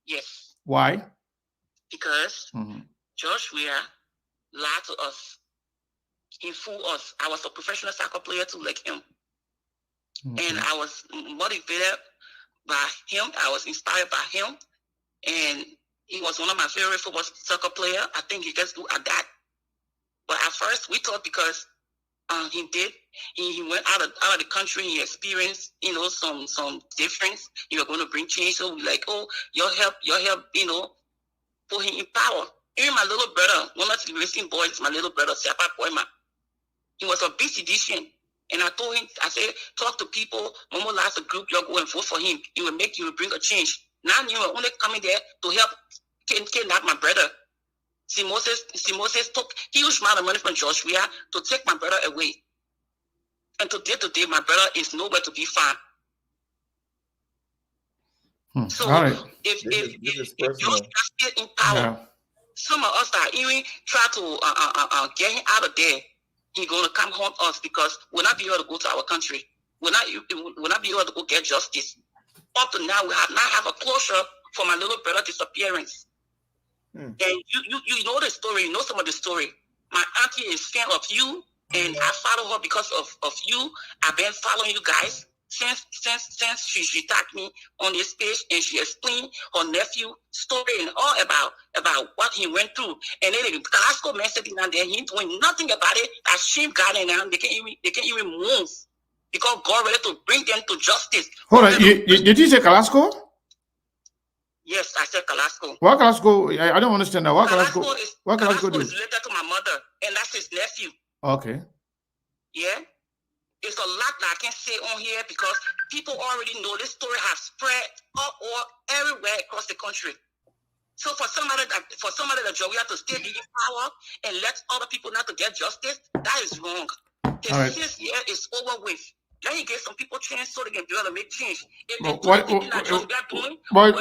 Yes. Why? Because George Weah lied to us. He fooled us. I was a professional soccer player too, like him. And I was motivated by him. I was inspired by him. And he was one of my favorite football soccer players. I think he gets good at that. But at first, we thought because he went out of the country, he experienced, some difference. He was going to bring change. So we like, oh, your help, put him in power. Even my little brother, one of the racing boys, my little brother, Siapa Poema, he was a big sedition. And I told him, I said, talk to people. Momo last a group, you'll go and vote for him. He will bring a change. Now you are only coming there to help kidnap my brother. See Moses took huge amount of money from George Weah to take my brother away. And today, my brother is nowhere to be found. So all right. if George Weah is still in power, some of us that even try to get him out of there, he's gonna come haunt us, because we'll not be able to go to our country. We'll not be able to go get justice. Up to now, we have not have a closure for my little brother disappearance. And you know the story, you know some of the story. My auntie is fan of you, and I follow her because of you. I've been following you guys since she tagged me on this page, and she explained her nephew story and all about what he went through. And then the Glasgow man sitting down there, he ain't doing nothing about it. That shame got in them. They can't even move, because God ready to bring them to justice. Hold on, did you say Glasgow? Yes, I said Glasgow. What Glasgow? I don't understand that. What Glasgow? What Glasgow do? Is related to my mother, and that's his nephew. Okay. Yeah. It's a lot that I can say on here, because people already know this story has spread up or everywhere across the country. So for somebody that Joe, we have to still be in power and let other people not to get justice, that is wrong. His 6 year is over with. Let me get some people chance so they can be able to make change.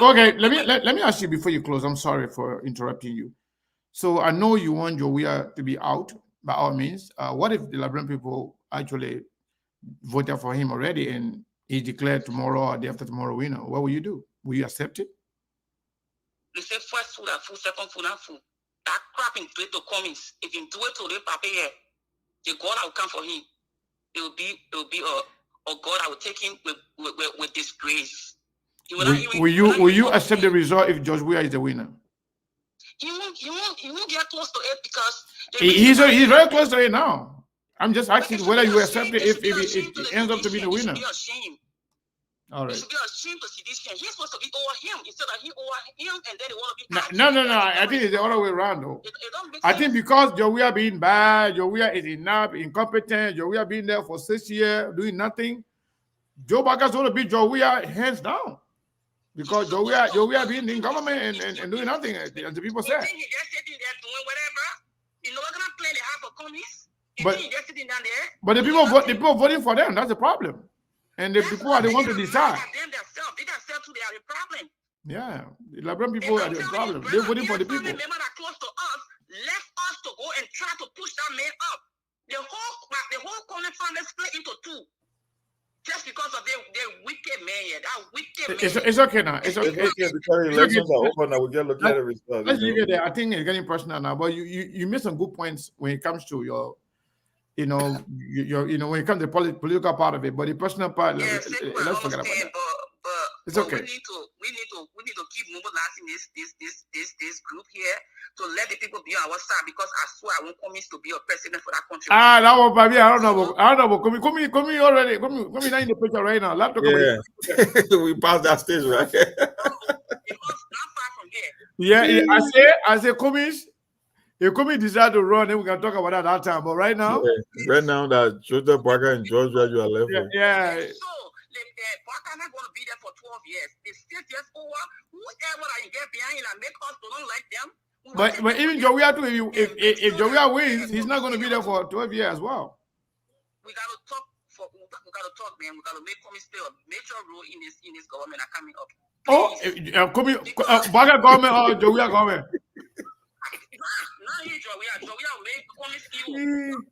Okay, let me ask you before you close. I'm sorry for interrupting you. So I know you want Joe Weah to be out by all means. What if the Liberian people actually voted for him already and he declared tomorrow or the after tomorrow winner? What will you do? Will you accept it? They say first food and food, second food and food. That crap in Twitter Cummings. If you do it to the paper here, the God will come for him. It will be a God I will take him with disgrace. Will you accept the result if George Weah is the winner? He won't get close to it, because he's very close to it now. I'm just asking whether you accept it if it ends up to be the winner. All right. It should be ashamed to sedition. He's supposed to be over him instead of he over him, and then they want to be. No. I think it's the other way around, though. I think because Joe Weah being bad, Joe Weah is incompetent, Joe Weah being there for 6 years doing nothing, Joe Baka's going to beat Joe Weah hands down. Because Joey are being in government and doing nothing, as the people You said. think he just sitting there doing whatever? You know, we're gonna play the half of commies. You But- think he just sitting down there? But the people voting for them, that's the problem. And the people are the ones to decide. Them themselves, they themselves too, they are the problem. Yeah, the Liberian people are the problem. They're voting for the people. Family member that close to us left us to go and try to push that man up. The whole Konneh family split into two. Just because of their wicked man here, that wicked man. It's okay now. It's okay. It's okay because elections are over now. We get looking at the results. Let's leave it there. I think it's getting personal now, but you made some good points when it comes to your when it comes to the political part of it, but the personal part, let's forget about that. It's okay. We need to keep mobilizing this group here to let the people be on our side, because I swear I won't promise to be a president for that country. That one, baby. I don't know. Come already. Come not in the picture right now. Laptop. Yeah. We passed that stage, right? Because not far from here. Yeah. I say, if Kumi decide to run, then we can talk about that at that time. But right now, that Joseph Parker and George you are left with. Yeah. So Parker not going to be there for 12 years. It's 6 years over. Whoever I get behind and make us don't like them. But even Joey too, if Joey wins, he's not going to be there for 12 years as well. We got to talk, man. We got to make Kumi stay a major role in this government are coming up. Kumi, Parker government or Joey government? Not you, Joey. Joey make Kumi still.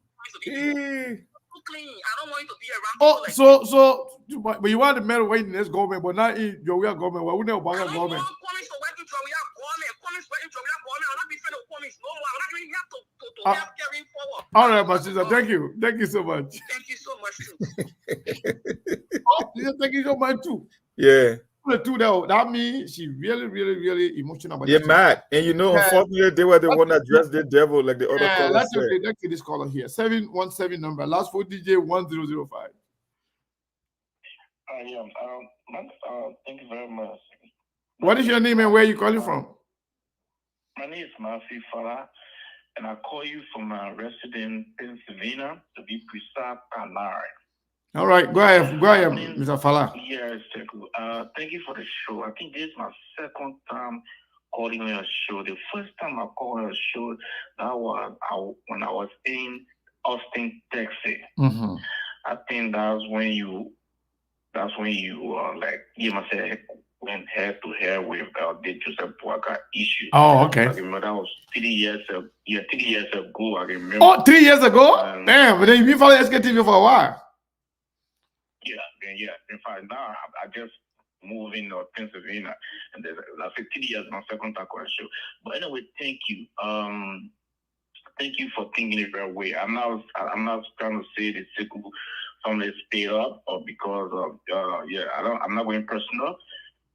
Clean. I don't want you to be around. But you want the metal weight in this government, but not in Joey government. Well, we know Parker government. I'm not be friend of Cummings no more. I'm not even here to help carrying forward. All right, my sister. Thank you so much. Thank you so much too. Thank you so much too. Yeah. That means she really emotional about it. Mad. And unfortunately, they were the one that dressed the devil like the other callers said. Let's take this caller here. 717 number. Last 4 DJ 1005. Thank you very much. What is your name and where are you calling from? My name is Mafi Fala, and I call you from my residence in Pennsylvania, to be precise, Canary. All right, go ahead, Mr. Fala. Yes, thank you for the show. I think this is my second time calling on your show. The first time I called on your show, that was when I was in Austin, Texas. Mm-hmm. I think that's when you went head to head with the Joseph Parker issue. Oh, okay. I remember that was 3 years ago. 3 years ago, I remember. Oh, 3 years ago? Damn, but then you've been following SKTV for a while. Yeah. In fact, now I just moved in Pennsylvania, and I said 3 years, my second time on the show. But anyway, thank you. Thank you for thinking it right way. I'm not trying to say the Siku family is paid up or because of I'm not going personal.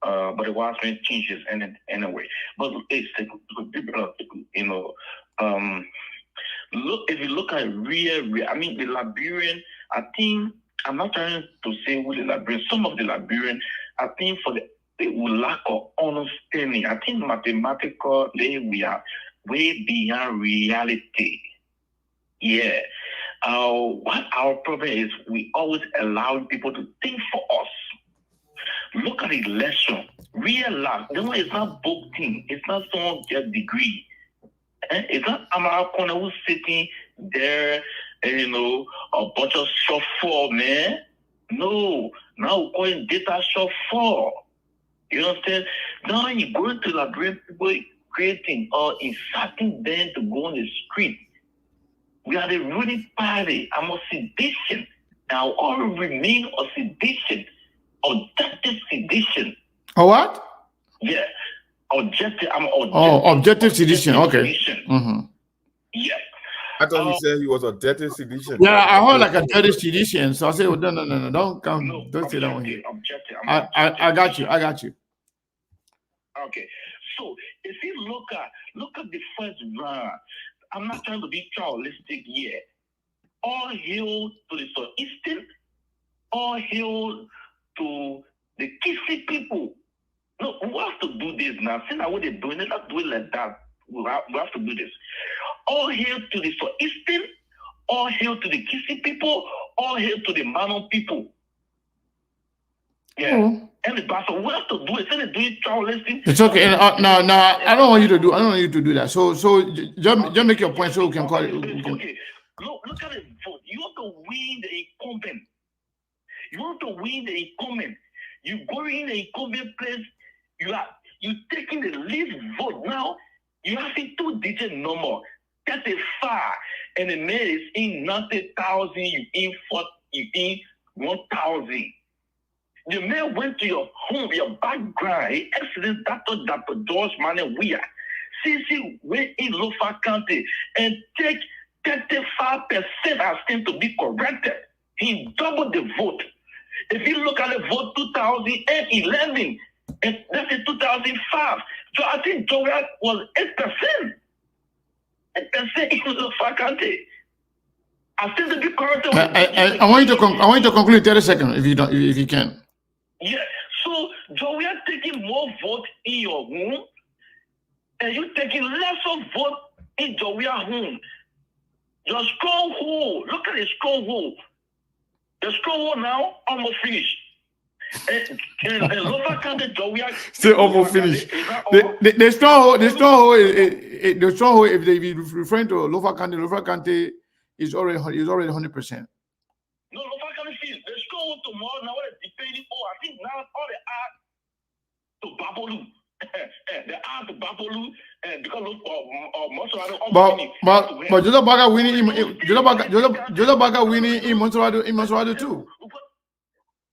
But it was many changes anyway. But it's if you look at the Liberian, I think I'm not trying to say who the Liberian. Some of the Liberian, I think they will lack of understanding. I think mathematically we are way beyond reality. Yeah. What our problem is, we always allow people to think for us. Look at the election. Realize it's not book thing. It's not someone get degree. It's not Amara Konneh who's sitting there, a bunch of short man. No, now we're calling data short. You understand? Now you go into Liberian people creating or inciting them to go on the street. We are the ruling party. I'm a sedition. Now all remain a sedition. Objective sedition. Oh, what? Yeah. Objective. Objective sedition. Okay. Mm-hmm. Yeah. I thought he said he was a dirty sedition. Yeah, I heard like a dirty sedition. So I said, well, no, don't come. No, don't say that one here. I got you. Okay. So if you look at the first round, I'm not trying to be tribalistic here. All hail to the Southeastern, all hail to the Kisi people. No, we have to do this now. See now what they're doing, they're not doing like that. We have to do this. All hail to the Southeastern, all hail to the Kisi people, all hail to the Manon people. Yeah. And the pastor, we have to do it. Instead of doing trial listing. It's okay. No, I don't want you to do. I don't want you to do that. So just make your point so we can call it. Okay. Look at it. You have to win the incumbent. You want to win the incumbent. You go in the incumbent place. You taking the least vote now. You have a 2-digit number. That's a far. And the man is in 90,000. You in 1,000. The man went to your home, your background. He exited Dr. George Manning Weir. CC went in Lofa County and take 35% as him to be corrected. He doubled the vote. If you look at the vote 2011, and that's in 2005. So I think Joel was 8%. 8% in Lofa County. I think to be corrected. I want you to conclude 30 seconds if you can. Yeah, so we are taking more votes in your home, and you're taking lesser vote in your home. Your stronghold, look at the stronghold. The stronghold now almost finished. And Lofa County, still almost finished. The stronghold, if they referring to Lofa County is already 100%. No, Lofa County finished. The stronghold tomorrow now is depending. I think now all the art to Babolu. The art to Babolu because but Joseph Baga winning in Montserrat too.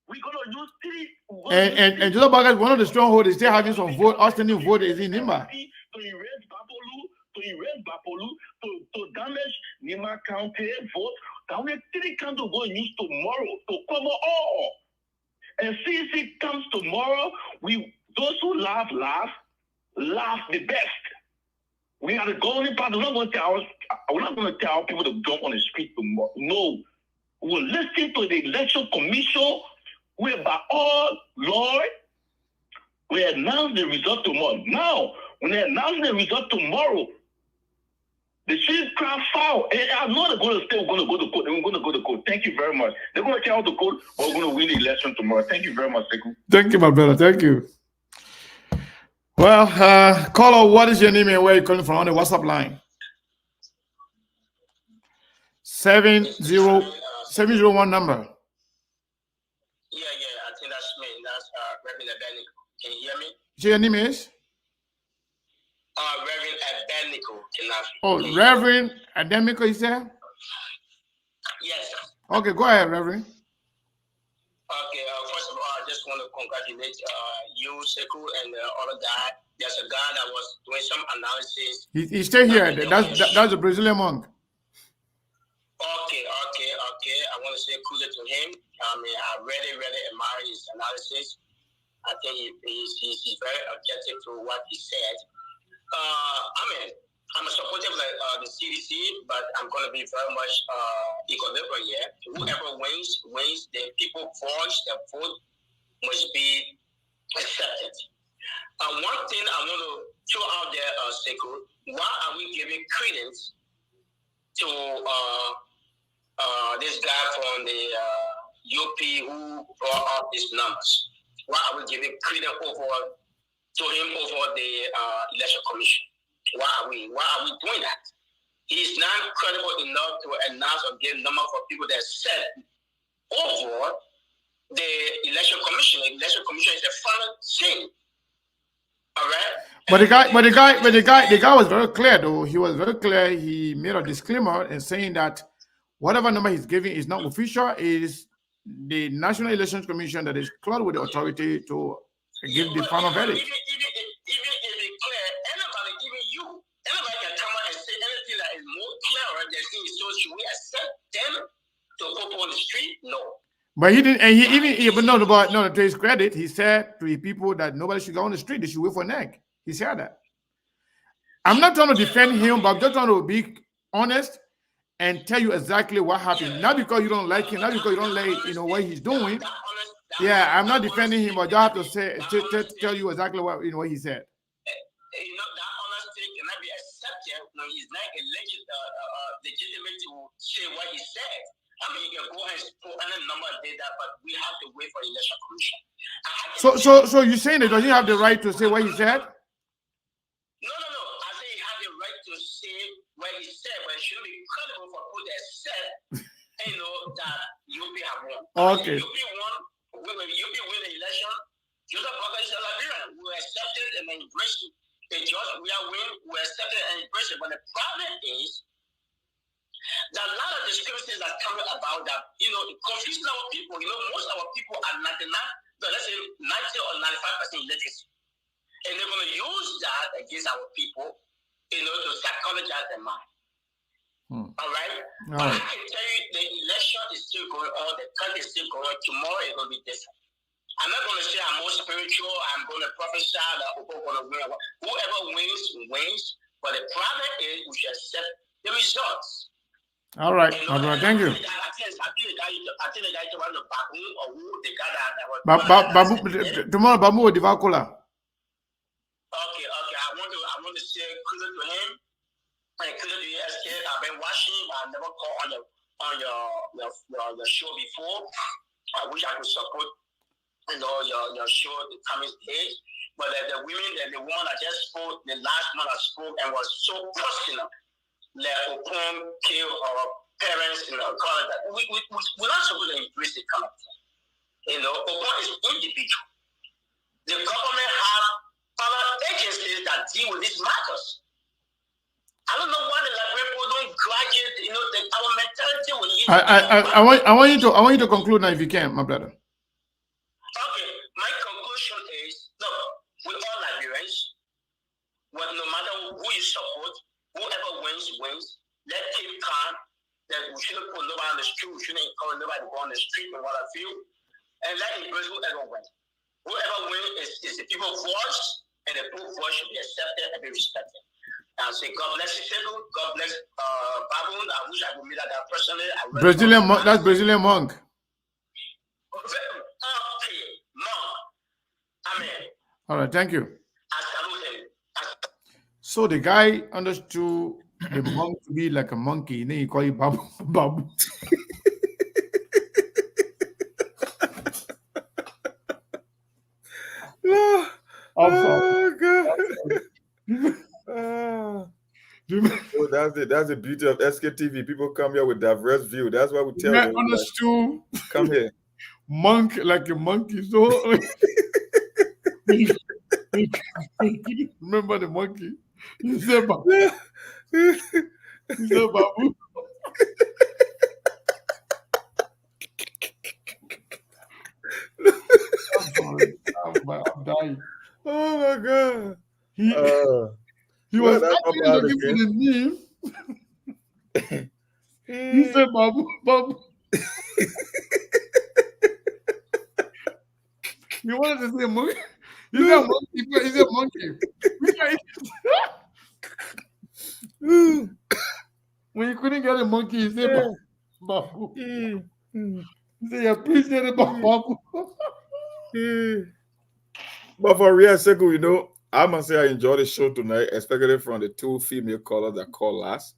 We're gonna use 3. And Joseph Baga is one of the strongholds. Is still having some vote. Outstanding vote is in Nimba. To erase Babolu, to damage Nima County vote. Now we have 3 counties to go and use tomorrow to cover all. And since it comes tomorrow, those who laugh the best. We are the golden part. We're not going to tell people to jump on the street tomorrow. No. We'll listen to the election commission whereby all Lord we announce the result tomorrow. Now, when they announce the result tomorrow, the street crowd foul. I'm not going to stay. We're going to go to court. We're going to go to court. Thank you very much. They're going to tell the court, but we're going to win the election tomorrow. Thank you very much, Sekou. Thank you, my brother. Thank you. Well, caller, what is your name and where are you calling from on the WhatsApp line? 701 number. Yeah, I think that's me. That's Reverend Abednego. Can you hear me? So your name is? Reverend Abednego. Reverend Abednego, you said? Yes, sir. Okay, go ahead, Reverend. Okay, first of all, I just want to congratulate you, Sekou, and the other guy. There's a guy that was doing some analysis. He's still here. That's a Brazilian monk. Okay. I want to say kudos to him. I mean, I really admire his analysis. I think he's very objective to what he said. I'm a supporter of the CDC, but I'm going to be very much equilibrium here. Whoever wins. The people voice, the vote must be accepted. One thing I want to throw out there, Sekou, why are we giving credence to this guy from the UP who brought up these numbers? Why are we giving credence to him over the election commission? Why are we doing that? He's not credible enough to announce or give number for people that said over the election commission. The election commission is the final thing. All right. But the guy was very clear though. He was very clear. He made a disclaimer and saying that whatever number he's giving is not official. Is the National Elections Commission that is clear with the authority to give the final verdict. Even if it's clear, anybody can come out and say anything that is more clearer than things. So should we accept them to go on the street? No. But he didn't, and no, to his credit, he said to the people that nobody should go on the street, they should wait for an egg. He said that. I'm not trying to defend him, but I'm just trying to be honest and tell you exactly what happened. Not because you don't like him, not because you don't like what he's doing. Yeah, I'm not defending him, but I have to say tell you exactly what what he said. That honesty cannot be accepted when he's not legitimate to say what he said. I mean, you can go and put any number of data, but we have to wait for the election commission. So you're saying it doesn't have the right to say what he said? No. I say he has the right to say what he said, but it should be credible for people that said, that UP have won. Okay. UP won. When UP win the election, Joseph Walker is a Liberian. We accepted and embraced it. The George we are win, we accepted and embraced it. But the problem is that a lot of discrepancies are coming about that, confusing our people. Most of our people are 99, let's say 90 or 95% illiteracy. And they're going to use that against our people, to psychologize their mind. All right? But I can tell you the election is still going on, the country is still going on. Tomorrow it will be different. I'm not going to say I'm more spiritual, I'm going to prophesy that people are going to win. Whoever wins, wins. But the problem is we should accept the results. All right, thank you. I think the guy told the Babu or who the guy that Babu, tomorrow Babu will devour cola. Okay. I want to say credit to him and credit to SK. I've been watching, but I never called on your show before. I wish I could support your show the coming days. But the woman that just spoke, the last one that spoke and was so personal. Let Opon kill our parents, call it that. We're not supposed to embrace the kind of thing. Opon is individual. The government have other agencies that deal with these matters. I don't know why the Liberian people don't graduate, our mentality will lead. I want you to conclude now if you can, my brother. Okay, my conclusion is, we're all Liberians. Well, no matter who you support, whoever wins. Let's keep calm. That we shouldn't put nobody on the street. We shouldn't encourage nobody to go on the street and what I feel. And let embrace whoever wins. Whoever wins is the people's voice, and the people's voice should be accepted and be respected. And say, God bless you, God bless Babu. I wish I could meet that personally. Brazilian monk. That's Brazilian monk. Okay, monk. Amen. All right, thank you. I salute him. So the guy understood the monk to be like a monkey, and then he called it Babu. Babu. Oh, God. That's the beauty of SKTV. People come here with diverse view. That's why we tell Yeah, them. understood. Come here. Monk like a monkey. So remember the monkey? He said Babu. He said Babu. I'm sorry. I'm dying. Oh my God. He was actually looking for the name. He said Babu. You wanted to say monkey? He said monkey. He said monkey. When you couldn't get a monkey, he said Babu. He said, you appreciate it, Babu. But for real, Sekou, I must say I enjoyed the show tonight, especially from the two female callers that called last.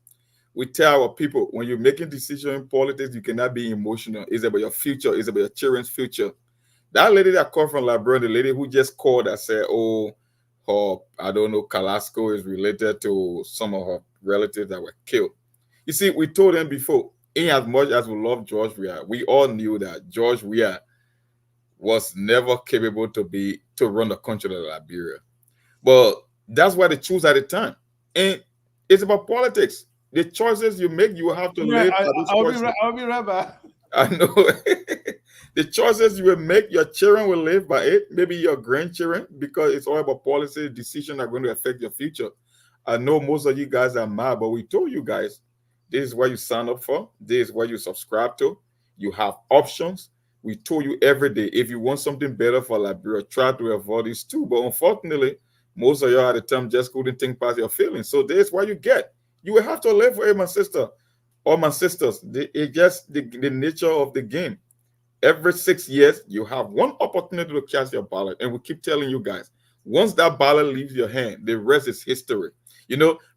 We tell our people, when you're making decisions in politics, you cannot be emotional. It's about your future. It's about your children's future. That lady that called from Liberia, the lady who just called that said, I don't know, Carrasco is related to some of her relatives that were killed. You see, we told them before, in as much as we love George Weah, we all knew that George Weah was never capable to run the country of Liberia. But that's why they choose at the time. And it's about politics. The choices you make, you have to live by those choices. I'll be right back. I know. The choices you will make, your children will live by it, maybe your grandchildren, because it's all about policy decisions that are going to affect your future. I know most of you guys are mad, but we told you guys, this is what you sign up for. This is what you subscribe to. You have options. We told you every day, if you want something better for Liberia, try to avoid these two. But unfortunately, most of you at the time just couldn't think past your feelings. So this is what you get. You will have to live for it, my sister or my sisters. It's just the nature of the game. Every 6 years, you have one opportunity to cast your ballot. And we keep telling you guys, once that ballot leaves your hand, the rest is history.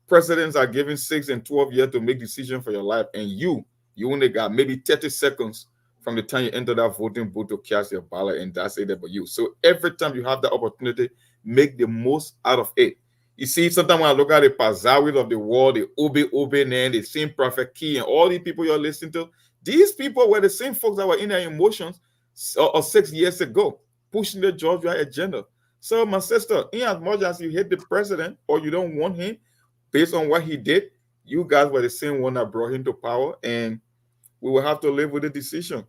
Presidents are given 6 and 12 years to make decisions for your life. And you You only got maybe 30 seconds from the time you enter that voting booth to cast your ballot, and that's it for you. So every time you have that opportunity, make the most out of it. You see, sometimes when I look at the Pazawis of the world, the Obe Nan, the same Prophet Key, and all these people you're listening to, these people were the same folks that were in their emotions or 6 years ago, pushing the Georgia agenda. So, my sister, in as much as you hate the president or you don't want him based on what he did, you guys were the same one that brought him to power, and we will have to live with the decision.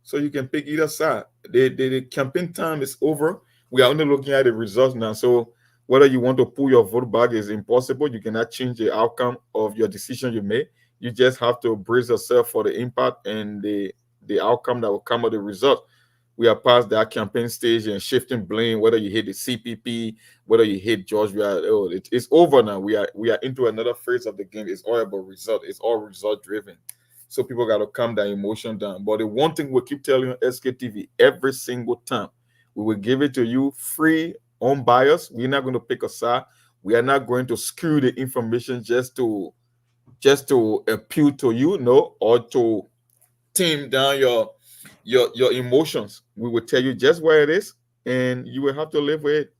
So you can pick either side. The campaign time is over. We are only looking at the results now. So whether you want to pull your vote back is impossible. You cannot change the outcome of your decision you made. You just have to brace yourself for the impact and the outcome that will come of the result. We are past that campaign stage and shifting blame, whether you hate the CPP, whether you hate George. It's over now. We are into another phase of the game. It's all about result. It's all result driven. So people got to calm their emotion down. But the one thing we keep telling you, SKTV, every single time, we will give it to you free, unbiased. We're not going to pick a side. We are not going to skew the information just to appeal to you, no, or to tame down your emotions. We will tell you just where it is, and you will have to live with it.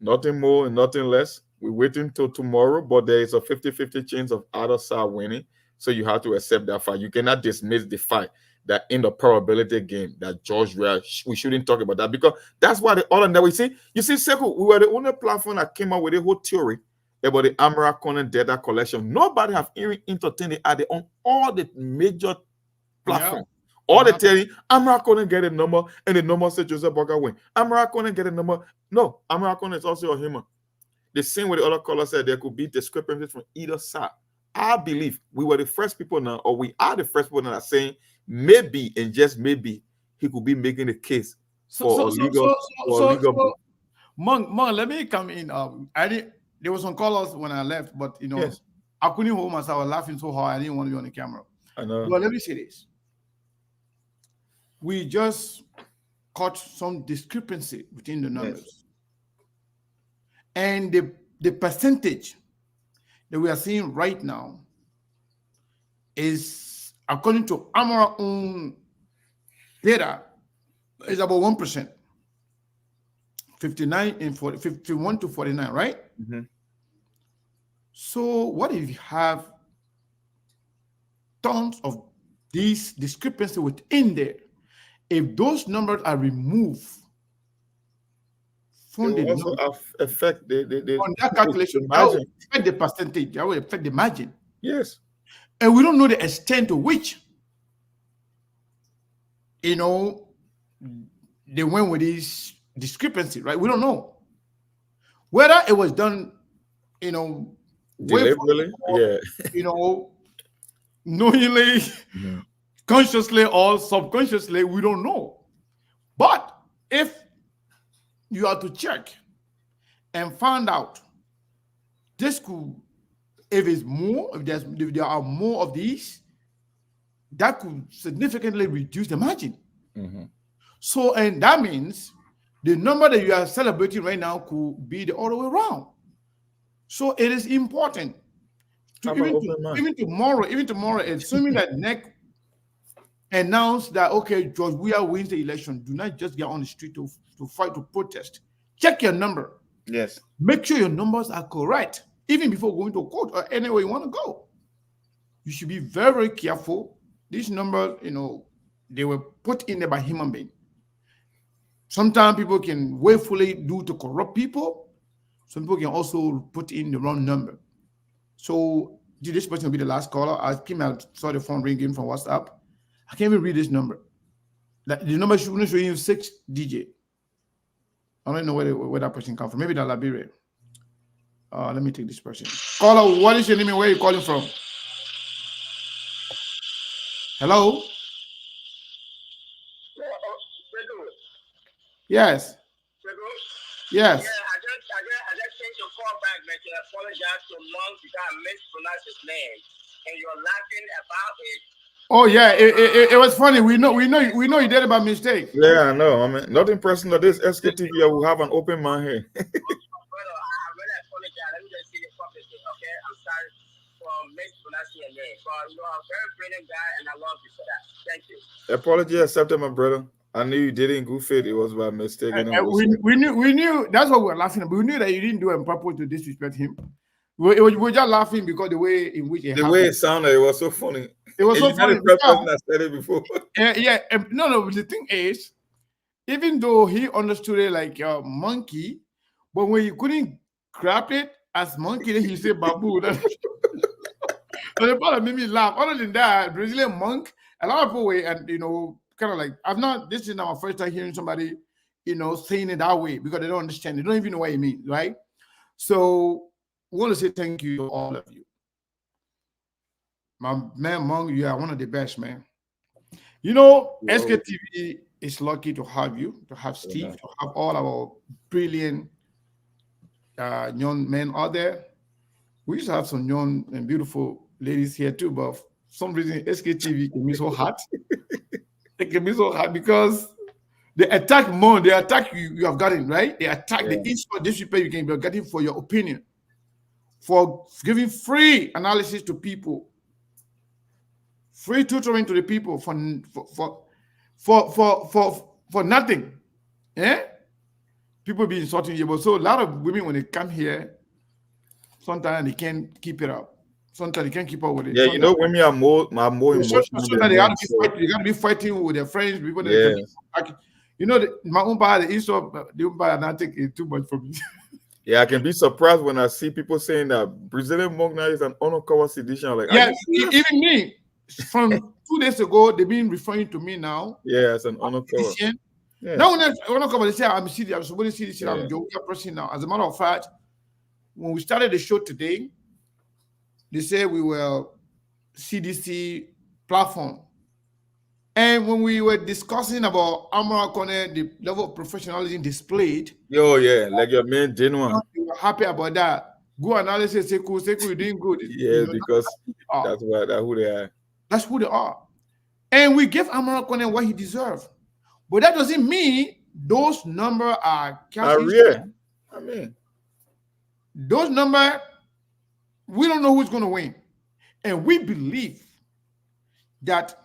Nothing more and nothing less. We're waiting till tomorrow, but there is a 50-50 chance of either side winning. So you have to accept that fight. You cannot dismiss the fight that in the probability game that George we shouldn't talk about that, because that's why the other that you see, Sekou, we were the only platform that came out with a whole theory about the Amara Konneh data collection. Nobody have even entertained it on all the major platforms. All they tell you, Amara Konneh get a number, and the number said Joseph Boga win. Amara Konneh get a number. No, Amara Konneh is also a human. The same way the other caller said there could be discrepancies from either side. I believe we were the first people now, or we are the first people now that are saying maybe and just maybe he could be making a case for a legal. Mong, let me come in. There was some callers when I left, but Yes. I couldn't hold myself. I was laughing so hard I didn't want to be on the camera. I know. But let me say this: we just caught some discrepancy within the numbers, and the percentage that we are seeing right now is, according to Amara own data, is about 1%. 59 and 40, 51 to 49, right? Mm-hmm. So what if you have tons of these discrepancy within there? If those numbers are removed from the also affect the on that calculation, that will affect the percentage, that will affect the margin. Yes. And we don't know the extent to which they went with this discrepancy, right? We don't know whether it was done, deliberately, knowingly, consciously or subconsciously, we don't know. But if you are to check and find out, this could, if it's more, if there are more of these, that could significantly reduce the margin. Mm-hmm. So, and that means the number that you are celebrating right now could be the other way around. So it is important to even tomorrow, assuming that NEC announced that, okay, George Weah wins the election, do not just get on the street to fight, to protest. Check your number. Yes. Make sure your numbers are correct, even before going to court or anywhere you want to go. You should be very, very careful. These numbers, they were put in there by human beings. Sometimes people can willfully do to corrupt people. Some people can also put in the wrong number. So this person will be the last caller. I saw the phone ringing from WhatsApp. I can't even read this number. The number shouldn't show you 6 DJ. I don't know where that person comes from. Maybe that Liberia. Let me take this person. Caller, what is your name and where are you calling from? Hello? Yes. Yes. Yeah, I just changed your call back, man. I apologize to Monk because I mispronounced his name, and you're laughing about it. Oh yeah, it was funny. We know you did it by mistake. Yeah, I know. I mean, nothing personal. This SKTV will have an open mind here. Brother, I really apologize. Let me just see the property, okay? I'm sorry for mispronouncing last year there. But you are a very brilliant guy, and I love you for that. Thank you. Apology accepted, my brother. I knew you did it in good faith. It was by mistake. We knew that's what we were laughing at. We knew that you didn't do it on purpose to disrespect him. We were just laughing because the way in which the way it sounded, it was so funny. It was so funny. The person that said it before. No. The thing is, even though he understood it like a monkey, but when he couldn't grab it as monkey, then he said babu. So the part that made me laugh. Other than that, Brazilian monk, a lot of people were, and kind of like, this is not my first time hearing somebody, saying it that way because they don't understand. They don't even know what it means, right? So I want to say thank you to all of you. My man Monk, you are one of the best, man. SKTV is lucky to have you, to have Steve, to have all our brilliant young men out there. We used to have some young and beautiful ladies here too, but for some reason SKTV can be so hot. It can be so hot because they attack more. They attack you have gotten, right? They attack the insult disrespect you can be getting for your opinion, for giving free analysis to people, free tutoring to the people for nothing. People be insulting you, but so a lot of women when they come here, sometimes they can't keep it up. Sometimes they can't keep up with it. Yeah, sometimes, women are more emotional. Sometimes they got to be fighting with their friends, people that can my own part, the insult, the own part, I think is too much for me. Yeah, I can be surprised when I see people saying that Brazilian monk now is an uncovered sedition. Like, even me, from 2 days ago, they've been referring to me now. Yeah, as an uncovered. Yeah. Now, when I come, they say I'm CDC. I'm supposed to CDC. I'm a Jehovah's person now. As a matter of fact, when we started the show today, they said we were CDC platform. And when we were discussing about Amara Konneh, the level of professionalism displayed. Like your man Genuine. We were happy about that. Good analysis, Sekou, you're doing good. Yeah, because that's who they are. That's who they are. And we gave Amara Konneh what he deserved. But that doesn't mean those numbers are real. I mean, those numbers, we don't know who's going to win. And we believe that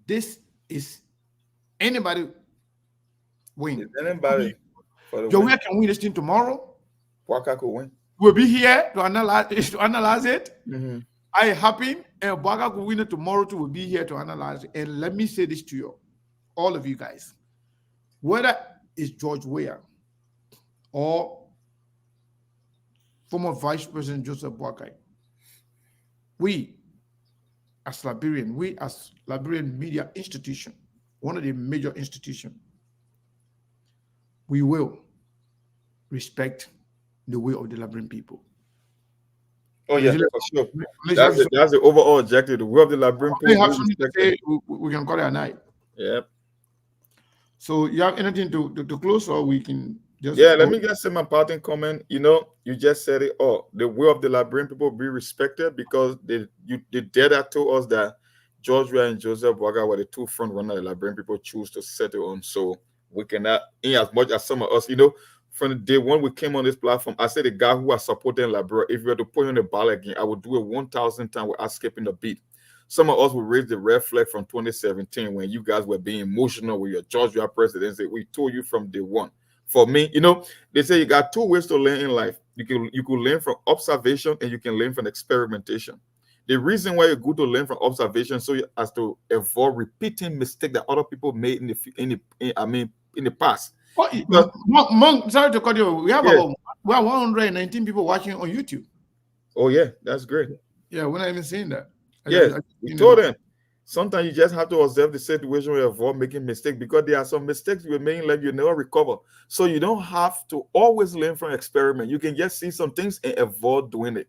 this is anybody win. Is anybody? Joey can win this thing tomorrow. Waka could win. We'll be here to analyze it. Mm-hmm. I happen and Waka could win it tomorrow too. We'll be here to analyze it. And let me say this to you, all of you guys. Whether it's George Weah or former Vice President Joseph Boakai, we as Liberian Media Institution, one of the major institutions, we will respect the way of the Liberian people. Oh yeah, for sure. That's the overall objective. The way of the Liberian people. We can call it a night. Yep. So you have anything to close, or we can just let me just say my parting comment. You just said it all. The will of the Liberian people be respected because the data told us that George Weah and Joseph Boakai were the two front runners the Liberian people choose to settle on. So we cannot, in as much as some of us, from the day when we came on this platform, I said the guy who was supporting Liberia, if you were to put on the ballot again, I would do it 1,000 times without skipping a beat. Some of us will raise the red flag from 2017 when you guys were being emotional with your Georgia presidency. We told you from day one. For me, they say you got two ways to learn in life. You could learn from observation and you can learn from experimentation. The reason why it's good to learn from observation so as to avoid repeating mistakes that other people made in the past. Monk, sorry to cut you. We have 119 people watching on YouTube. Oh yeah, that's great. Yeah, we're not even saying that. We told them sometimes you just have to observe the situation where you avoid making mistakes because there are some mistakes you made in life you never recover. So you don't have to always learn from experiment. You can just see some things and avoid doing it.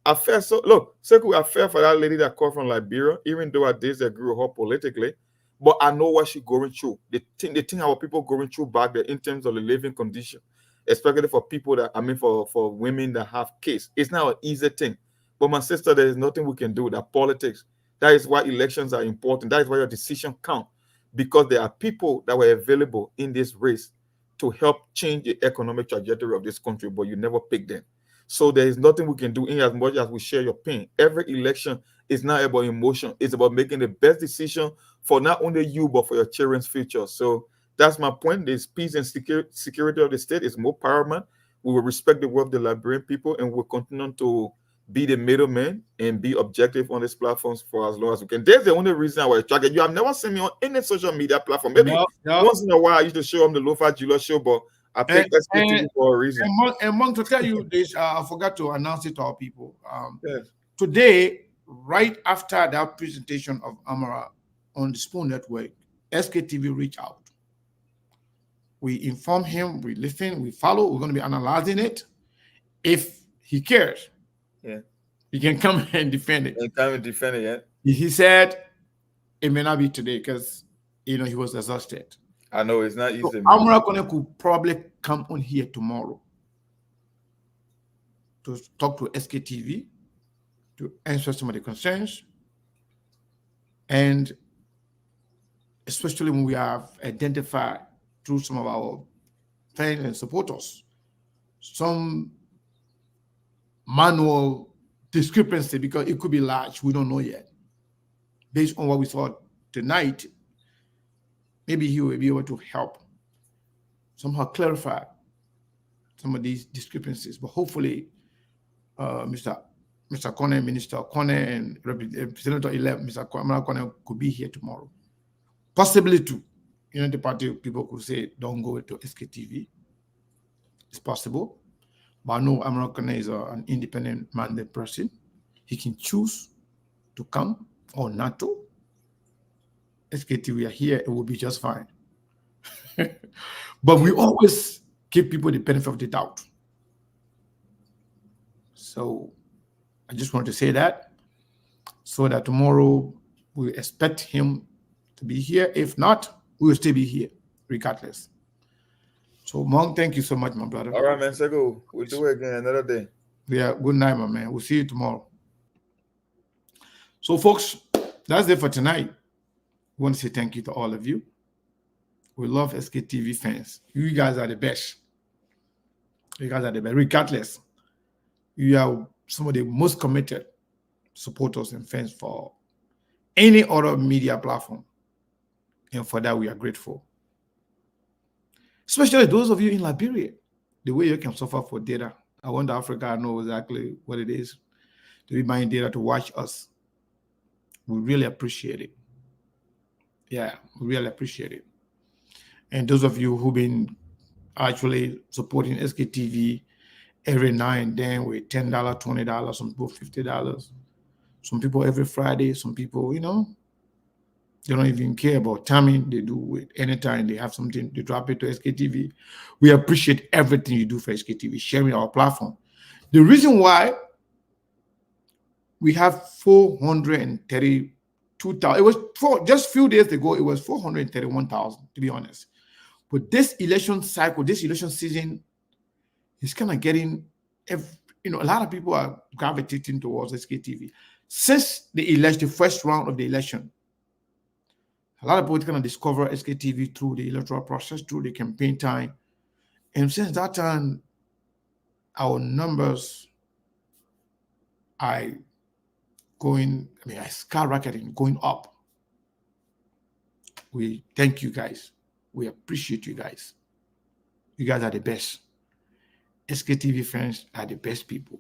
I felt I felt for that lady that called from Liberia, even though I disagree with her politically, but I know what she's going through. The thing our people going through back there in terms of the living condition, especially for people for women that have kids. It's not an easy thing. But my sister, there is nothing we can do. That politics. That is why elections are important. That is why your decision count. Because there are people that were available in this race to help change the economic trajectory of this country, but you never pick them. So there is nothing we can do in as much as we share your pain. Every election is not about emotion. It's about making the best decision for not only you, but for your children's future. So that's my point. This peace and security of the state is more paramount. We will respect the work of the Liberian people, and we'll continue to be the middleman and be objective on these platforms for as long as we can. That's the only reason I was attracted. You have never seen me on any social media platform. Maybe once in a while I used to show up the Lofa Jula show, but I picked SKTV for a reason. And Monk, to tell you this, I forgot to announce it to our people. Yes. Today, right after that presentation of Amara on the Spoon Network, SKTV reached out. We inform him, we listen, we follow. We're going to be analyzing it. If he cares, yeah, he can come and defend it. He can't defend it yet. He said it may not be today because he was exhausted. I know it's not easy. So Amara Konneh could probably come on here tomorrow to talk to SKTV, to answer some of the concerns, and especially when we have identified through some of our fans and supporters some manual discrepancy, because it could be large, we don't know yet. Based on what we saw tonight, maybe he will be able to help somehow clarify some of these discrepancies. But hopefully, Mr. Konneh, Minister Konneh, and Senator-elect Mr. Amara Konneh could be here tomorrow. Possibly too. The party people could say, don't go to SKTV. It's possible. But I know Amara Konneh is an independent minded person. He can choose to come or not to. SKTV are here, it will be just fine. But we always give people the benefit of the doubt. So I just want to say that, so that tomorrow we expect him to be here. If not, we will still be here, regardless. So, Monk, thank you so much, my brother. All right, man. Sego, we'll do it again another day. Yeah, good night, my man. We'll see you tomorrow. So, folks, that's it for tonight. We want to say thank you to all of you. We love SKTV fans. You guys are the best. You guys are the best, regardless. You are some of the most committed supporters and fans for any other media platform. And for that, we are grateful. Especially those of you in Liberia, the way you can suffer for data. I want Africa to know exactly what it is to be buying data to watch us. We really appreciate it. Yeah, we really appreciate it. And those of you who've been actually supporting SKTV every now and then with $10, $20, some people $50, some people every Friday, some people, they don't even care about timing. They do it anytime they have something to drop it to SKTV. We appreciate everything you do for SKTV, sharing our platform. The reason why we have 432,000, it was just a few days ago, it was 431,000, to be honest. But this election cycle, this election season is kind of getting, a lot of people are gravitating towards SKTV. Since the first round of the election, a lot of people kind of discover SKTV through the electoral process, through the campaign time. And since that time, our numbers are skyrocketing, going up. We thank you guys. We appreciate you guys. You guys are the best. SKTV fans are the best people.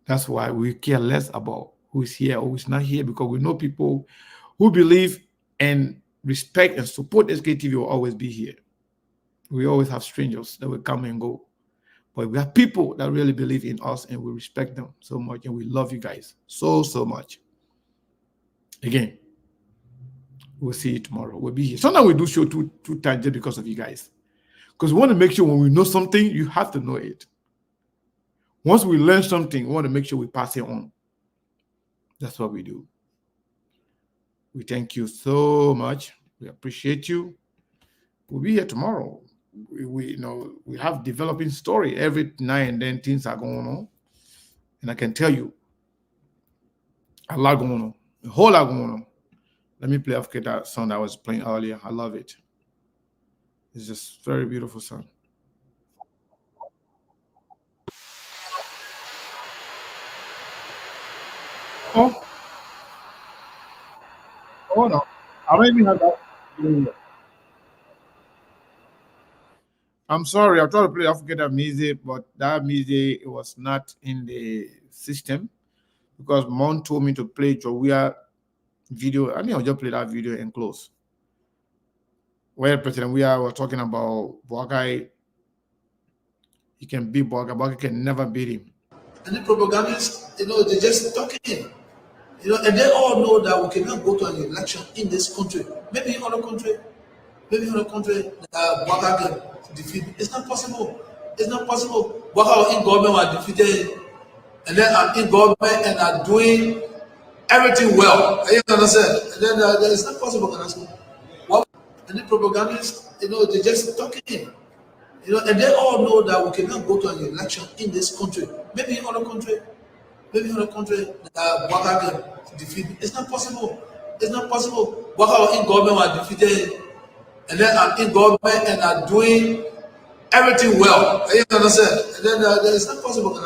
That's why we care less about who's here or who's not here, because we know people who believe and respect and support SKTV will always be here. We always have strangers that will come and go. But we have people that really believe in us, and we respect them so much, and we love you guys so, so much. Again, we'll see you tomorrow. We'll be here. Sometimes we do show two times just because of you guys. Because we want to make sure when we know something, you have to know it. Once we learn something, we want to make sure we pass it on. That's what we do. We thank you so much. We appreciate you. We'll be here tomorrow. We have developing story every now and then. Things are going on, and I can tell you a lot going on, a whole lot going on. Let me play that song that I was playing earlier. I love it. It's just very beautiful song. Oh, oh no. I don't even have that video here. I'm sorry, I tried to play African music, but that music was not in the system because Mom told me to play Jowia video. I think I'll just play that video and close. Where President we was talking about Boakai, he can beat Boakai, Boakai can never beat him. And the propagandists, they're just talking. And they all know that we cannot go to an election in this country. Maybe in other country, Baka can defeat. It's not possible. It's not possible. Baka in government were defeated, and then I'm in government and are doing everything well. You understand? And then it's not possible. What? And the propagandists, they're just talking. And they all know that we cannot go to an election in this country. Maybe in other country, Baka can defeat. It's not possible. It's not possible. Baka in government were defeated, and then I'm in government and are doing everything well. You understand? And then it's not possible.